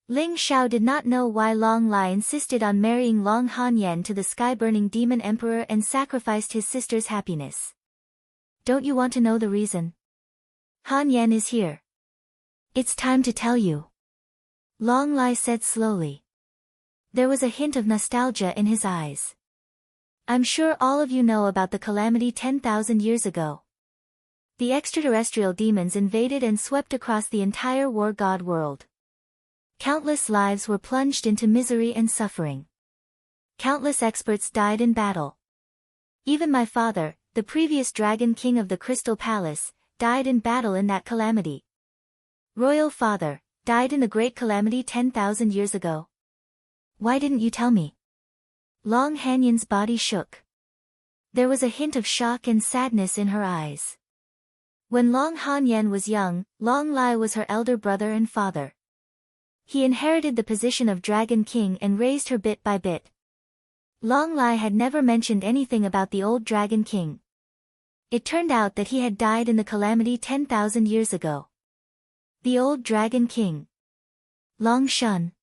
Ling Xiao did not know why Long Lai insisted on marrying Long Hanyan to the sky-burning demon emperor and sacrificed his sister's happiness. Don't you want to know the reason? Hanyan is here. It's time to tell you. Long Lai said slowly. There was a hint of nostalgia in his eyes. I'm sure all of you know about the calamity 10,000 years ago. The extraterrestrial demons invaded and swept across the entire war god world. Countless lives were plunged into misery and suffering. Countless experts died in battle. Even my father, the previous Dragon King of the Crystal Palace, died in battle in that calamity. Royal Father, died in the great calamity 10,000 years ago. Why didn't you tell me? Long Hanyan's body shook. There was a hint of shock and sadness in her eyes. When Long Hanyan was young, Long Lai was her elder brother and father. He inherited the position of Dragon King and raised her bit by bit. Long Lai had never mentioned anything about the old Dragon King. It turned out that he had died in the calamity 10,000 years ago. The old Dragon King. Long Shun.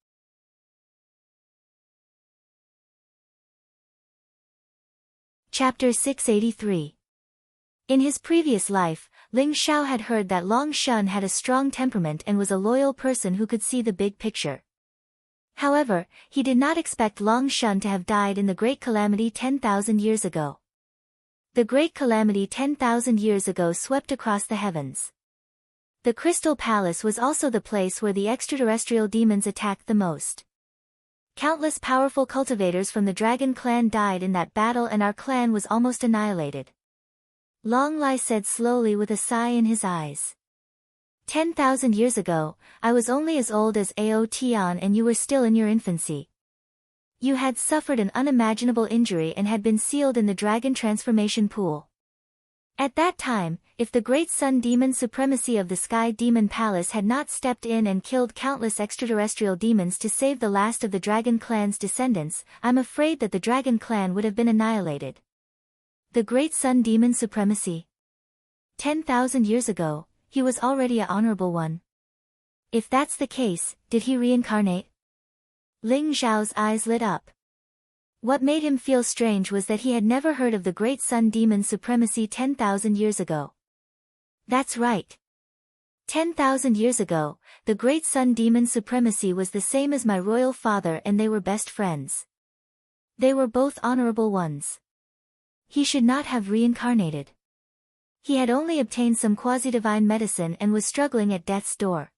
Chapter 683. In his previous life, Ling Xiao had heard that Long Shun had a strong temperament and was a loyal person who could see the big picture. However, he did not expect Long Shun to have died in the Great Calamity 10,000 years ago. The Great Calamity 10,000 years ago swept across the heavens. The Crystal Palace was also the place where the extraterrestrial demons attacked the most. Countless powerful cultivators from the Dragon Clan died in that battle and our clan was almost annihilated. Long Lai said slowly with a sigh in his eyes. 10,000 years ago, I was only as old as Ao Tian and you were still in your infancy. You had suffered an unimaginable injury and had been sealed in the dragon transformation pool. At that time, if the great sun demon supremacy of the Sky Demon Palace had not stepped in and killed countless extraterrestrial demons to save the last of the Dragon Clan's descendants, I'm afraid that the Dragon Clan would have been annihilated. The great sun demon supremacy. 10,000 years ago, he was already an honorable one. If that's the case, did he reincarnate? Ling Zhao's eyes lit up. What made him feel strange was that he had never heard of the great sun demon's supremacy 10,000 years ago. That's right. 10,000 years ago, the great sun demon's supremacy was the same as my royal father, and they were best friends. They were both honorable ones. He should not have reincarnated. He had only obtained some quasi-divine medicine and was struggling at death's door.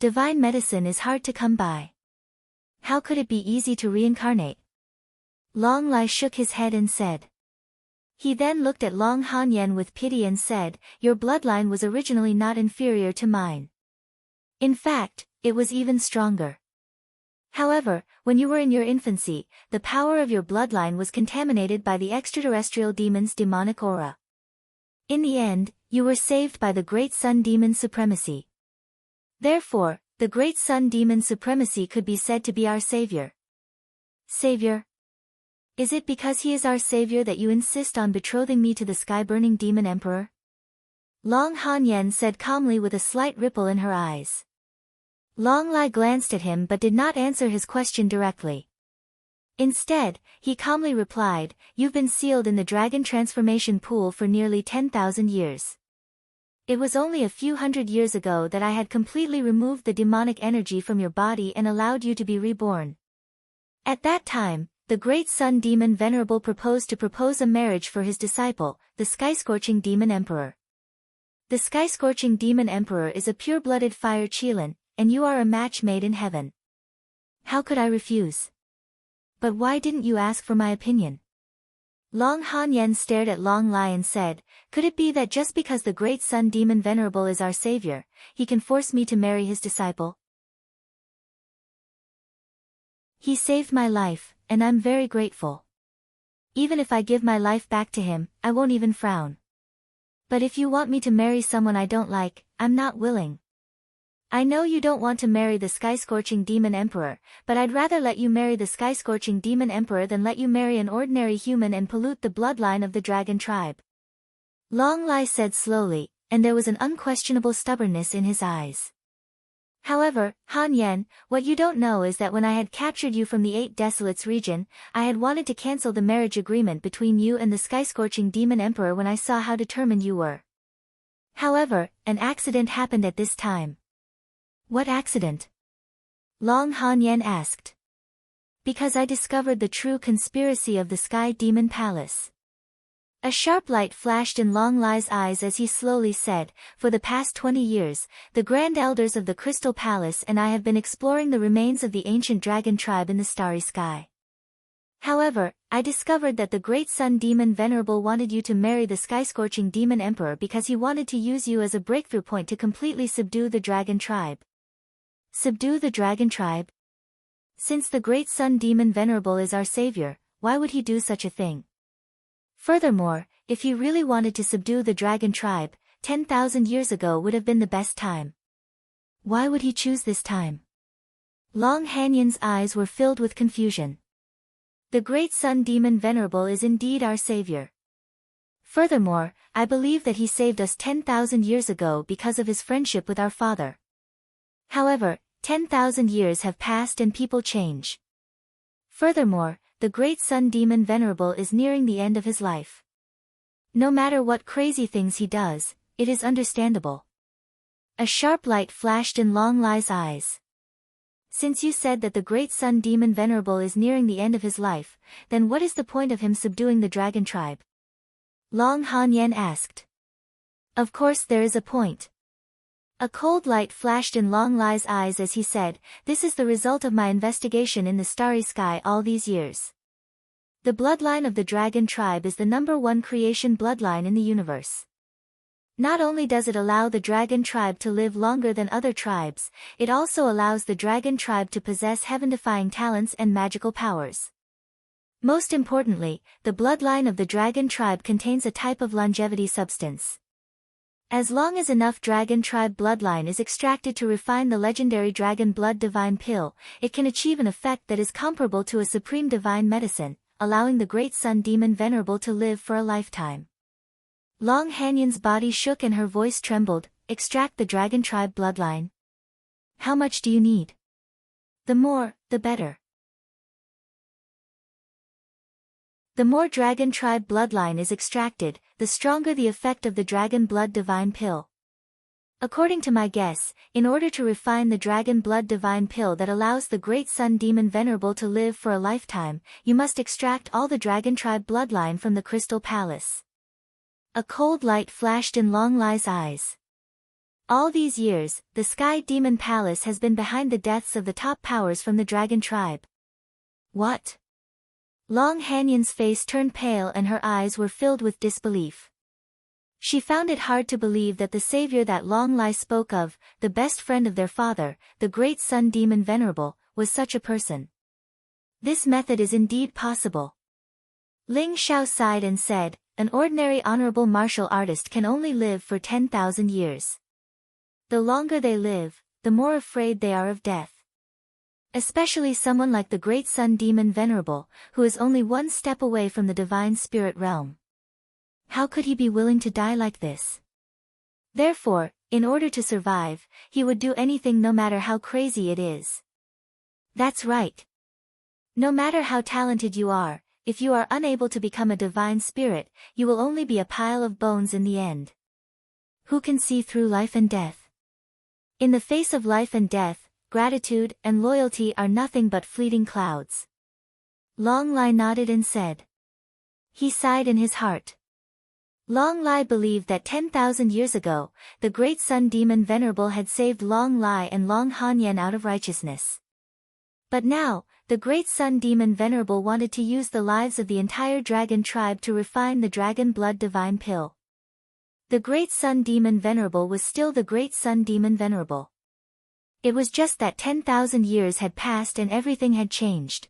Divine medicine is hard to come by. How could it be easy to reincarnate? Long Lai shook his head and said. He then looked at Long Hanyan with pity and said, "Your bloodline was originally not inferior to mine. In fact, it was even stronger. However, when you were in your infancy, the power of your bloodline was contaminated by the extraterrestrial demon's demonic aura. In the end, you were saved by the great sun demon's supremacy. Therefore, the great sun demon's supremacy could be said to be our savior." Savior? Is it because he is our savior that you insist on betrothing me to the sky-burning demon emperor? Long Hanyan said calmly with a slight ripple in her eyes. Long Lai glanced at him but did not answer his question directly. Instead, he calmly replied, "You've been sealed in the dragon transformation pool for nearly 10,000 years. It was only a few hundred years ago that I had completely removed the demonic energy from your body and allowed you to be reborn. At that time, the great sun demon Venerable proposed to propose a marriage for his disciple, the sky-scorching demon emperor. The sky-scorching demon emperor is a pure-blooded fire Qilin, and you are a match made in heaven. How could I refuse? But why didn't you ask for my opinion?" Long Hanyan stared at Long Lai and said, "Could it be that just because the great sun demon Venerable is our savior, he can force me to marry his disciple? He saved my life, and I'm very grateful. Even if I give my life back to him, I won't even frown. But if you want me to marry someone I don't like, I'm not willing. I know you don't want to marry the sky-scorching demon emperor, but I'd rather let you marry the sky-scorching demon emperor than let you marry an ordinary human and pollute the bloodline of the dragon tribe." Long Lai said slowly, and there was an unquestionable stubbornness in his eyes. "However, Han Yan, what you don't know is that when I had captured you from the Eight Desolates region, I had wanted to cancel the marriage agreement between you and the sky-scorching demon emperor when I saw how determined you were. However, an accident happened at this time." "What accident?" Long Han Yan asked. "Because I discovered the true conspiracy of the Sky Demon Palace." A sharp light flashed in Long Lai's eyes as he slowly said, "For the past 20 years, the Grand Elders of the Crystal Palace and I have been exploring the remains of the ancient dragon tribe in the starry sky. However, I discovered that the great sun demon Venerable wanted you to marry the sky-scorching demon emperor because he wanted to use you as a breakthrough point to completely subdue the dragon tribe." "Subdue the dragon tribe? Since the great sun demon Venerable is our savior, why would he do such a thing? Furthermore, if he really wanted to subdue the dragon tribe, 10,000 years ago would have been the best time. Why would he choose this time?" Long Hanyan's eyes were filled with confusion. "The great sun demon Venerable is indeed our savior. Furthermore, I believe that he saved us 10,000 years ago because of his friendship with our father. However, 10,000 years have passed and people change. Furthermore, the great sun demon Venerable is nearing the end of his life. No matter what crazy things he does, it is understandable." A sharp light flashed in Long Lai's eyes. "Since you said that the great sun demon Venerable is nearing the end of his life, then what is the point of him subduing the dragon tribe?" Long Han Yan asked. "Of course there is a point." A cold light flashed in Long Lai's eyes as he said, "This is the result of my investigation in the starry sky all these years. The bloodline of the dragon tribe is the #1 creation bloodline in the universe. Not only does it allow the dragon tribe to live longer than other tribes, it also allows the dragon tribe to possess heaven-defying talents and magical powers. Most importantly, the bloodline of the dragon tribe contains a type of longevity substance. As long as enough dragon tribe bloodline is extracted to refine the legendary dragon blood divine pill, it can achieve an effect that is comparable to a supreme divine medicine, allowing the great sun demon Venerable to live for a lifetime." Long Hanyan's body shook and her voice trembled. "Extract the dragon tribe bloodline? How much do you need?" "The more, the better." The more dragon tribe bloodline is extracted, the stronger the effect of the dragon blood divine pill. According to my guess, in order to refine the dragon blood divine pill that allows the great sun demon venerable to live for a lifetime, you must extract all the dragon tribe bloodline from the crystal palace. A cold light flashed in Long Lai's eyes. All these years, the Sky Demon Palace has been behind the deaths of the top powers from the dragon tribe. What? Long Hanyan's face turned pale and her eyes were filled with disbelief. She found it hard to believe that the savior that Long Lai spoke of, the best friend of their father, the great sun demon venerable, was such a person. This method is indeed possible. Ling Xiao sighed and said, an ordinary honorable martial artist can only live for 10,000 years. The longer they live, the more afraid they are of death. Especially someone like the great sun demon venerable, who is only one step away from the divine spirit realm. How could he be willing to die like this? Therefore, in order to survive, he would do anything no matter how crazy it is. That's right. No matter how talented you are, if you are unable to become a divine spirit, you will only be a pile of bones in the end. Who can see through life and death? In the face of life and death, gratitude and loyalty are nothing but fleeting clouds. Long Lai nodded and said. He sighed in his heart. Long Lai believed that 10,000 years ago, the great sun demon venerable had saved Long Lai and Long Hanyan out of righteousness. But now, the great sun demon venerable wanted to use the lives of the entire dragon tribe to refine the dragon blood divine pill. The great sun demon venerable was still the great sun demon venerable. It was just that 10,000 years had passed and everything had changed.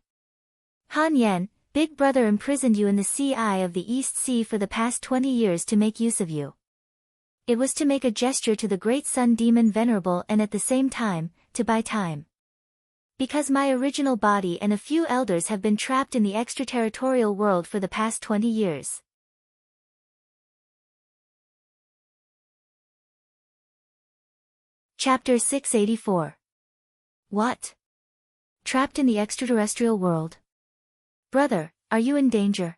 Hanyan, Big Brother imprisoned you in the sea eye of the East Sea for the past 20 years to make use of you. It was to make a gesture to the great sun demon venerable and at the same time, to buy time. Because my original body and a few elders have been trapped in the extraterritorial world for the past 20 years. Chapter 684. What? Trapped in the extraterrestrial world? Brother, are you in danger?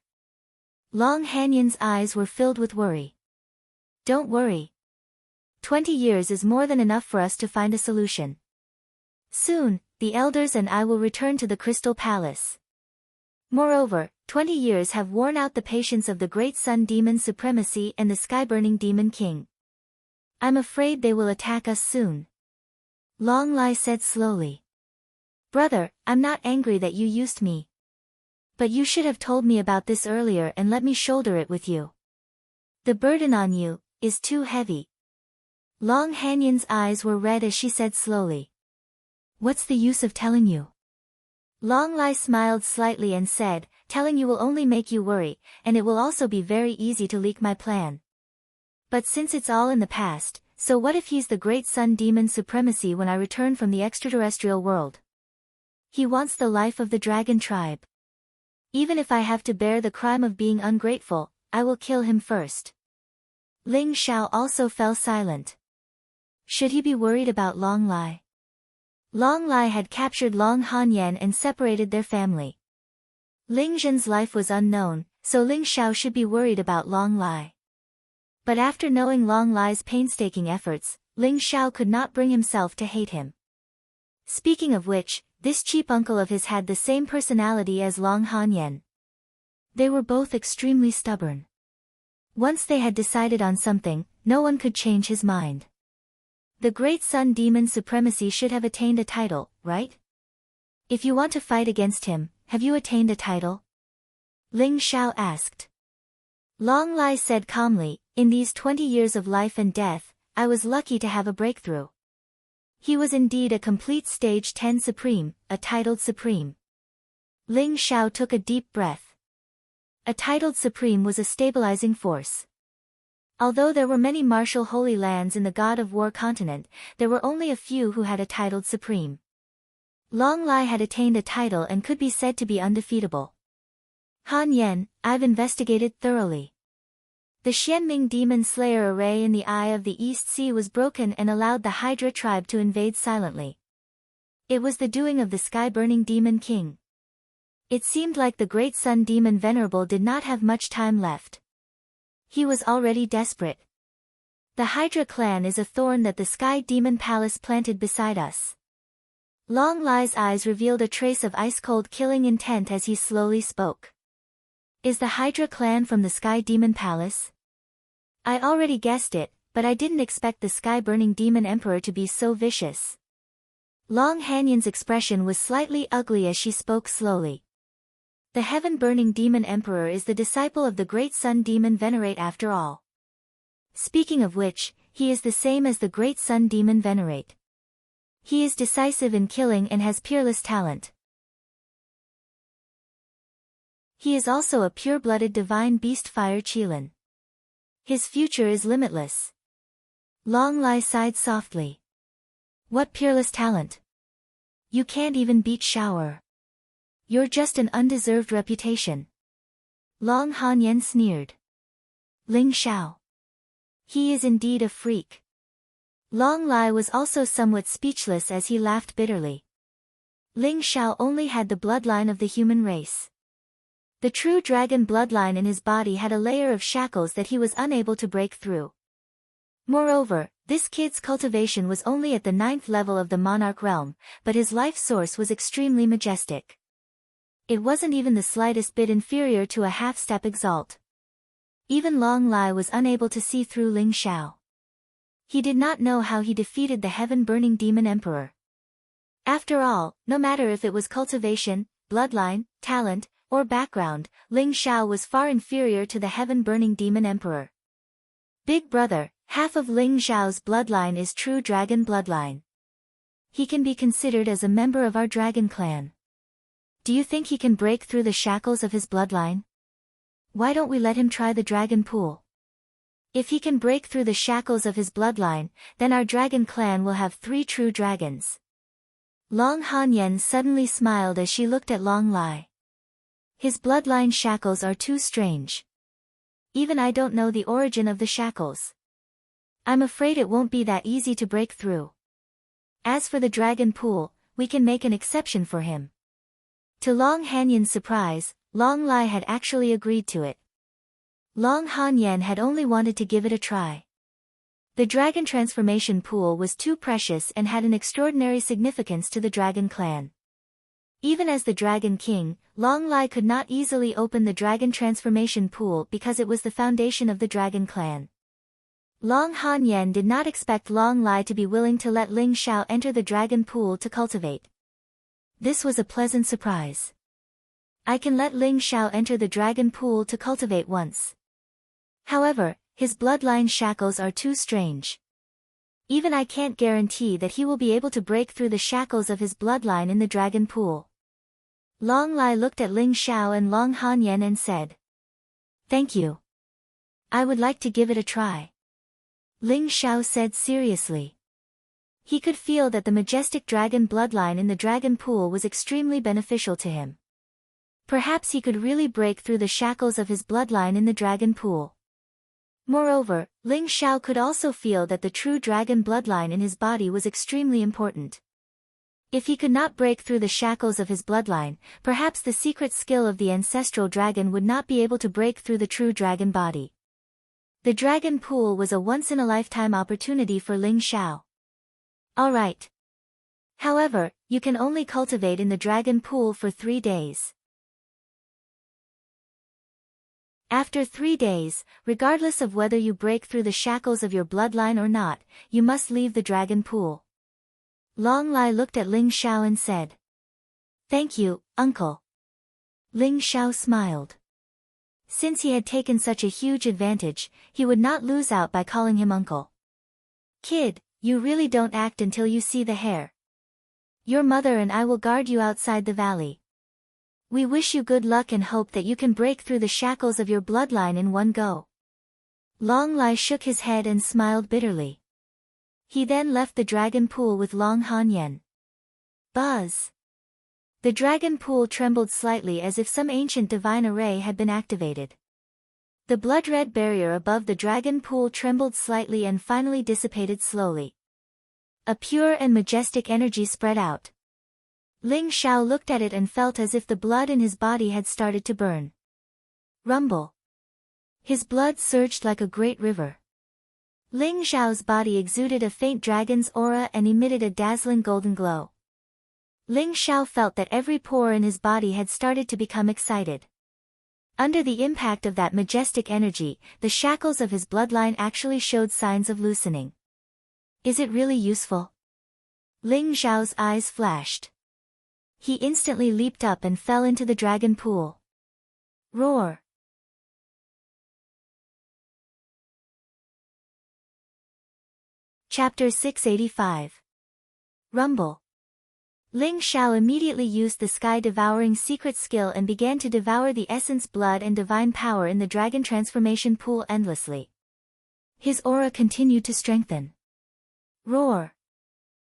Long Hanyan's eyes were filled with worry. Don't worry. 20 years is more than enough for us to find a solution. Soon, the elders and I will return to the Crystal Palace. Moreover, 20 years have worn out the patience of the great sun demon supremacy and the sky-burning demon king. I'm afraid they will attack us soon. Long Lai said slowly. Brother, I'm not angry that you used me. But you should have told me about this earlier and let me shoulder it with you. The burden on you is too heavy. Long Hanyan's eyes were red as she said slowly. What's the use of telling you? Long Lai smiled slightly and said, telling you will only make you worry, and it will also be very easy to leak my plan. But since it's all in the past, so what if he's the great sun demon supremacy when I return from the extraterrestrial world? He wants the life of the dragon tribe. Even if I have to bear the crime of being ungrateful, I will kill him first. Ling Xiao also fell silent. Should he be worried about Long Lai? Long Lai had captured Long Hanyan and separated their family. Ling Zhen's life was unknown, so Ling Xiao should be worried about Long Lai. But after knowing Long Lai's painstaking efforts, Ling Xiao could not bring himself to hate him. Speaking of which, this cheap uncle of his had the same personality as Long Hanyan. They were both extremely stubborn. Once they had decided on something, no one could change his mind. The great sun demon supremacy should have attained a title, right? If you want to fight against him, have you attained a title? Ling Xiao asked. Long Lai said calmly, in these 20 years of life and death, I was lucky to have a breakthrough. He was indeed a complete stage 10 supreme, a titled supreme. Ling Xiao took a deep breath. A titled supreme was a stabilizing force. Although there were many martial holy lands in the God of War continent, there were only a few who had a titled supreme. Long Lai had attained a title and could be said to be undefeatable. Han Yan, I've investigated thoroughly. The Xianming demon slayer array in the eye of the East Sea was broken and allowed the Hydra tribe to invade silently. It was the doing of the sky-burning demon king. It seemed like the great sun demon Venerable did not have much time left. He was already desperate. The Hydra clan is a thorn that the Sky Demon Palace planted beside us. Long Lai's eyes revealed a trace of ice-cold killing intent as he slowly spoke. Is the Hydra clan from the Sky Demon Palace? I already guessed it, but I didn't expect the sky-burning demon emperor to be so vicious. Long Hanyan's expression was slightly ugly as she spoke slowly. The heaven-burning demon emperor is the disciple of the great sun demon Venerate after all. Speaking of which, he is the same as the great sun demon Venerate. He is decisive in killing and has peerless talent. He is also a pure-blooded divine beast fire Qilin. His future is limitless. Long Lai sighed softly. What peerless talent? You can't even beat Shower. You're just an undeserved reputation. Long Hanyan sneered. Ling Xiao. He is indeed a freak. Long Lai was also somewhat speechless as he laughed bitterly. Ling Xiao only had the bloodline of the human race. The true dragon bloodline in his body had a layer of shackles that he was unable to break through. Moreover, this kid's cultivation was only at the 9th level of the monarch realm, but his life source was extremely majestic. It wasn't even the slightest bit inferior to a half-step exalt. Even Long Lai was unable to see through Ling Xiao. He did not know how he defeated the heaven-burning demon emperor. After all, no matter if it was cultivation, bloodline, talent, or background, Ling Xiao was far inferior to the heaven-burning demon emperor. Big brother, half of Ling Xiao's bloodline is true dragon bloodline. He can be considered as a member of our dragon clan. Do you think he can break through the shackles of his bloodline? Why don't we let him try the dragon pool? If he can break through the shackles of his bloodline, then our dragon clan will have 3 true dragons. Long Hanyan suddenly smiled as she looked at Long Lai. His bloodline shackles are too strange. Even I don't know the origin of the shackles. I'm afraid it won't be that easy to break through. As for the dragon pool, we can make an exception for him. To Long Hanyan's surprise, Long Lai had actually agreed to it. Long Hanyan had only wanted to give it a try. The dragon transformation pool was too precious and had an extraordinary significance to the dragon clan. Even as the dragon king, Long Lai could not easily open the dragon transformation pool because it was the foundation of the dragon clan. Long Hanyan did not expect Long Lai to be willing to let Ling Xiao enter the dragon pool to cultivate. This was a pleasant surprise. I can let Ling Xiao enter the dragon pool to cultivate once. However, his bloodline shackles are too strange. Even I can't guarantee that he will be able to break through the shackles of his bloodline in the dragon pool. Long Lai looked at Ling Xiao and Long Hanyan and said, Thank you. I would like to give it a try. Ling Xiao said seriously. He could feel that the majestic dragon bloodline in the dragon pool was extremely beneficial to him. Perhaps he could really break through the shackles of his bloodline in the dragon pool. Moreover, Ling Xiao could also feel that the true dragon bloodline in his body was extremely important. If he could not break through the shackles of his bloodline, perhaps the secret skill of the ancestral dragon would not be able to break through the true dragon body. The dragon pool was a once-in-a-lifetime opportunity for Ling Xiao. Alright. However, you can only cultivate in the dragon pool for 3 days. After 3 days, regardless of whether you break through the shackles of your bloodline or not, you must leave the dragon pool. Long Lai looked at Ling Xiao and said, Thank you, uncle. Ling Xiao smiled. Since he had taken such a huge advantage, he would not lose out by calling him uncle. Kid, you really don't act until you see the hair. Your mother and I will guard you outside the valley. We wish you good luck and hope that you can break through the shackles of your bloodline in one go. Long Lai shook his head and smiled bitterly. He then left the dragon pool with Long Hanyan. Buzz! The dragon pool trembled slightly as if some ancient divine array had been activated. The blood-red barrier above the dragon pool trembled slightly and finally dissipated slowly. A pure and majestic energy spread out. Ling Xiao looked at it and felt as if the blood in his body had started to burn. Rumble. His blood surged like a great river. Ling Xiao's body exuded a faint dragon's aura and emitted a dazzling golden glow. Ling Xiao felt that every pore in his body had started to become excited. Under the impact of that majestic energy, the shackles of his bloodline actually showed signs of loosening. Is it really useful? Ling Xiao's eyes flashed. He instantly leaped up and fell into the dragon pool. Roar! Chapter 685. Rumble. Ling Xiao immediately used the sky-devouring secret skill and began to devour the essence, blood and divine power in the dragon transformation pool endlessly. His aura continued to strengthen. Roar!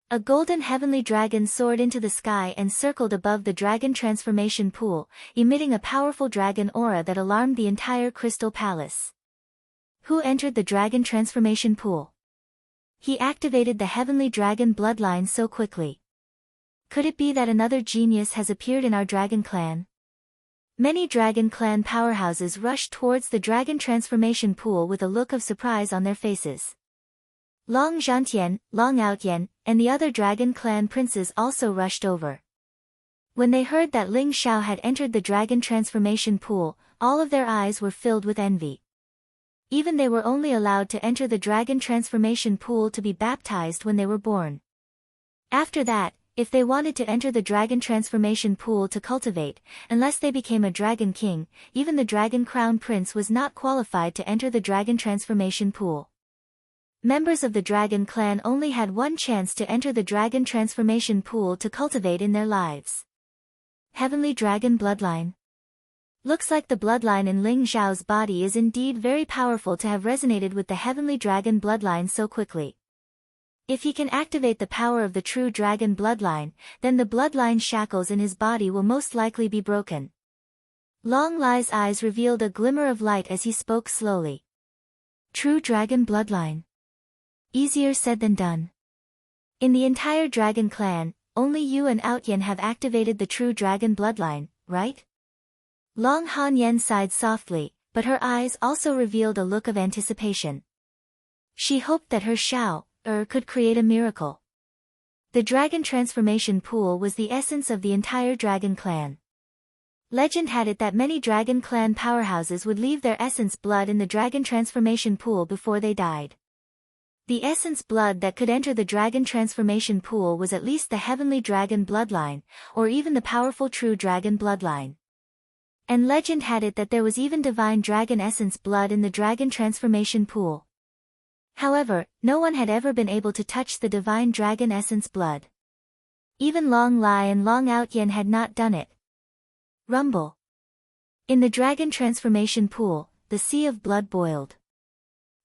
A golden heavenly dragon soared into the sky and circled above the dragon transformation pool, emitting a powerful dragon aura that alarmed the entire crystal palace. Who entered the dragon transformation pool? He activated the heavenly dragon bloodline so quickly. Could it be that another genius has appeared in our dragon clan? Many dragon clan powerhouses rushed towards the dragon transformation pool with a look of surprise on their faces. Long Zhantian, Long Outyan, and the other dragon clan princes also rushed over. When they heard that Ling Xiao had entered the dragon transformation pool, all of their eyes were filled with envy. Even they were only allowed to enter the dragon transformation pool to be baptized when they were born. After that, if they wanted to enter the dragon transformation pool to cultivate, unless they became a dragon king, even the dragon crown prince was not qualified to enter the dragon transformation pool. Members of the dragon clan only had one chance to enter the dragon transformation pool to cultivate in their lives. Heavenly dragon bloodline. Looks like the bloodline in Ling Xiao's body is indeed very powerful to have resonated with the heavenly dragon bloodline so quickly. If he can activate the power of the true dragon bloodline, then the bloodline shackles in his body will most likely be broken. Long Lai's eyes revealed a glimmer of light as he spoke slowly. True dragon bloodline. Easier said than done. In the entire dragon clan, only you and Outyan have activated the true dragon bloodline, right? Long Han Yen sighed softly, but her eyes also revealed a look of anticipation. She hoped that her Xiao could create a miracle. The dragon transformation pool was the essence of the entire dragon clan. Legend had it that many dragon clan powerhouses would leave their essence blood in the dragon transformation pool before they died. The essence blood that could enter the dragon transformation pool was at least the heavenly dragon bloodline, or even the powerful true dragon bloodline. And legend had it that there was even divine dragon essence blood in the dragon transformation pool. However, no one had ever been able to touch the divine dragon essence blood. Even Long Lai and Long Outyan had not done it. Rumble. In the dragon transformation pool, the sea of blood boiled.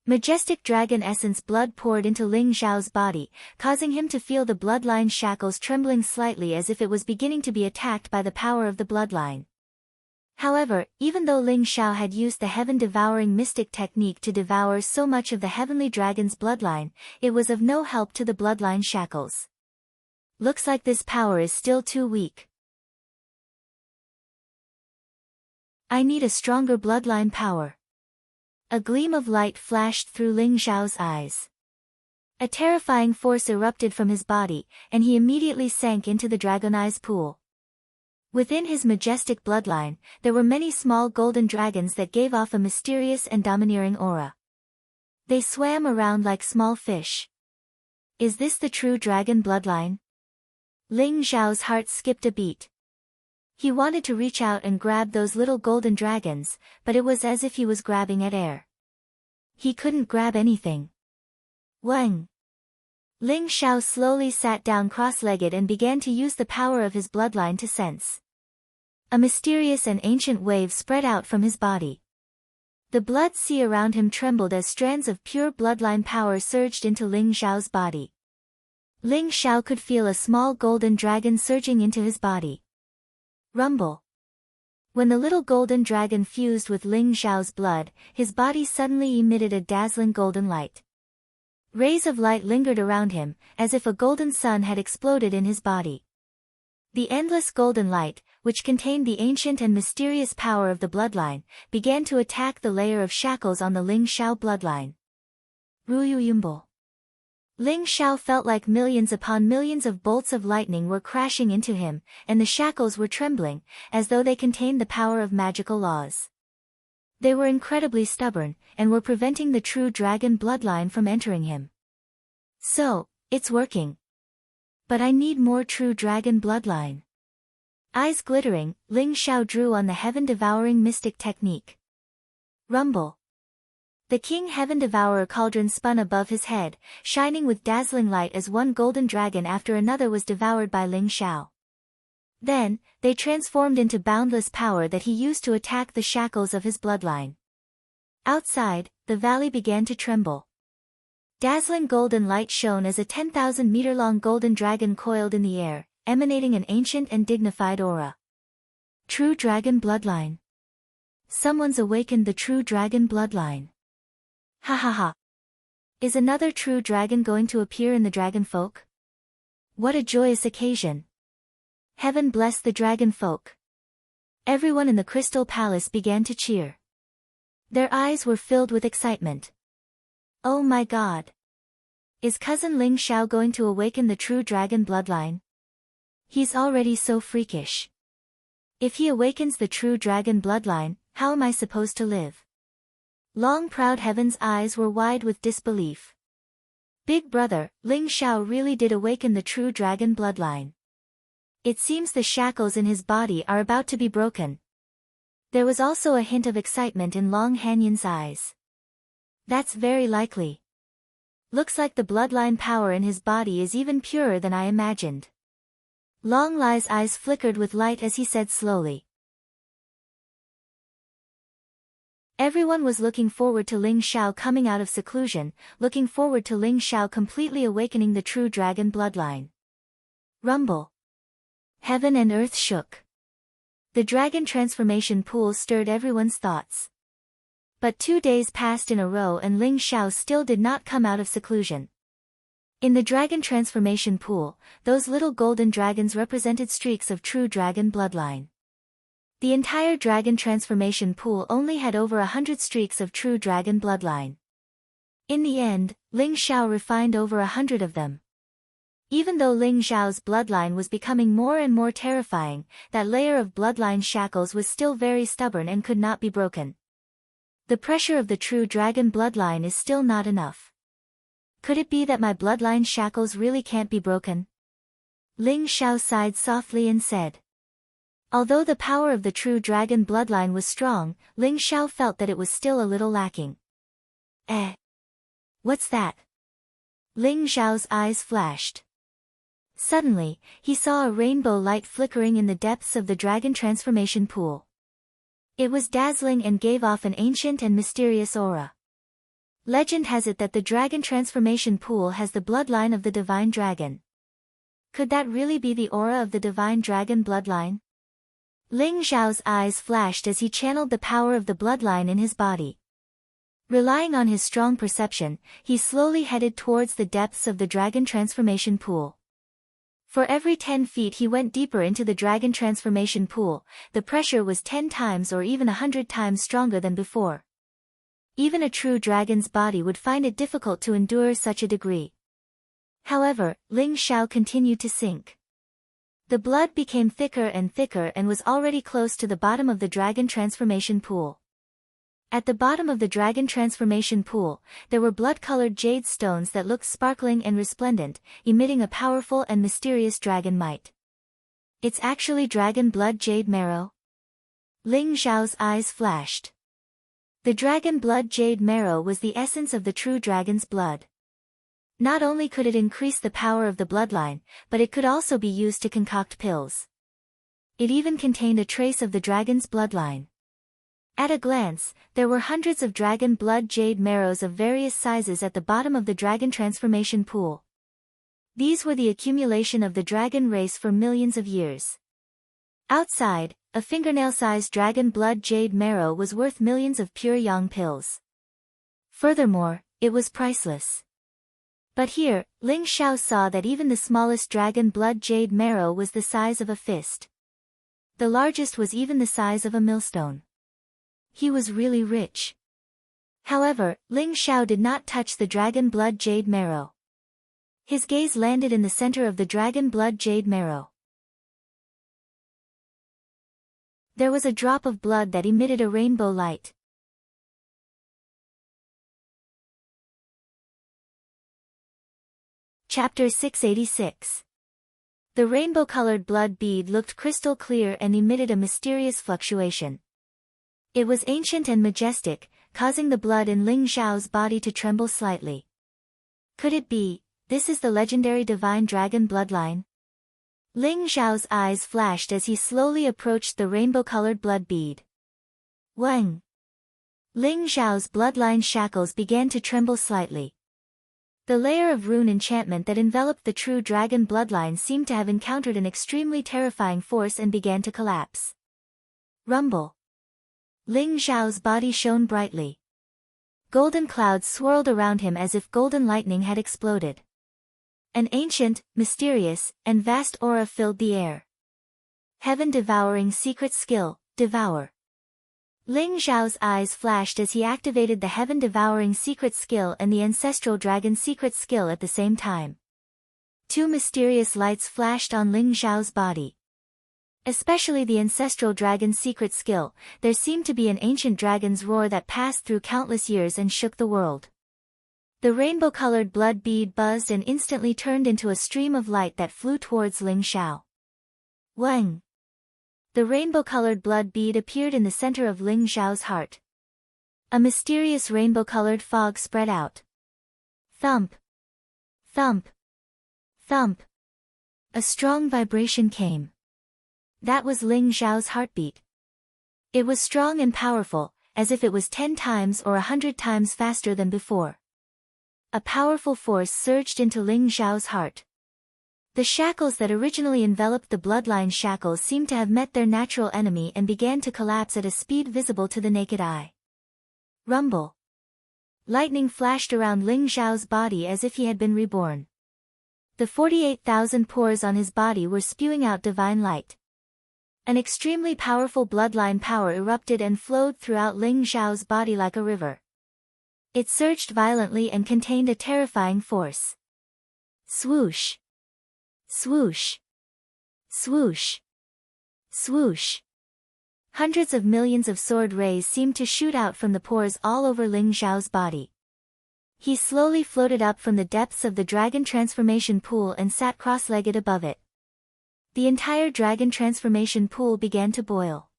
Majestic dragon essence blood poured into Ling Xiao's body, causing him to feel the bloodline shackles trembling slightly as if it was beginning to be attacked by the power of the bloodline. However, even though Ling Xiao had used the heaven-devouring mystic technique to devour so much of the heavenly dragon's bloodline, it was of no help to the bloodline shackles. Looks like this power is still too weak. I need a stronger bloodline power. A gleam of light flashed through Ling Xiao's eyes. A terrifying force erupted from his body, and he immediately sank into the dragonized pool. Within his majestic bloodline, there were many small golden dragons that gave off a mysterious and domineering aura. They swam around like small fish. Is this the true dragon bloodline? Ling Xiao's heart skipped a beat. He wanted to reach out and grab those little golden dragons, but it was as if he was grabbing at air. He couldn't grab anything. Wang! Ling Xiao slowly sat down cross-legged and began to use the power of his bloodline to sense. A mysterious and ancient wave spread out from his body. The blood sea around him trembled as strands of pure bloodline power surged into Ling Xiao's body. Ling Xiao could feel a small golden dragon surging into his body. Rumble. When the little golden dragon fused with Ling Xiao's blood, his body suddenly emitted a dazzling golden light. Rays of light lingered around him, as if a golden sun had exploded in his body. The endless golden light, which contained the ancient and mysterious power of the bloodline, began to attack the layer of shackles on the Ling Xiao bloodline. Ruyuyumbo. Ling Xiao felt like millions upon millions of bolts of lightning were crashing into him, and the shackles were trembling, as though they contained the power of magical laws. They were incredibly stubborn, and were preventing the true dragon bloodline from entering him. So, it's working. But I need more true dragon bloodline. Eyes glittering, Ling Xiao drew on the heaven-devouring mystic technique. Rumble. The King Heaven Devourer cauldron spun above his head, shining with dazzling light as one golden dragon after another was devoured by Ling Xiao. Then, they transformed into boundless power that he used to attack the shackles of his bloodline. Outside, the valley began to tremble. Dazzling golden light shone as a 10,000-meter-long golden dragon coiled in the air, emanating an ancient and dignified aura. True dragon bloodline. Someone's awakened the true dragon bloodline. Ha ha ha. Is another true dragon going to appear in the dragon folk? What a joyous occasion. Heaven bless the dragon folk. Everyone in the Crystal Palace began to cheer. Their eyes were filled with excitement. Oh my God. Is cousin Ling Xiao going to awaken the true dragon bloodline? He's already so freakish. If he awakens the true dragon bloodline, how am I supposed to live? Long proud Heaven's eyes were wide with disbelief. Big brother, Ling Xiao really did awaken the true dragon bloodline. It seems the shackles in his body are about to be broken. There was also a hint of excitement in Long Hanyin's eyes. That's very likely. Looks like the bloodline power in his body is even purer than I imagined. Long Lai's eyes flickered with light as he said slowly. Everyone was looking forward to Ling Xiao coming out of seclusion, looking forward to Ling Xiao completely awakening the true dragon bloodline. Rumble. Heaven and earth shook. The dragon transformation pool stirred everyone's thoughts. But 2 days passed in a row and Ling Xiao still did not come out of seclusion. In the dragon transformation pool, those little golden dragons represented streaks of true dragon bloodline. The entire dragon transformation pool only had over 100 streaks of true dragon bloodline. In the end, Ling Xiao refined over 100 of them. Even though Ling Xiao's bloodline was becoming more and more terrifying, that layer of bloodline shackles was still very stubborn and could not be broken. The pressure of the true dragon bloodline is still not enough. Could it be that my bloodline shackles really can't be broken? Ling Xiao sighed softly and said. Although the power of the true dragon bloodline was strong, Ling Xiao felt that it was still a little lacking. What's that? Ling Xiao's eyes flashed. Suddenly, he saw a rainbow light flickering in the depths of the dragon transformation pool. It was dazzling and gave off an ancient and mysterious aura. Legend has it that the dragon transformation pool has the bloodline of the divine dragon. Could that really be the aura of the divine dragon bloodline? Ling Xiao's eyes flashed as he channeled the power of the bloodline in his body. Relying on his strong perception, he slowly headed towards the depths of the dragon transformation pool. For every 10 feet he went deeper into the dragon transformation pool, the pressure was 10 times or even 100 times stronger than before. Even a true dragon's body would find it difficult to endure such a degree. However, Ling Xiao continued to sink. The blood became thicker and was already close to the bottom of the dragon transformation pool. At the bottom of the dragon transformation pool, there were blood-colored jade stones that looked sparkling and resplendent, emitting a powerful and mysterious dragon might. It's actually dragon blood jade marrow? Ling Xiao's eyes flashed. The dragon blood jade marrow was the essence of the true dragon's blood. Not only could it increase the power of the bloodline, but it could also be used to concoct pills. It even contained a trace of the dragon's bloodline. At a glance, there were hundreds of dragon blood jade marrows of various sizes at the bottom of the dragon transformation pool. These were the accumulation of the dragon race for millions of years. Outside, a fingernail-sized dragon blood jade marrow was worth millions of pure yang pills. Furthermore, it was priceless. But here, Ling Xiao saw that even the smallest dragon blood jade marrow was the size of a fist. The largest was even the size of a millstone. He was really rich. However, Ling Xiao did not touch the dragon blood jade marrow. His gaze landed in the center of the dragon blood jade marrow. There was a drop of blood that emitted a rainbow light. Chapter 686. The rainbow-colored blood bead looked crystal clear and emitted a mysterious fluctuation. It was ancient and majestic, causing the blood in Ling Xiao's body to tremble slightly. Could it be, this is the legendary divine dragon bloodline? Ling Xiao's eyes flashed as he slowly approached the rainbow-colored blood bead. Wang! Ling Xiao's bloodline shackles began to tremble slightly. The layer of rune enchantment that enveloped the true dragon bloodline seemed to have encountered an extremely terrifying force and began to collapse. Rumble! Ling Xiao's body shone brightly. Golden clouds swirled around him as if golden lightning had exploded. An ancient, mysterious, and vast aura filled the air. Heaven-devouring secret skill, devour. Ling Xiao's eyes flashed as he activated the heaven-devouring secret skill and the ancestral dragon secret skill at the same time. Two mysterious lights flashed on Ling Xiao's body. Especially the ancestral dragon secret skill, there seemed to be an ancient dragon's roar that passed through countless years and shook the world. The rainbow-colored blood bead buzzed and instantly turned into a stream of light that flew towards Ling Xiao. Wang! The rainbow-colored blood bead appeared in the center of Ling Xiao's heart. A mysterious rainbow-colored fog spread out. Thump! Thump! Thump! A strong vibration came. That was Ling Xiao's heartbeat. It was strong and powerful, as if it was 10 times or 100 times faster than before. A powerful force surged into Ling Xiao's heart. The shackles that originally enveloped the bloodline shackles seemed to have met their natural enemy and began to collapse at a speed visible to the naked eye. Rumble! Lightning flashed around Ling Xiao's body as if he had been reborn. The 48,000 pores on his body were spewing out divine light. An extremely powerful bloodline power erupted and flowed throughout Ling Xiao's body like a river. It surged violently and contained a terrifying force. Swoosh! Swoosh! Swoosh! Swoosh! Hundreds of millions of sword rays seemed to shoot out from the pores all over Ling Xiao's body. He slowly floated up from the depths of the dragon transformation pool and sat cross-legged above it. The entire dragon transformation pool began to boil.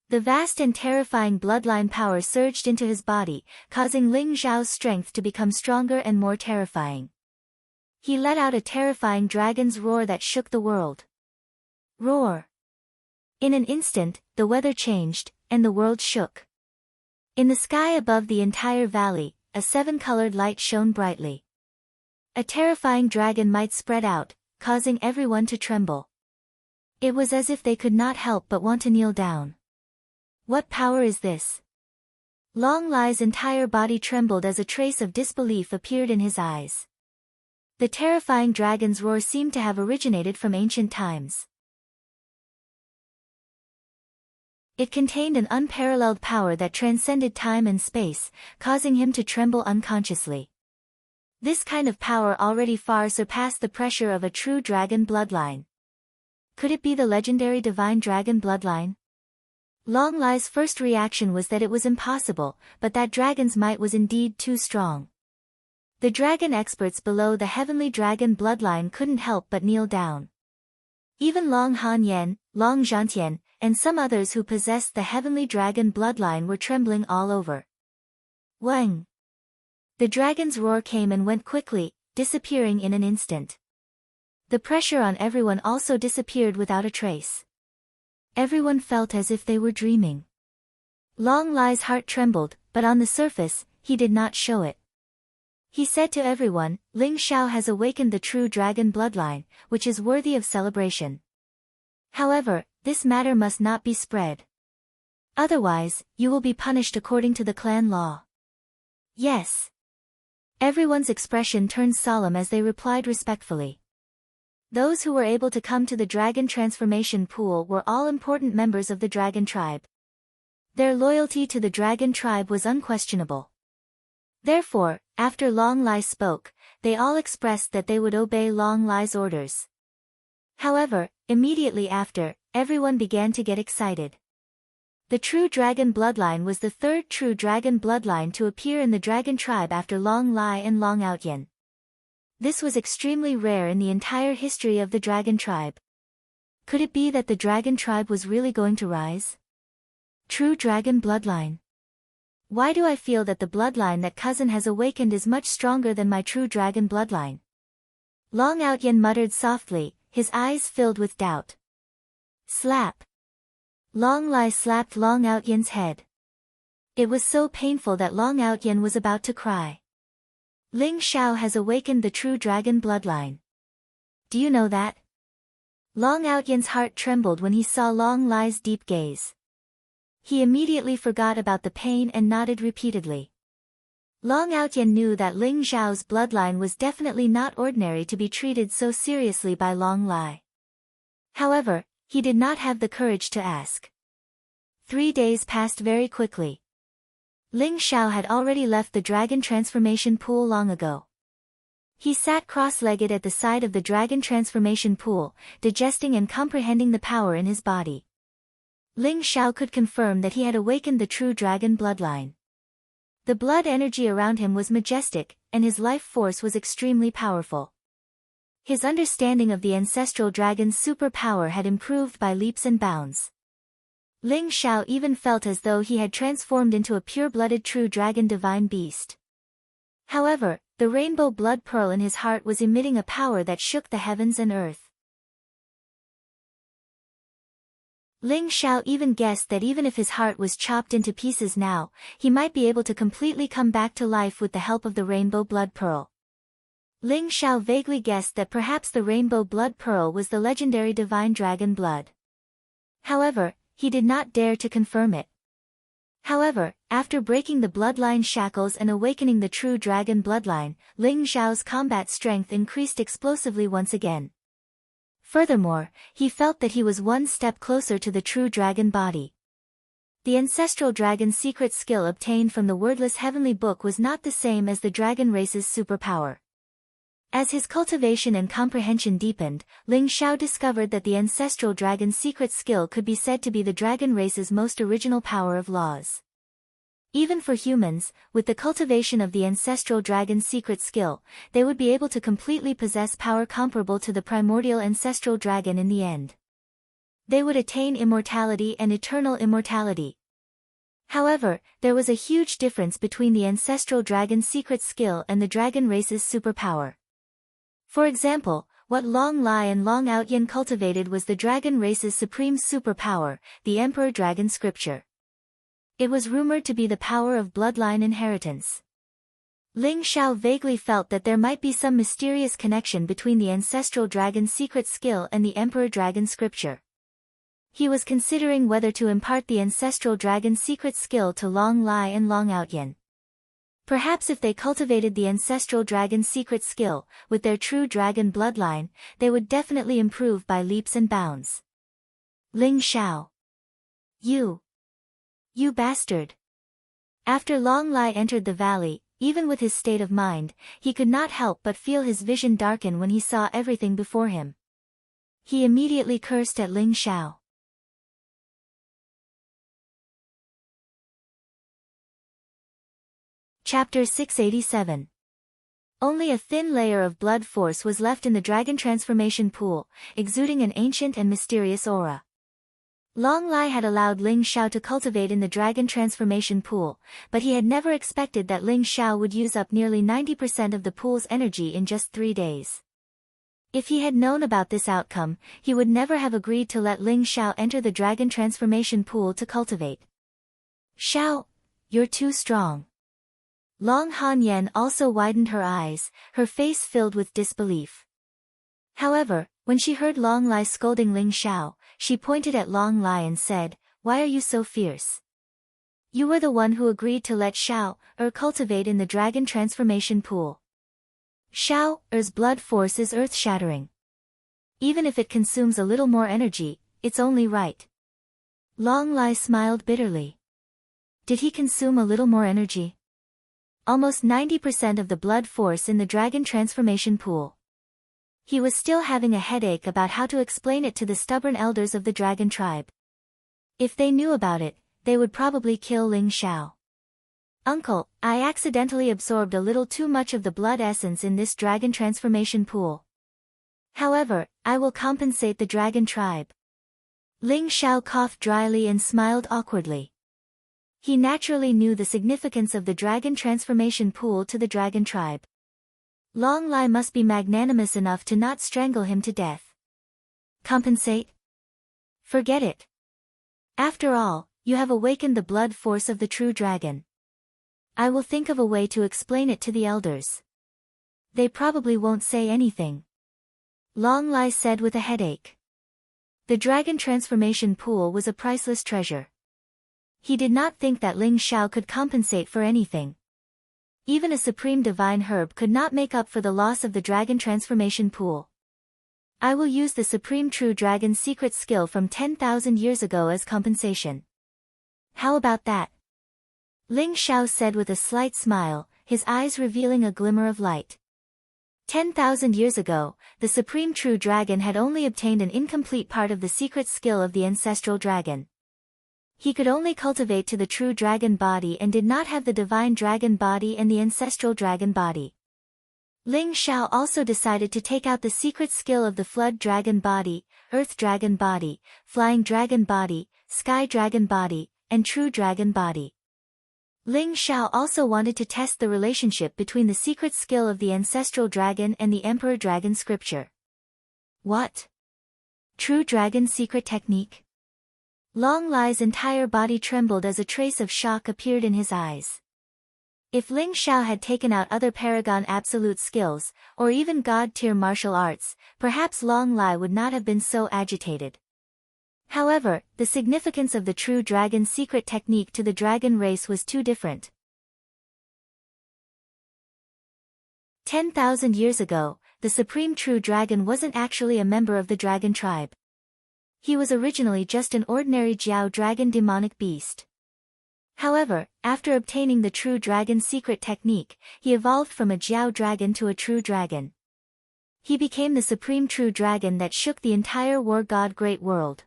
The vast and terrifying bloodline power surged into his body, causing Ling Xiao's strength to become stronger and more terrifying. He let out a terrifying dragon's roar that shook the world. Roar! In an instant, the weather changed, and the world shook. In the sky above the entire valley, a 7-colored light shone brightly. A terrifying dragon might spread out, causing everyone to tremble. It was as if they could not help but want to kneel down. What power is this? Long Lai's entire body trembled as a trace of disbelief appeared in his eyes. The terrifying dragon's roar seemed to have originated from ancient times. It contained an unparalleled power that transcended time and space, causing him to tremble unconsciously. This kind of power already far surpassed the pressure of a true dragon bloodline. Could it be the legendary divine dragon bloodline? Long Lai's first reaction was that it was impossible, but that dragon's might was indeed too strong. The dragon experts below the heavenly dragon bloodline couldn't help but kneel down. Even Long Hanyan, Long Zhantian, and some others who possessed the heavenly dragon bloodline were trembling all over. Wang! The dragon's roar came and went quickly, disappearing in an instant. The pressure on everyone also disappeared without a trace. Everyone felt as if they were dreaming. Long Lai's heart trembled, but on the surface, he did not show it. He said to everyone, Ling Xiao has awakened the true dragon bloodline, which is worthy of celebration. However, this matter must not be spread. Otherwise, you will be punished according to the clan law. Yes. Everyone's expression turned solemn as they replied respectfully. Those who were able to come to the dragon transformation pool were all important members of the dragon tribe. Their loyalty to the dragon tribe was unquestionable. Therefore, after Long Lai spoke, they all expressed that they would obey Long Lai's orders. However, immediately after, everyone began to get excited. The true dragon bloodline was the third true dragon bloodline to appear in the dragon tribe after Long Lai and Long Outyen. This was extremely rare in the entire history of the dragon tribe. Could it be that the dragon tribe was really going to rise? True dragon bloodline. Why do I feel that the bloodline that cousin has awakened is much stronger than my true dragon bloodline? Long Outyen muttered softly, his eyes filled with doubt. Slap. Long Lai slapped Long Outyen's head. It was so painful that Long Outyen was about to cry. Ling Xiao has awakened the true dragon bloodline. Do you know that? Long Outyen's heart trembled when he saw Long Lai's deep gaze. He immediately forgot about the pain and nodded repeatedly. Long Outyen knew that Ling Xiao's bloodline was definitely not ordinary to be treated so seriously by Long Lai. However, he did not have the courage to ask. 3 days passed very quickly. Ling Xiao had already left the dragon transformation pool long ago. He sat cross-legged at the side of the dragon transformation pool, digesting and comprehending the power in his body. Ling Xiao could confirm that he had awakened the true dragon bloodline. The blood energy around him was majestic, and his life force was extremely powerful. His understanding of the ancestral dragon's superpower had improved by leaps and bounds. Ling Xiao even felt as though he had transformed into a pure-blooded true dragon divine beast. However, the rainbow blood pearl in his heart was emitting a power that shook the heavens and earth. Ling Xiao even guessed that even if his heart was chopped into pieces now, he might be able to completely come back to life with the help of the rainbow blood pearl. Ling Xiao vaguely guessed that perhaps the rainbow blood pearl was the legendary divine dragon blood. However, he did not dare to confirm it. However, after breaking the bloodline shackles and awakening the true dragon bloodline, Ling Xiao's combat strength increased explosively once again. Furthermore, he felt that he was one step closer to the true dragon body. The ancestral dragon's secret skill obtained from the wordless heavenly book was not the same as the dragon race's superpower. As his cultivation and comprehension deepened, Ling Xiao discovered that the ancestral dragon's secret skill could be said to be the dragon race's most original power of laws. Even for humans, with the cultivation of the ancestral dragon's secret skill, they would be able to completely possess power comparable to the primordial ancestral dragon in the end. They would attain immortality and eternal immortality. However, there was a huge difference between the ancestral dragon's secret skill and the dragon race's superpower. For example, what Long Lai and Long Outyen cultivated was the dragon race's supreme superpower, the Emperor Dragon Scripture. It was rumored to be the power of bloodline inheritance. Ling Xiao vaguely felt that there might be some mysterious connection between the ancestral dragon's secret skill and the Emperor Dragon Scripture. He was considering whether to impart the ancestral dragon's secret skill to Long Lai and Long Outyen. Perhaps if they cultivated the ancestral dragon's secret skill, with their true dragon bloodline, they would definitely improve by leaps and bounds. Ling Xiao. You bastard. After Long Lai entered the valley, even with his state of mind, he could not help but feel his vision darken when he saw everything before him. He immediately cursed at Ling Xiao. Chapter 687. Only a thin layer of blood force was left in the dragon transformation pool, exuding an ancient and mysterious aura. Long Lai had allowed Ling Xiao to cultivate in the dragon transformation pool, but he had never expected that Ling Xiao would use up nearly 90% of the pool's energy in just 3 days. If he had known about this outcome, he would never have agreed to let Ling Xiao enter the dragon transformation pool to cultivate. Xiao, you're too strong. Long Hanyan also widened her eyes, her face filled with disbelief. However, when she heard Long Lai scolding Ling Xiao, she pointed at Long Lai and said, "Why are you so fierce? You were the one who agreed to let cultivate in the dragon transformation pool. Er's blood force is earth-shattering. Even if it consumes a little more energy, it's only right. Long Lai smiled bitterly. Did he consume a little more energy? Almost 90% of the blood force in the dragon transformation pool. He was still having a headache about how to explain it to the stubborn elders of the dragon tribe. If they knew about it, they would probably kill Ling Xiao. Uncle, I accidentally absorbed a little too much of the blood essence in this dragon transformation pool. However, I will compensate the dragon tribe. Ling Xiao coughed dryly and smiled awkwardly. He naturally knew the significance of the dragon transformation pool to the dragon tribe. Long Lai must be magnanimous enough to not strangle him to death. Compensate? Forget it. After all, you have awakened the blood force of the true dragon. I will think of a way to explain it to the elders. They probably won't say anything. Long Lai said with a headache. The dragon transformation pool was a priceless treasure. He did not think that Ling Xiao could compensate for anything. Even a supreme divine herb could not make up for the loss of the dragon transformation pool. I will use the supreme true dragon's secret skill from 10,000 years ago as compensation. How about that? Ling Xiao said with a slight smile, his eyes revealing a glimmer of light. 10,000 years ago, the supreme true dragon had only obtained an incomplete part of the secret skill of the ancestral dragon. He could only cultivate to the true dragon body and did not have the divine dragon body and the ancestral dragon body. Ling Xiao also decided to take out the secret skill of the flood dragon body, earth dragon body, flying dragon body, sky dragon body, and true dragon body. Ling Xiao also wanted to test the relationship between the secret skill of the ancestral dragon and the emperor dragon scripture. What? True dragon secret technique? Long Lai's entire body trembled as a trace of shock appeared in his eyes. If Ling Xiao had taken out other Paragon absolute skills, or even God-tier martial arts, perhaps Long Lai would not have been so agitated. However, the significance of the true dragon's secret technique to the dragon race was too different. 10,000 years ago, the supreme true dragon wasn't actually a member of the dragon tribe. He was originally just an ordinary Jiao dragon demonic beast. However, after obtaining the true dragon's secret technique, he evolved from a Jiao dragon to a true dragon. He became the supreme true dragon that shook the entire war god great world.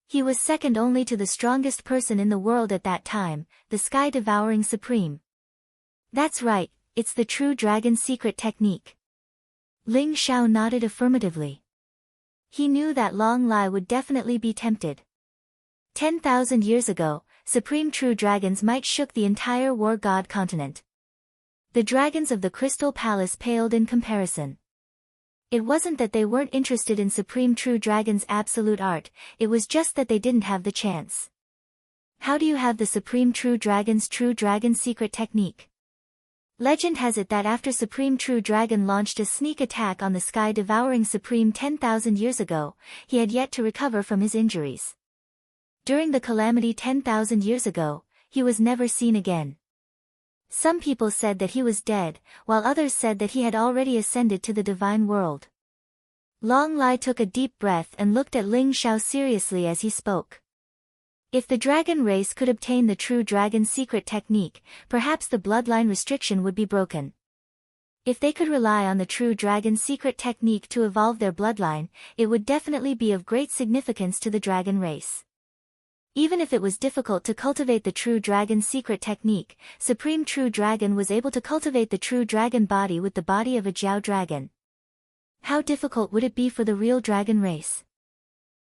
He was second only to the strongest person in the world at that time, the sky-devouring supreme. That's right, it's the true dragon's secret technique. Ling Xiao nodded affirmatively. He knew that Long Lai would definitely be tempted. 10,000 years ago, supreme true dragons might shook the entire war god continent. The dragons of the Crystal Palace paled in comparison. It wasn't that they weren't interested in supreme true dragon's absolute art, it was just that they didn't have the chance. How do you have the supreme true dragon's true dragon secret technique? Legend has it that after Supreme True Dragon launched a sneak attack on the sky-devouring Supreme 10,000 years ago, he had yet to recover from his injuries. During the calamity 10,000 years ago, he was never seen again. Some people said that he was dead, while others said that he had already ascended to the divine world. Long Lai took a deep breath and looked at Ling Xiao seriously as he spoke. If the dragon race could obtain the true dragon's secret technique, perhaps the bloodline restriction would be broken. If they could rely on the true dragon's secret technique to evolve their bloodline, it would definitely be of great significance to the dragon race. Even if it was difficult to cultivate the true dragon's secret technique, Supreme True Dragon was able to cultivate the true dragon body with the body of a Jiao dragon. How difficult would it be for the real dragon race?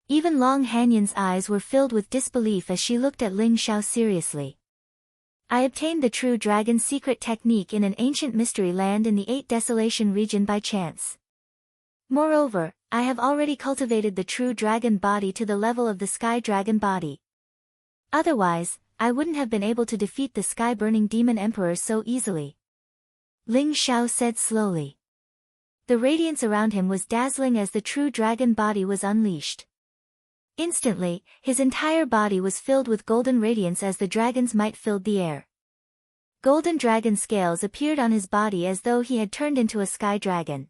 Even Long Hanyan's eyes were filled with disbelief as she looked at Ling Xiao seriously. I obtained the true dragon's secret technique in an ancient mystery land in the 8 Desolation region by chance. Moreover, I have already cultivated the true dragon body to the level of the sky dragon body. Otherwise, I wouldn't have been able to defeat the sky-burning demon emperor so easily. Ling Xiao said slowly. The radiance around him was dazzling as the true dragon body was unleashed. Instantly, his entire body was filled with golden radiance as the dragon's might filled the air. Golden dragon scales appeared on his body as though he had turned into a sky dragon.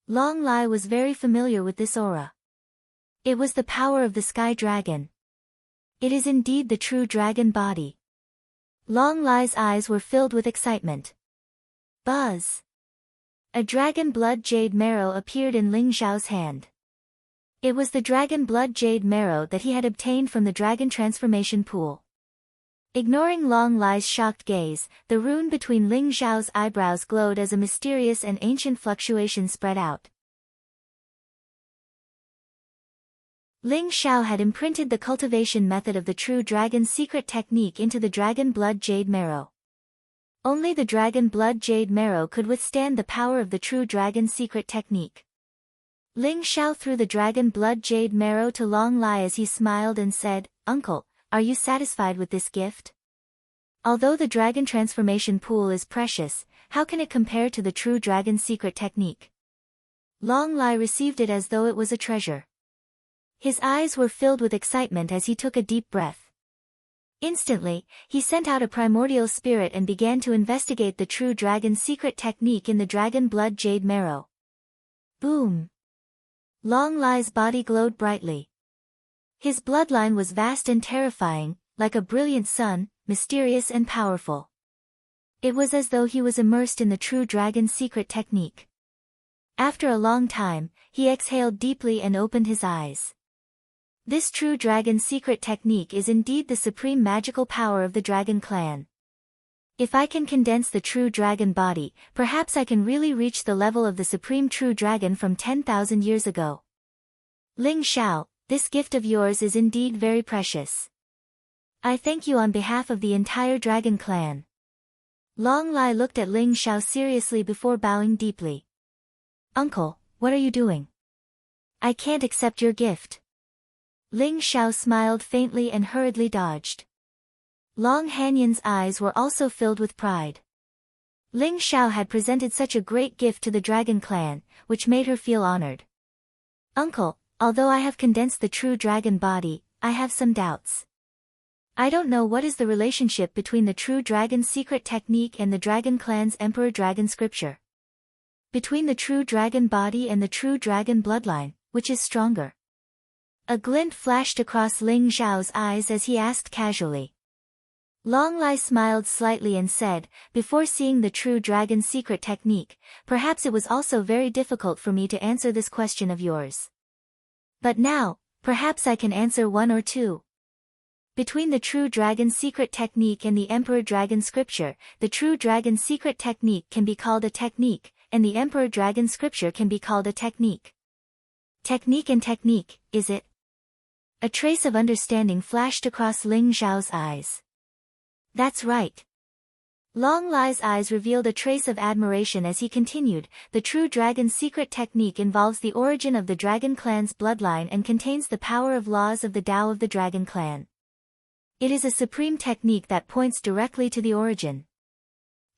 Long Lai was very familiar with this aura. It was the power of the sky dragon. It is indeed the true dragon body. Long Lai's eyes were filled with excitement. Buzz! A dragon blood jade marrow appeared in Ling Xiao's hand. It was the dragon blood jade marrow that he had obtained from the dragon transformation pool. Ignoring Long Lai's shocked gaze, the rune between Ling Xiao's eyebrows glowed as a mysterious and ancient fluctuation spread out. Ling Xiao had imprinted the cultivation method of the true dragon's secret technique into the dragon blood jade marrow. Only the dragon blood jade marrow could withstand the power of the true dragon's secret technique. Ling Xiao threw the dragon blood jade marrow to Long Lai as he smiled and said, "Uncle, are you satisfied with this gift? Although the dragon transformation pool is precious, how can it compare to the true dragon's secret technique?" Long Lai received it as though it was a treasure. His eyes were filled with excitement as he took a deep breath. Instantly, he sent out a primordial spirit and began to investigate the true dragon's secret technique in the dragon blood jade marrow. Boom! Long Lai's body glowed brightly. His bloodline was vast and terrifying, like a brilliant sun, mysterious and powerful. It was as though he was immersed in the true dragon's secret technique. After a long time, he exhaled deeply and opened his eyes. This true dragon's secret technique is indeed the supreme magical power of the dragon clan. If I can condense the true dragon body, perhaps I can really reach the level of the supreme true dragon from 10,000 years ago. Ling Xiao, this gift of yours is indeed very precious. I thank you on behalf of the entire dragon clan. Long Lai looked at Ling Xiao seriously before bowing deeply. Uncle, what are you doing? I can't accept your gift. Ling Xiao smiled faintly and hurriedly dodged. Long Hanyan's eyes were also filled with pride. Ling Xiao had presented such a great gift to the dragon clan, which made her feel honored. Uncle, although I have condensed the true dragon body, I have some doubts. I don't know what is the relationship between the true dragon's secret technique and the dragon clan's emperor dragon scripture. Between the true dragon body and the true dragon bloodline, which is stronger? A glint flashed across Ling Xiao's eyes as he asked casually. Long Lai smiled slightly and said, before seeing the true dragon's secret technique, perhaps it was also very difficult for me to answer this question of yours. But now, perhaps I can answer one or two. Between the true dragon's secret technique and the emperor dragon scripture, the true dragon's secret technique can be called a technique, and the emperor dragon scripture can be called a technique. Technique and technique, is it? A trace of understanding flashed across Ling Xiao's eyes. That's right. Long Lai's eyes revealed a trace of admiration as he continued, the true dragon's secret technique involves the origin of the dragon clan's bloodline and contains the power of laws of the Tao of the dragon clan. It is a supreme technique that points directly to the origin.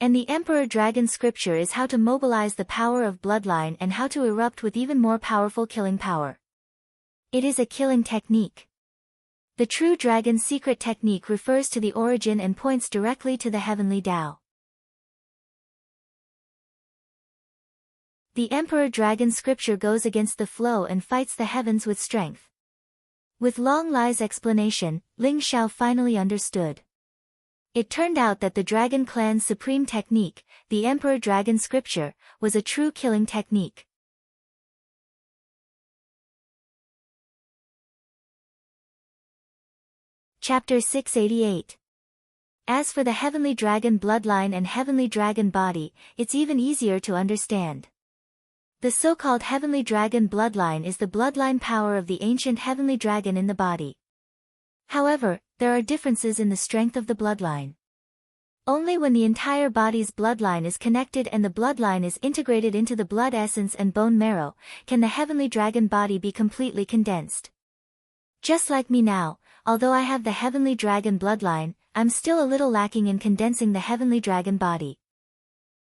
And the emperor dragon scripture is how to mobilize the power of bloodline and how to erupt with even more powerful killing power. It is a killing technique. The true dragon's secret technique refers to the origin and points directly to the heavenly Tao. The emperor dragon scripture goes against the flow and fights the heavens with strength. With Long Lai's explanation, Ling Xiao finally understood. It turned out that the dragon clan's supreme technique, the emperor dragon scripture, was a true killing technique. Chapter 688. As for the heavenly dragon bloodline and heavenly dragon body, it's even easier to understand. The so-called heavenly dragon bloodline is the bloodline power of the ancient heavenly dragon in the body. However, there are differences in the strength of the bloodline. Only when the entire body's bloodline is connected and the bloodline is integrated into the blood essence and bone marrow, can the heavenly dragon body be completely condensed. Just like me now, although I have the heavenly dragon bloodline, I'm still a little lacking in condensing the heavenly dragon body.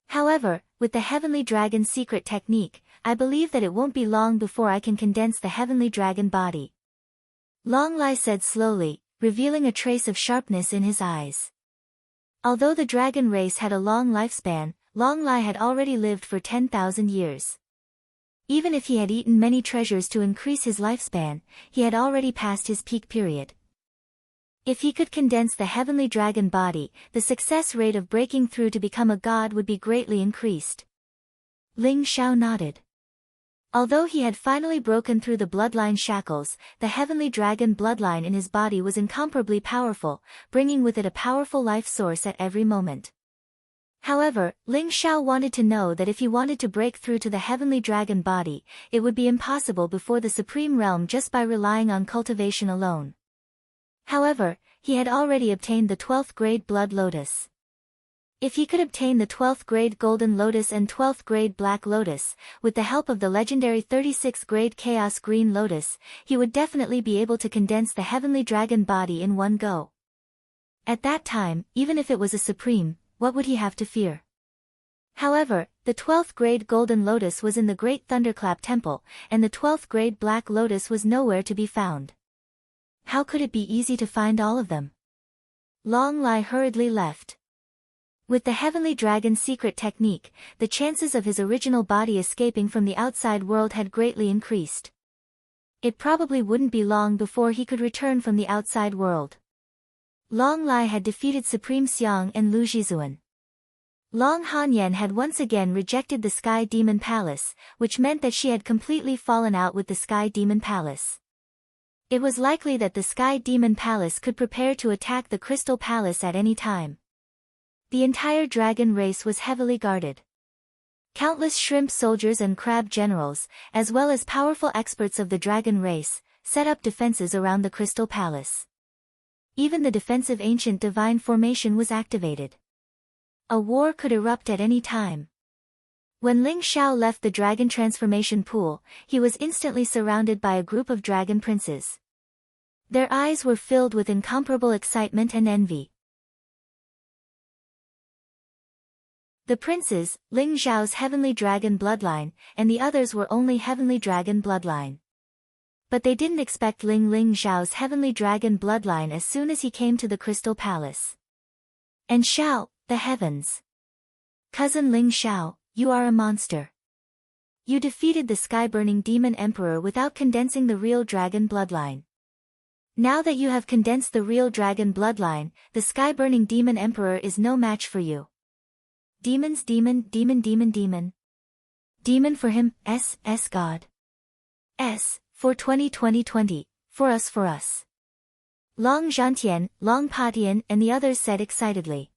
However, with the heavenly dragon secret technique, I believe that it won't be long before I can condense the heavenly dragon body. Long Lai said slowly, revealing a trace of sharpness in his eyes. Although the dragon race had a long lifespan, Long Lai had already lived for 10,000 years. Even if he had eaten many treasures to increase his lifespan, he had already passed his peak period. If he could condense the heavenly dragon body, the success rate of breaking through to become a god would be greatly increased. Ling Xiao nodded. Although he had finally broken through the bloodline shackles, the heavenly dragon bloodline in his body was incomparably powerful, bringing with it a powerful life source at every moment. However, Ling Xiao wanted to know that if he wanted to break through to the heavenly dragon body, it would be impossible before the supreme realm just by relying on cultivation alone. However, he had already obtained the 12th grade blood lotus. If he could obtain the 12th grade golden lotus and 12th grade black lotus, with the help of the legendary 36th grade chaos green lotus, he would definitely be able to condense the heavenly dragon body in one go. At that time, even if it was a supreme, what would he have to fear? However, the 12th grade golden lotus was in the great thunderclap temple, and the 12th grade black lotus was nowhere to be found. How could it be easy to find all of them? Long Lai hurriedly left. With the heavenly dragon's secret technique, the chances of his original body escaping from the outside world had greatly increased. It probably wouldn't be long before he could return from the outside world. Long Lai had defeated Supreme Xiang and Lu Jizuan. Long Hanyan had once again rejected the Sky Demon Palace, which meant that she had completely fallen out with the Sky Demon Palace. It was likely that the Sky Demon Palace could prepare to attack the Crystal Palace at any time. The entire dragon race was heavily guarded. Countless shrimp soldiers and crab generals, as well as powerful experts of the dragon race, set up defenses around the Crystal Palace. Even the defensive ancient divine formation was activated. A war could erupt at any time. When Ling Xiao left the dragon transformation pool, he was instantly surrounded by a group of dragon princes. Their eyes were filled with incomparable excitement and envy. The princes, Ling Xiao's heavenly dragon bloodline, and the others were only heavenly dragon bloodline. But they didn't expect Ling Xiao's heavenly dragon bloodline as soon as he came to the Crystal Palace. And Xiao, the heavens. Cousin Ling Xiao, you are a monster. You defeated the sky-burning demon emperor without condensing the real dragon bloodline. Now that you have condensed the real dragon bloodline, the sky-burning demon emperor is no match for you. Demons demon demon demon demon. Demon for him, S God. S, for 2020, for us. Long Zhantian, Long Patian and the others said excitedly.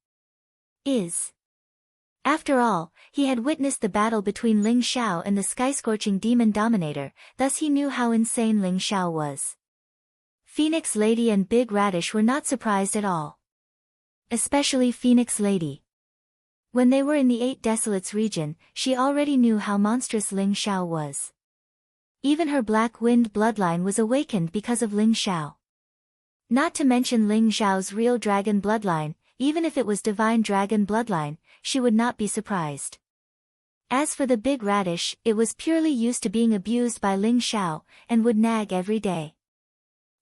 After all, he had witnessed the battle between Ling Xiao and the sky-scorching demon dominator, thus he knew how insane Ling Xiao was. Phoenix Lady and Big Radish were not surprised at all. Especially Phoenix Lady. When they were in the Eight Desolates region, she already knew how monstrous Ling Xiao was. Even her Black Wind bloodline was awakened because of Ling Xiao. Not to mention Ling Xiao's real dragon bloodline, even if it was divine dragon bloodline, she would not be surprised. As for the Big Radish, it was purely used to being abused by Ling Xiao, and would nag every day.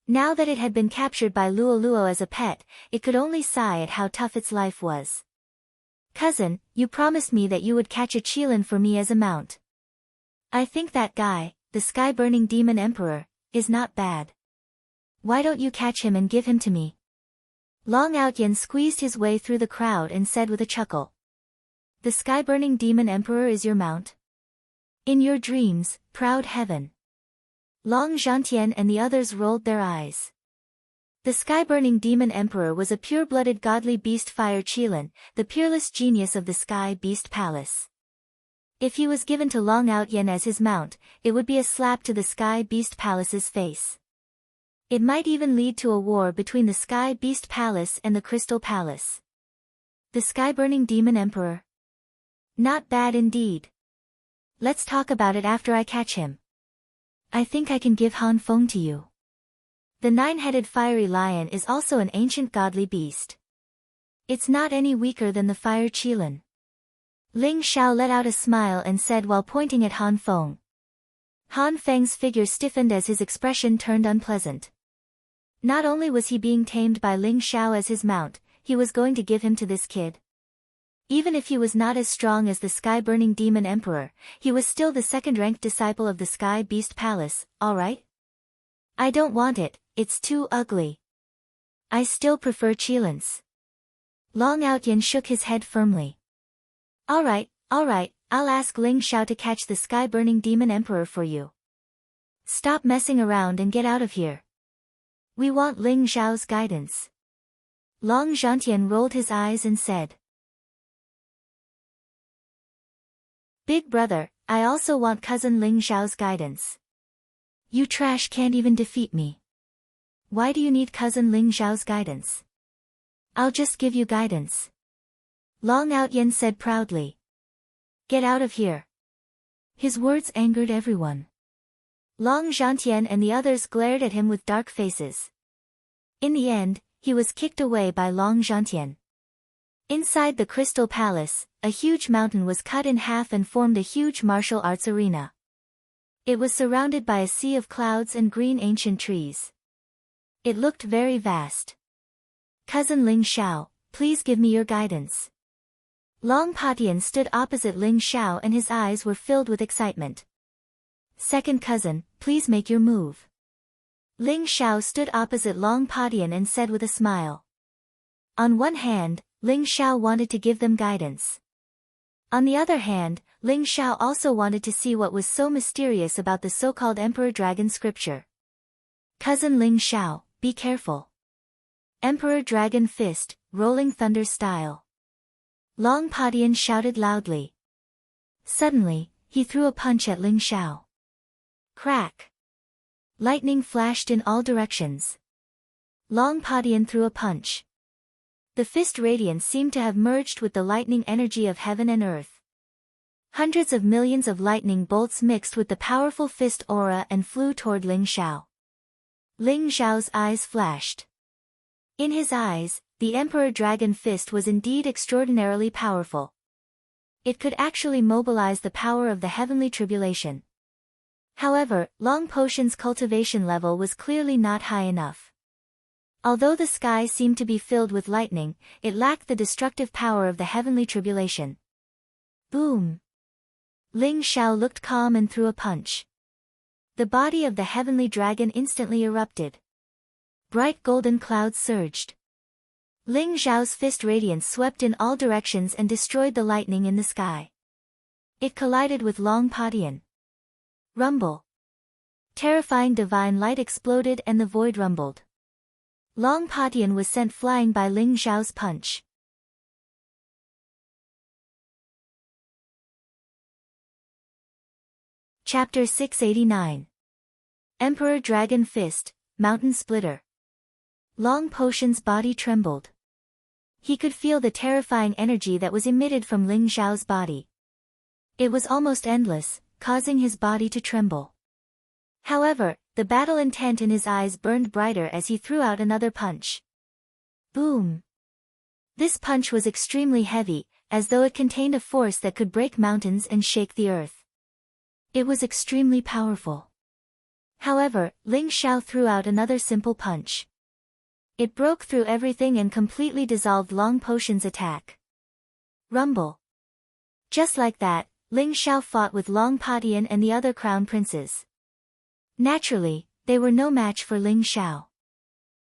Now that it had been captured by Luo Luo as a pet, it could only sigh at how tough its life was. Cousin, you promised me that you would catch a Qilin for me as a mount. I think that guy, the sky-burning demon emperor, is not bad. Why don't you catch him and give him to me? Long Outyan squeezed his way through the crowd and said with a chuckle. The sky-burning demon emperor is your mount? In your dreams, proud heaven. Long Zhantian and the others rolled their eyes. The sky-burning demon emperor was a pure-blooded godly beast fire Qilin, the peerless genius of the Sky Beast Palace. If he was given to Long Outyan as his mount, it would be a slap to the Sky Beast Palace's face. It might even lead to a war between the Sky Beast Palace and the Crystal Palace. The sky-burning demon emperor? Not bad indeed. Let's talk about it after I catch him. I think I can give Han Feng to you. The nine-headed fiery lion is also an ancient godly beast. It's not any weaker than the fire Qilin. Ling Xiao let out a smile and said while pointing at Han Feng. Han Feng's figure stiffened as his expression turned unpleasant. Not only was he being tamed by Ling Xiao as his mount, he was going to give him to this kid. Even if he was not as strong as the sky-burning demon emperor, he was still the second-ranked disciple of the Sky Beast Palace, alright? I don't want it, it's too ugly. I still prefer Qilins. Long Outyan shook his head firmly. Alright, I'll ask Ling Xiao to catch the sky-burning demon emperor for you. Stop messing around and get out of here. We want Ling Xiao's guidance. Long Zhantian rolled his eyes and said. Big brother, I also want cousin Ling Xiao's guidance. You trash can't even defeat me. Why do you need cousin Ling Xiao's guidance? I'll just give you guidance. Long Outyan said proudly. Get out of here. His words angered everyone. Long Zhantian and the others glared at him with dark faces. In the end, he was kicked away by Long Zhantian. Inside the Crystal Palace, a huge mountain was cut in half and formed a huge martial arts arena. It was surrounded by a sea of clouds and green ancient trees. It looked very vast. Cousin Ling Xiao, please give me your guidance. Long Patian stood opposite Ling Xiao and his eyes were filled with excitement. Second cousin, please make your move. Ling Xiao stood opposite Long Patian and said with a smile. On one hand, Ling Xiao wanted to give them guidance. On the other hand, Ling Xiao also wanted to see what was so mysterious about the so-called Emperor Dragon scripture. Cousin Ling Xiao, be careful. Emperor Dragon Fist, Rolling Thunder style. Long Patian shouted loudly. Suddenly, he threw a punch at Ling Xiao. Crack! Lightning flashed in all directions. Long Patian threw a punch. The fist radiance seemed to have merged with the lightning energy of heaven and earth. Hundreds of millions of lightning bolts mixed with the powerful fist aura and flew toward Ling Xiao. Ling Xiao's eyes flashed. In his eyes, the Emperor Dragon Fist was indeed extraordinarily powerful. It could actually mobilize the power of the heavenly tribulation. However, Long Potion's cultivation level was clearly not high enough. Although the sky seemed to be filled with lightning, it lacked the destructive power of the heavenly tribulation. Boom! Ling Xiao looked calm and threw a punch. The body of the heavenly dragon instantly erupted. Bright golden clouds surged. Ling Xiao's fist radiance swept in all directions and destroyed the lightning in the sky. It collided with Long Patian. Rumble! Terrifying divine light exploded and the void rumbled. Long Patian was sent flying by Ling Xiao's punch. Chapter 689. Emperor Dragon Fist, Mountain Splitter. Long Potion's body trembled. He could feel the terrifying energy that was emitted from Ling Xiao's body. It was almost endless, causing his body to tremble. However, the battle intent in his eyes burned brighter as he threw out another punch. Boom! This punch was extremely heavy, as though it contained a force that could break mountains and shake the earth. It was extremely powerful. However, Ling Xiao threw out another simple punch. It broke through everything and completely dissolved Long Potion's attack. Rumble! Just like that, Ling Xiao fought with Long Patian and the other crown princes. Naturally, they were no match for Ling Xiao.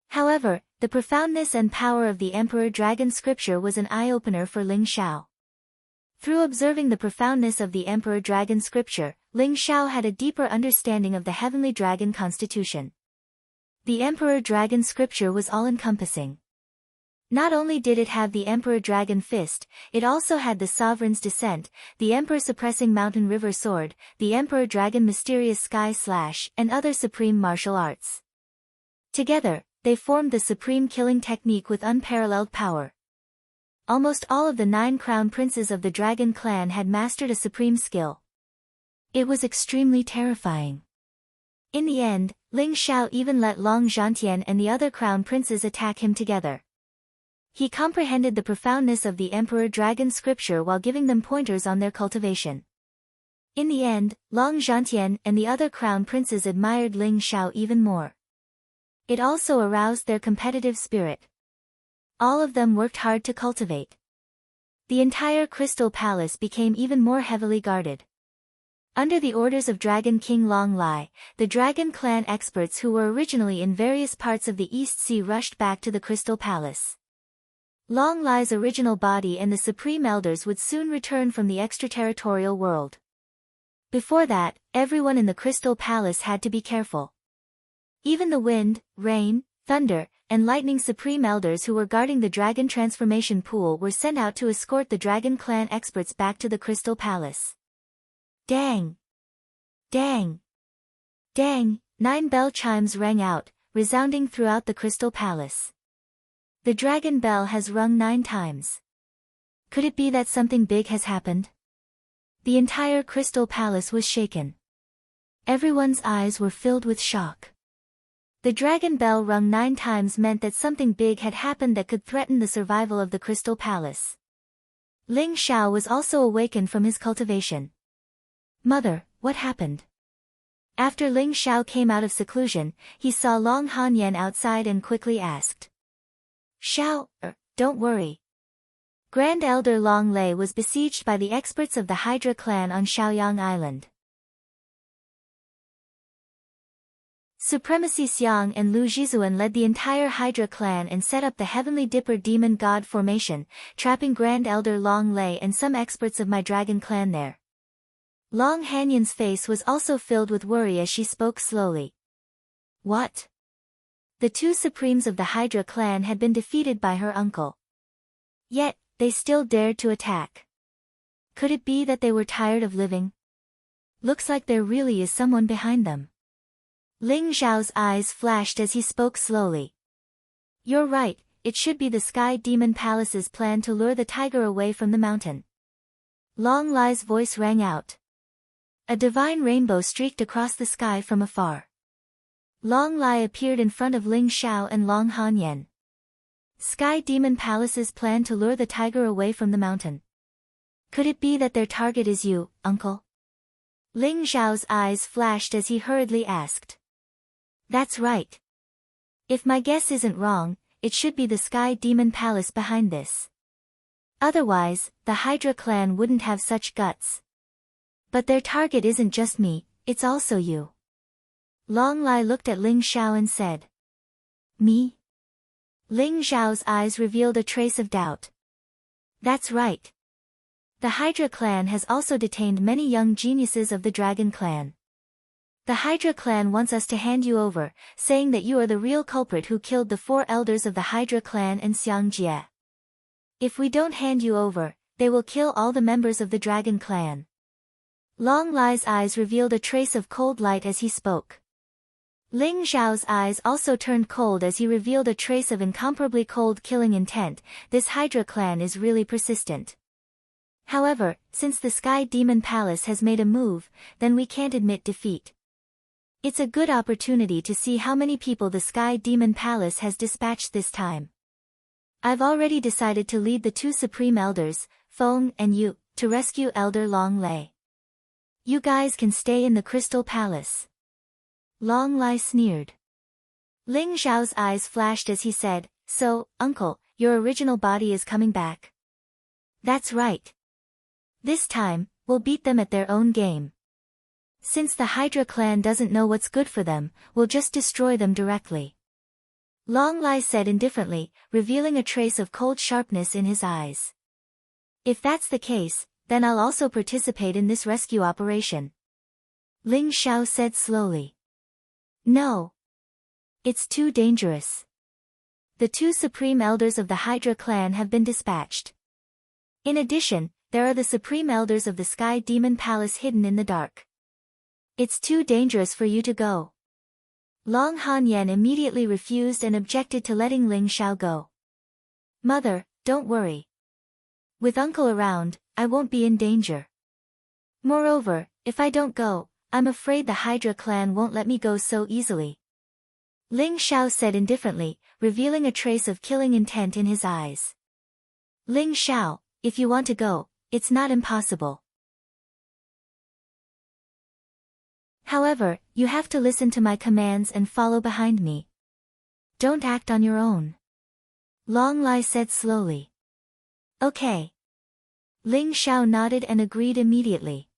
However, the profoundness and power of the Emperor Dragon scripture was an eye-opener for Ling Xiao. Through observing the profoundness of the Emperor Dragon scripture, Ling Xiao had a deeper understanding of the heavenly dragon constitution. The Emperor Dragon scripture was all-encompassing. Not only did it have the Emperor Dragon Fist, it also had the Sovereign's Descent, the Emperor Suppressing Mountain River Sword, the Emperor Dragon Mysterious Sky Slash, and other supreme martial arts. Together, they formed the supreme killing technique with unparalleled power. Almost all of the 9 crown princes of the Dragon clan had mastered a supreme skill. It was extremely terrifying. In the end, Ling Xiao even let Long Zhantian and the other crown princes attack him together. He comprehended the profoundness of the Emperor Dragon scripture while giving them pointers on their cultivation. In the end, Long Zhantian and the other crown princes admired Ling Xiao even more. It also aroused their competitive spirit. All of them worked hard to cultivate. The entire Crystal Palace became even more heavily guarded. Under the orders of Dragon King Long Lai, the Dragon Clan experts who were originally in various parts of the East Sea rushed back to the Crystal Palace. Long Lai's original body and the Supreme Elders would soon return from the extraterritorial world. Before that, everyone in the Crystal Palace had to be careful. Even the wind, rain, thunder, and lightning Supreme Elders who were guarding the Dragon Transformation Pool were sent out to escort the Dragon Clan experts back to the Crystal Palace. Dang! Dang! Dang! 9 bell chimes rang out, resounding throughout the Crystal Palace. The dragon bell has rung 9 times. Could it be that something big has happened? The entire Crystal Palace was shaken. Everyone's eyes were filled with shock. The dragon bell rung 9 times meant that something big had happened that could threaten the survival of the Crystal Palace. Ling Xiao was also awakened from his cultivation. Mother, what happened? After Ling Xiao came out of seclusion, he saw Long Hanyan outside and quickly asked. Xiao, don't worry. Grand Elder Long Lei was besieged by the experts of the Hydra clan on Shaoyang Island. Supremacy Xiang and Lu Jizuan led the entire Hydra clan and set up the Heavenly Dipper Demon God formation, trapping Grand Elder Long Lei and some experts of my dragon clan there. Long Hanyan's face was also filled with worry as she spoke slowly. What? The 2 supremes of the Hydra clan had been defeated by her uncle. Yet, they still dared to attack. Could it be that they were tired of living? Looks like there really is someone behind them. Ling Xiao's eyes flashed as he spoke slowly. You're right, it should be the Sky Demon Palace's plan to lure the tiger away from the mountain. Long Lai's voice rang out. A divine rainbow streaked across the sky from afar. Long Lai appeared in front of Ling Xiao and Long Hanyan. Sky Demon Palace's plan to lure the tiger away from the mountain. Could it be that their target is you, uncle? Ling Xiao's eyes flashed as he hurriedly asked. That's right. If my guess isn't wrong, it should be the Sky Demon Palace behind this. Otherwise, the Hydra clan wouldn't have such guts. But their target isn't just me, it's also you. Long Lai looked at Ling Xiao and said. Me? Ling Xiao's eyes revealed a trace of doubt. That's right. The Hydra clan has also detained many young geniuses of the Dragon clan. The Hydra clan wants us to hand you over, saying that you are the real culprit who killed the 4 elders of the Hydra clan and Xiang Jie. If we don't hand you over, they will kill all the members of the Dragon clan. Long Lai's eyes revealed a trace of cold light as he spoke. Ling Xiao's eyes also turned cold as he revealed a trace of incomparably cold killing intent. This Hydra clan is really persistent. However, since the Sky Demon Palace has made a move, then we can't admit defeat. It's a good opportunity to see how many people the Sky Demon Palace has dispatched this time. I've already decided to lead the 2 Supreme Elders, Feng and Yu, to rescue Elder Long Lei. You guys can stay in the Crystal Palace. Long Lai sneered. Ling Xiao's eyes flashed as he said, So, uncle, your original body is coming back. That's right. This time, we'll beat them at their own game. Since the Hydra clan doesn't know what's good for them, we'll just destroy them directly. Long Lai said indifferently, revealing a trace of cold sharpness in his eyes. If that's the case, then I'll also participate in this rescue operation. Ling Xiao said slowly. No. It's too dangerous. The 2 Supreme Elders of the Hydra clan have been dispatched. In addition, there are the Supreme Elders of the Sky Demon Palace hidden in the dark. It's too dangerous for you to go. Long Hanyan immediately refused and objected to letting Ling Xiao go. Mother, don't worry. With uncle around, I won't be in danger. Moreover, if I don't go, I'm afraid the Hydra clan won't let me go so easily. Ling Xiao said indifferently, revealing a trace of killing intent in his eyes. Ling Xiao, if you want to go, it's not impossible. However, you have to listen to my commands and follow behind me. Don't act on your own. Long Lai said slowly. Okay. Ling Xiao nodded and agreed immediately.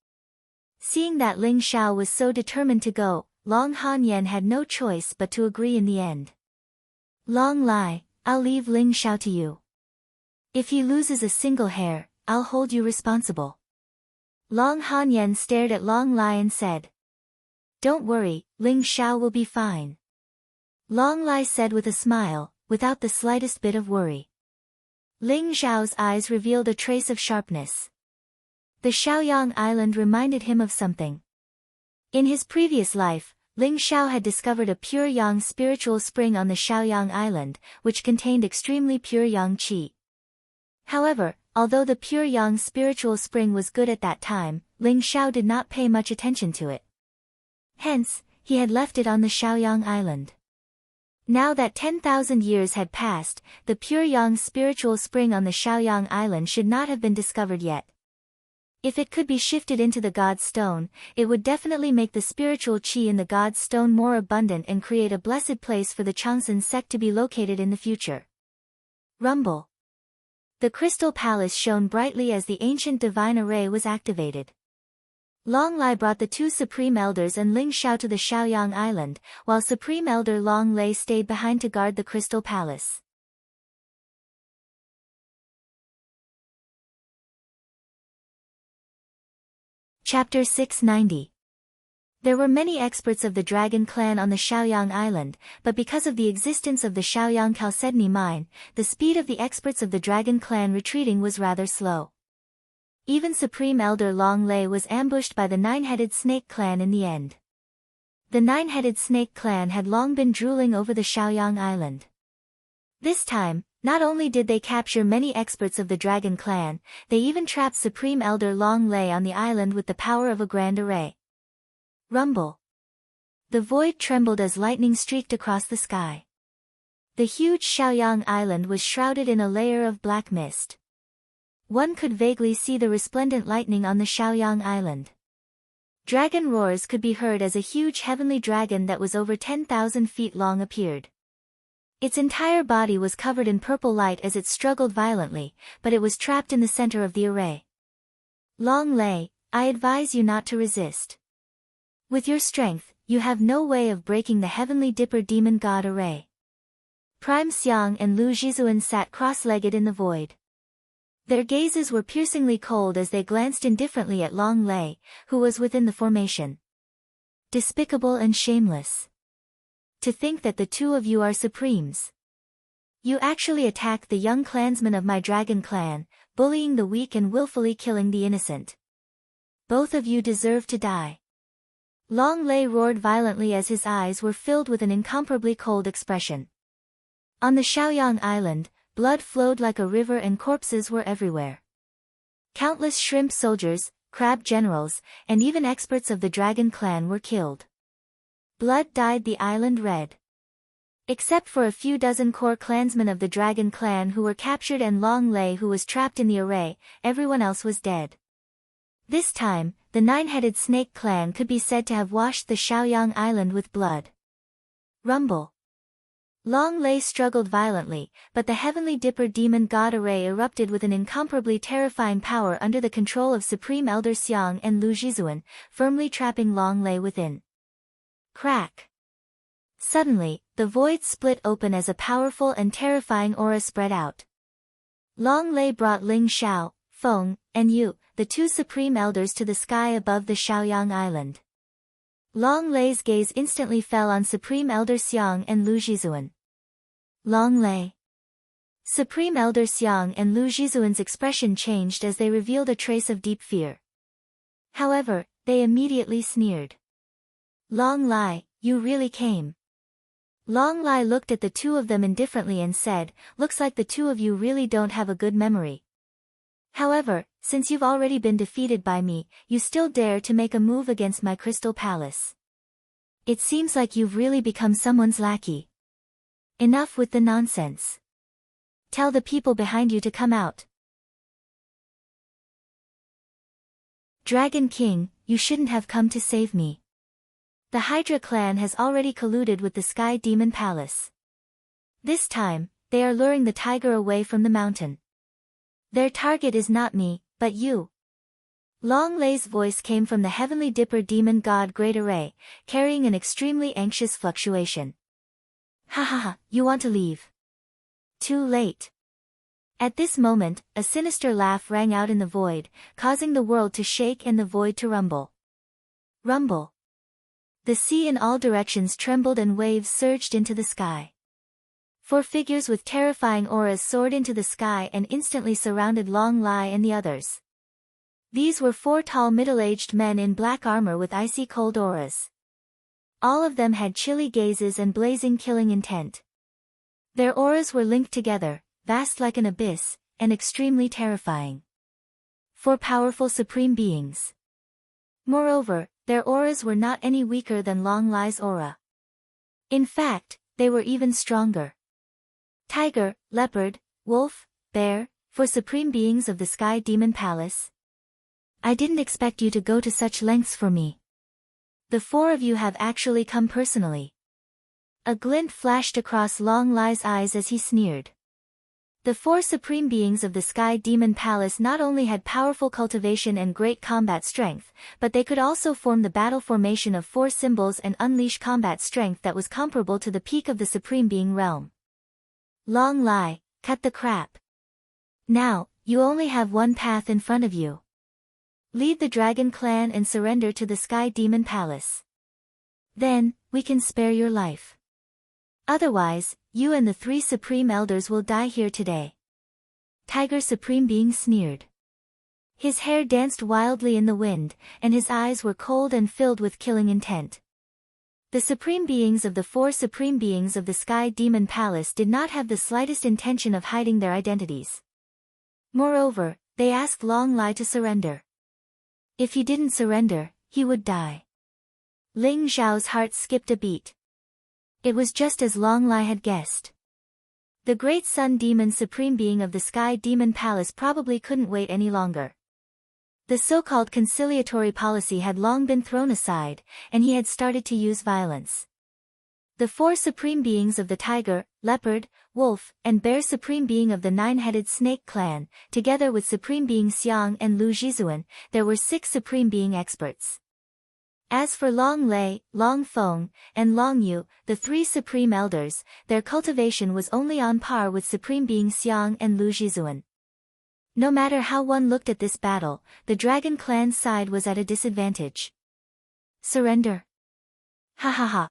Seeing that Ling Xiao was so determined to go, Long Hanyan had no choice but to agree in the end. Long Lai, I'll leave Ling Xiao to you. If he loses a single hair, I'll hold you responsible. Long Hanyan stared at Long Lai and said. Don't worry, Ling Xiao will be fine. Long Lai said with a smile, without the slightest bit of worry. Ling Xiao's eyes revealed a trace of sharpness. The Shaoyang Island reminded him of something. In his previous life, Ling Xiao had discovered a pure yang spiritual spring on the Shaoyang Island, which contained extremely pure yang qi. However, although the pure yang spiritual spring was good at that time, Ling Xiao did not pay much attention to it. Hence, he had left it on the Shaoyang Island. Now that 10,000 years had passed, the pure yang spiritual spring on the Shaoyang Island should not have been discovered yet. If it could be shifted into the God's Stone, it would definitely make the spiritual qi in the God's Stone more abundant and create a blessed place for the Changsan sect to be located in the future. Rumble. The crystal palace shone brightly as the ancient divine array was activated. Long Lai brought the two Supreme Elders and Ling Xiao to the Shaoyang Island, while Supreme Elder Long Lei stayed behind to guard the crystal palace. Chapter 690. There were many experts of the Dragon Clan on the Shaoyang Island, but because of the existence of the Shaoyang Chalcedony mine, the speed of the experts of the Dragon Clan retreating was rather slow. Even Supreme Elder Long Lei was ambushed by the Nine-Headed Snake Clan in the end. The Nine-Headed Snake Clan had long been drooling over the Shaoyang Island. This time, not only did they capture many experts of the Dragon Clan, they even trapped Supreme Elder Long Lei on the island with the power of a grand array. Rumble. The void trembled as lightning streaked across the sky. The huge Shaoyang Island was shrouded in a layer of black mist. One could vaguely see the resplendent lightning on the Shaoyang Island. Dragon roars could be heard as a huge heavenly dragon that was over 10,000 feet long appeared. Its entire body was covered in purple light as it struggled violently, but it was trapped in the center of the array. Long Lei, I advise you not to resist. With your strength, you have no way of breaking the heavenly Dipper Demon God array. Prime Xiang and Lu Jizuan sat cross-legged in the void. Their gazes were piercingly cold as they glanced indifferently at Long Lei, who was within the formation. Despicable and shameless. To think that the two of you are supremes. You actually attacked the young clansmen of my Dragon Clan, bullying the weak and willfully killing the innocent. Both of you deserve to die. Long Lei roared violently as his eyes were filled with an incomparably cold expression. On the Shaoyang Island, blood flowed like a river and corpses were everywhere. Countless shrimp soldiers, crab generals, and even experts of the Dragon Clan were killed. Blood dyed the island red. Except for a few dozen core clansmen of the Dragon Clan who were captured and Long Lei who was trapped in the array, everyone else was dead. This time, the Nine-Headed Snake Clan could be said to have washed the Shaoyang Island with blood. Rumble. Long Lei struggled violently, but the Heavenly Dipper Demon God Array erupted with an incomparably terrifying power under the control of Supreme Elder Xiang and Lu Jizuan, firmly trapping Long Lei within. Crack. Suddenly, the void split open as a powerful and terrifying aura spread out. Long Lei brought Ling Xiao, Feng, and Yu, the two Supreme Elders, to the sky above the Shaoyang Island. Long Lei's gaze instantly fell on Supreme Elder Xiang and Lu Jizuan. Long Lei. Supreme Elder Xiang and Lu Jizuan's expression changed as they revealed a trace of deep fear. However, they immediately sneered. Long Lai, you really came. Long Lai looked at the two of them indifferently and said, looks like the two of you really don't have a good memory. However, since you've already been defeated by me, you still dare to make a move against my crystal palace. It seems like you've really become someone's lackey. Enough with the nonsense. Tell the people behind you to come out. Dragon King, you shouldn't have come to save me. The Hydra clan has already colluded with the Sky Demon Palace. This time, they are luring the tiger away from the mountain. Their target is not me, but you. Long Lei's voice came from the heavenly dipper demon god Great Array, carrying an extremely anxious fluctuation. Ha ha ha, you want to leave? Too late. At this moment, a sinister laugh rang out in the void, causing the world to shake and the void to rumble. Rumble. The sea in all directions trembled and waves surged into the sky. 4 figures with terrifying auras soared into the sky and instantly surrounded Long Lai and the others. These were 4 tall middle-aged men in black armor with icy cold auras. All of them had chilly gazes and blazing killing intent. Their auras were linked together, vast like an abyss, and extremely terrifying. 4 powerful supreme beings. Moreover, their auras were not any weaker than Long Lai's aura. In fact, they were even stronger. Tiger, leopard, wolf, bear, 4 supreme beings of the Sky Demon Palace. I didn't expect you to go to such lengths for me. The 4 of you have actually come personally. A glint flashed across Long Lai's eyes as he sneered. The 4 supreme beings of the Sky Demon Palace not only had powerful cultivation and great combat strength, but they could also form the battle formation of 4 symbols and unleash combat strength that was comparable to the peak of the supreme being realm. Long Lai, cut the crap. Now, you only have one path in front of you. Lead the Dragon Clan and surrender to the Sky Demon Palace. Then, we can spare your life. Otherwise, you and the 3 Supreme Elders will die here today. Tiger Supreme Being sneered. His hair danced wildly in the wind, and his eyes were cold and filled with killing intent. The Supreme Beings of the 4 Supreme Beings of the Sky Demon Palace did not have the slightest intention of hiding their identities. Moreover, they asked Long Lai to surrender. If he didn't surrender, he would die. Ling Zhao's heart skipped a beat. It was just as Long Lai had guessed. The Great Sun Demon Supreme Being of the Sky Demon Palace probably couldn't wait any longer. The so-called conciliatory policy had long been thrown aside, and he had started to use violence. The 4 Supreme Beings of the Tiger, Leopard, Wolf, and Bear Supreme Being of the 9-headed Snake Clan, together with Supreme Being Xiang and Lu Jizuan, there were 6 Supreme Being experts. As for Long Lei, Long Feng, and Long Yu, the 3 Supreme Elders, their cultivation was only on par with Supreme Being Xiang and Lu Jizuan. No matter how one looked at this battle, the Dragon Clan's side was at a disadvantage. Surrender. Ha ha ha.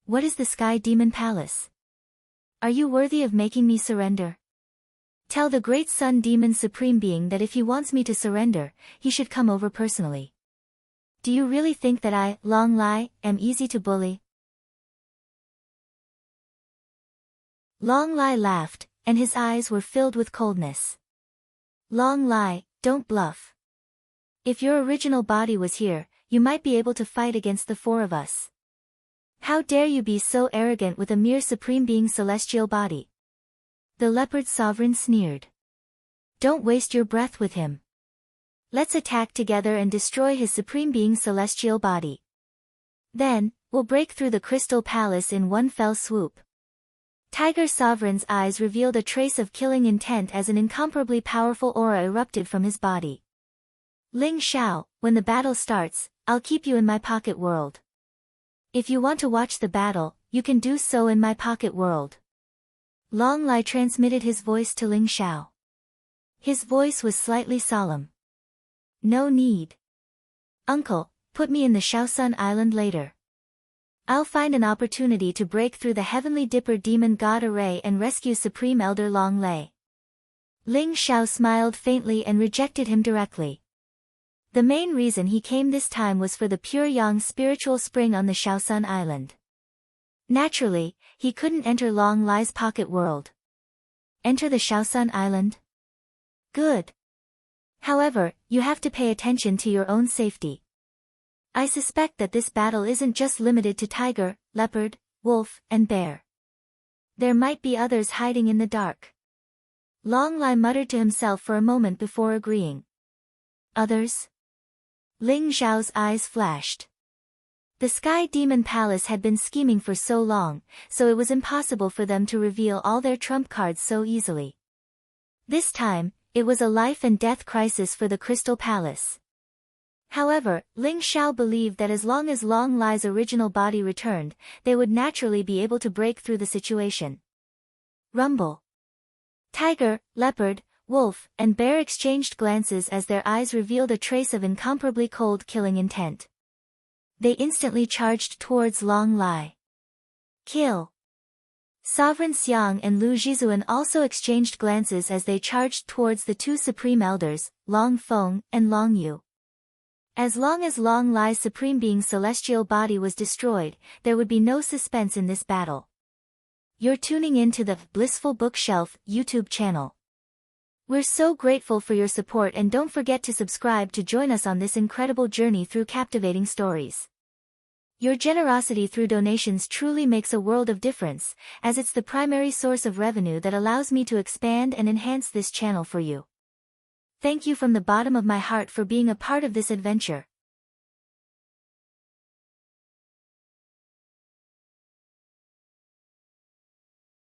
What is the Sky Demon Palace? Are you worthy of making me surrender? Tell the Great Sun Demon Supreme Being that if he wants me to surrender, he should come over personally. Do you really think that I, Long Lai, am easy to bully? Long Lai laughed, and his eyes were filled with coldness. Long Lai, don't bluff. If your original body was here, you might be able to fight against the 4 of us. How dare you be so arrogant with a mere Supreme Being celestial body? The Leopard Sovereign sneered. Don't waste your breath with him. Let's attack together and destroy his Supreme Being celestial body. Then, we'll break through the Crystal Palace in one fell swoop. Tiger Sovereign's eyes revealed a trace of killing intent as an incomparably powerful aura erupted from his body. Ling Xiao, when the battle starts, I'll keep you in my pocket world. If you want to watch the battle, you can do so in my pocket world. Long Lai transmitted his voice to Ling Xiao. His voice was slightly solemn. No need. Uncle, put me in the Shaosun Island later. I'll find an opportunity to break through the Heavenly Dipper Demon God Array and rescue Supreme Elder Long Lei. Ling Xiao smiled faintly and rejected him directly. The main reason he came this time was for the pure yang spiritual spring on the Shaosun Island. Naturally, he couldn't enter Long Lai's pocket world. Enter the Shaosun Island? Good. However, you have to pay attention to your own safety. I suspect that this battle isn't just limited to Tiger, Leopard, Wolf, and Bear. There might be others hiding in the dark. Long Lai muttered to himself for a moment before agreeing. Others? Ling Zhao's eyes flashed. The Sky Demon Palace had been scheming for so long, so it was impossible for them to reveal all their trump cards so easily. This time, it was a life and death crisis for the Crystal Palace. However, Ling Xiao believed that as long as Long Lai's original body returned, they would naturally be able to break through the situation. Rumble. Tiger, leopard, wolf, and bear exchanged glances as their eyes revealed a trace of incomparably cold killing intent. They instantly charged towards Long Lai. Kill! Sovereign Xiang and Lu Zhizuan also exchanged glances as they charged towards the two supreme elders, Long Feng and Long Yu. As long as Long Lai's supreme being's celestial body was destroyed, there would be no suspense in this battle. You're tuning in to the Blissful Bookshelf YouTube channel. We're so grateful for your support, and don't forget to subscribe to join us on this incredible journey through captivating stories. Your generosity through donations truly makes a world of difference, as it's the primary source of revenue that allows me to expand and enhance this channel for you. Thank you from the bottom of my heart for being a part of this adventure.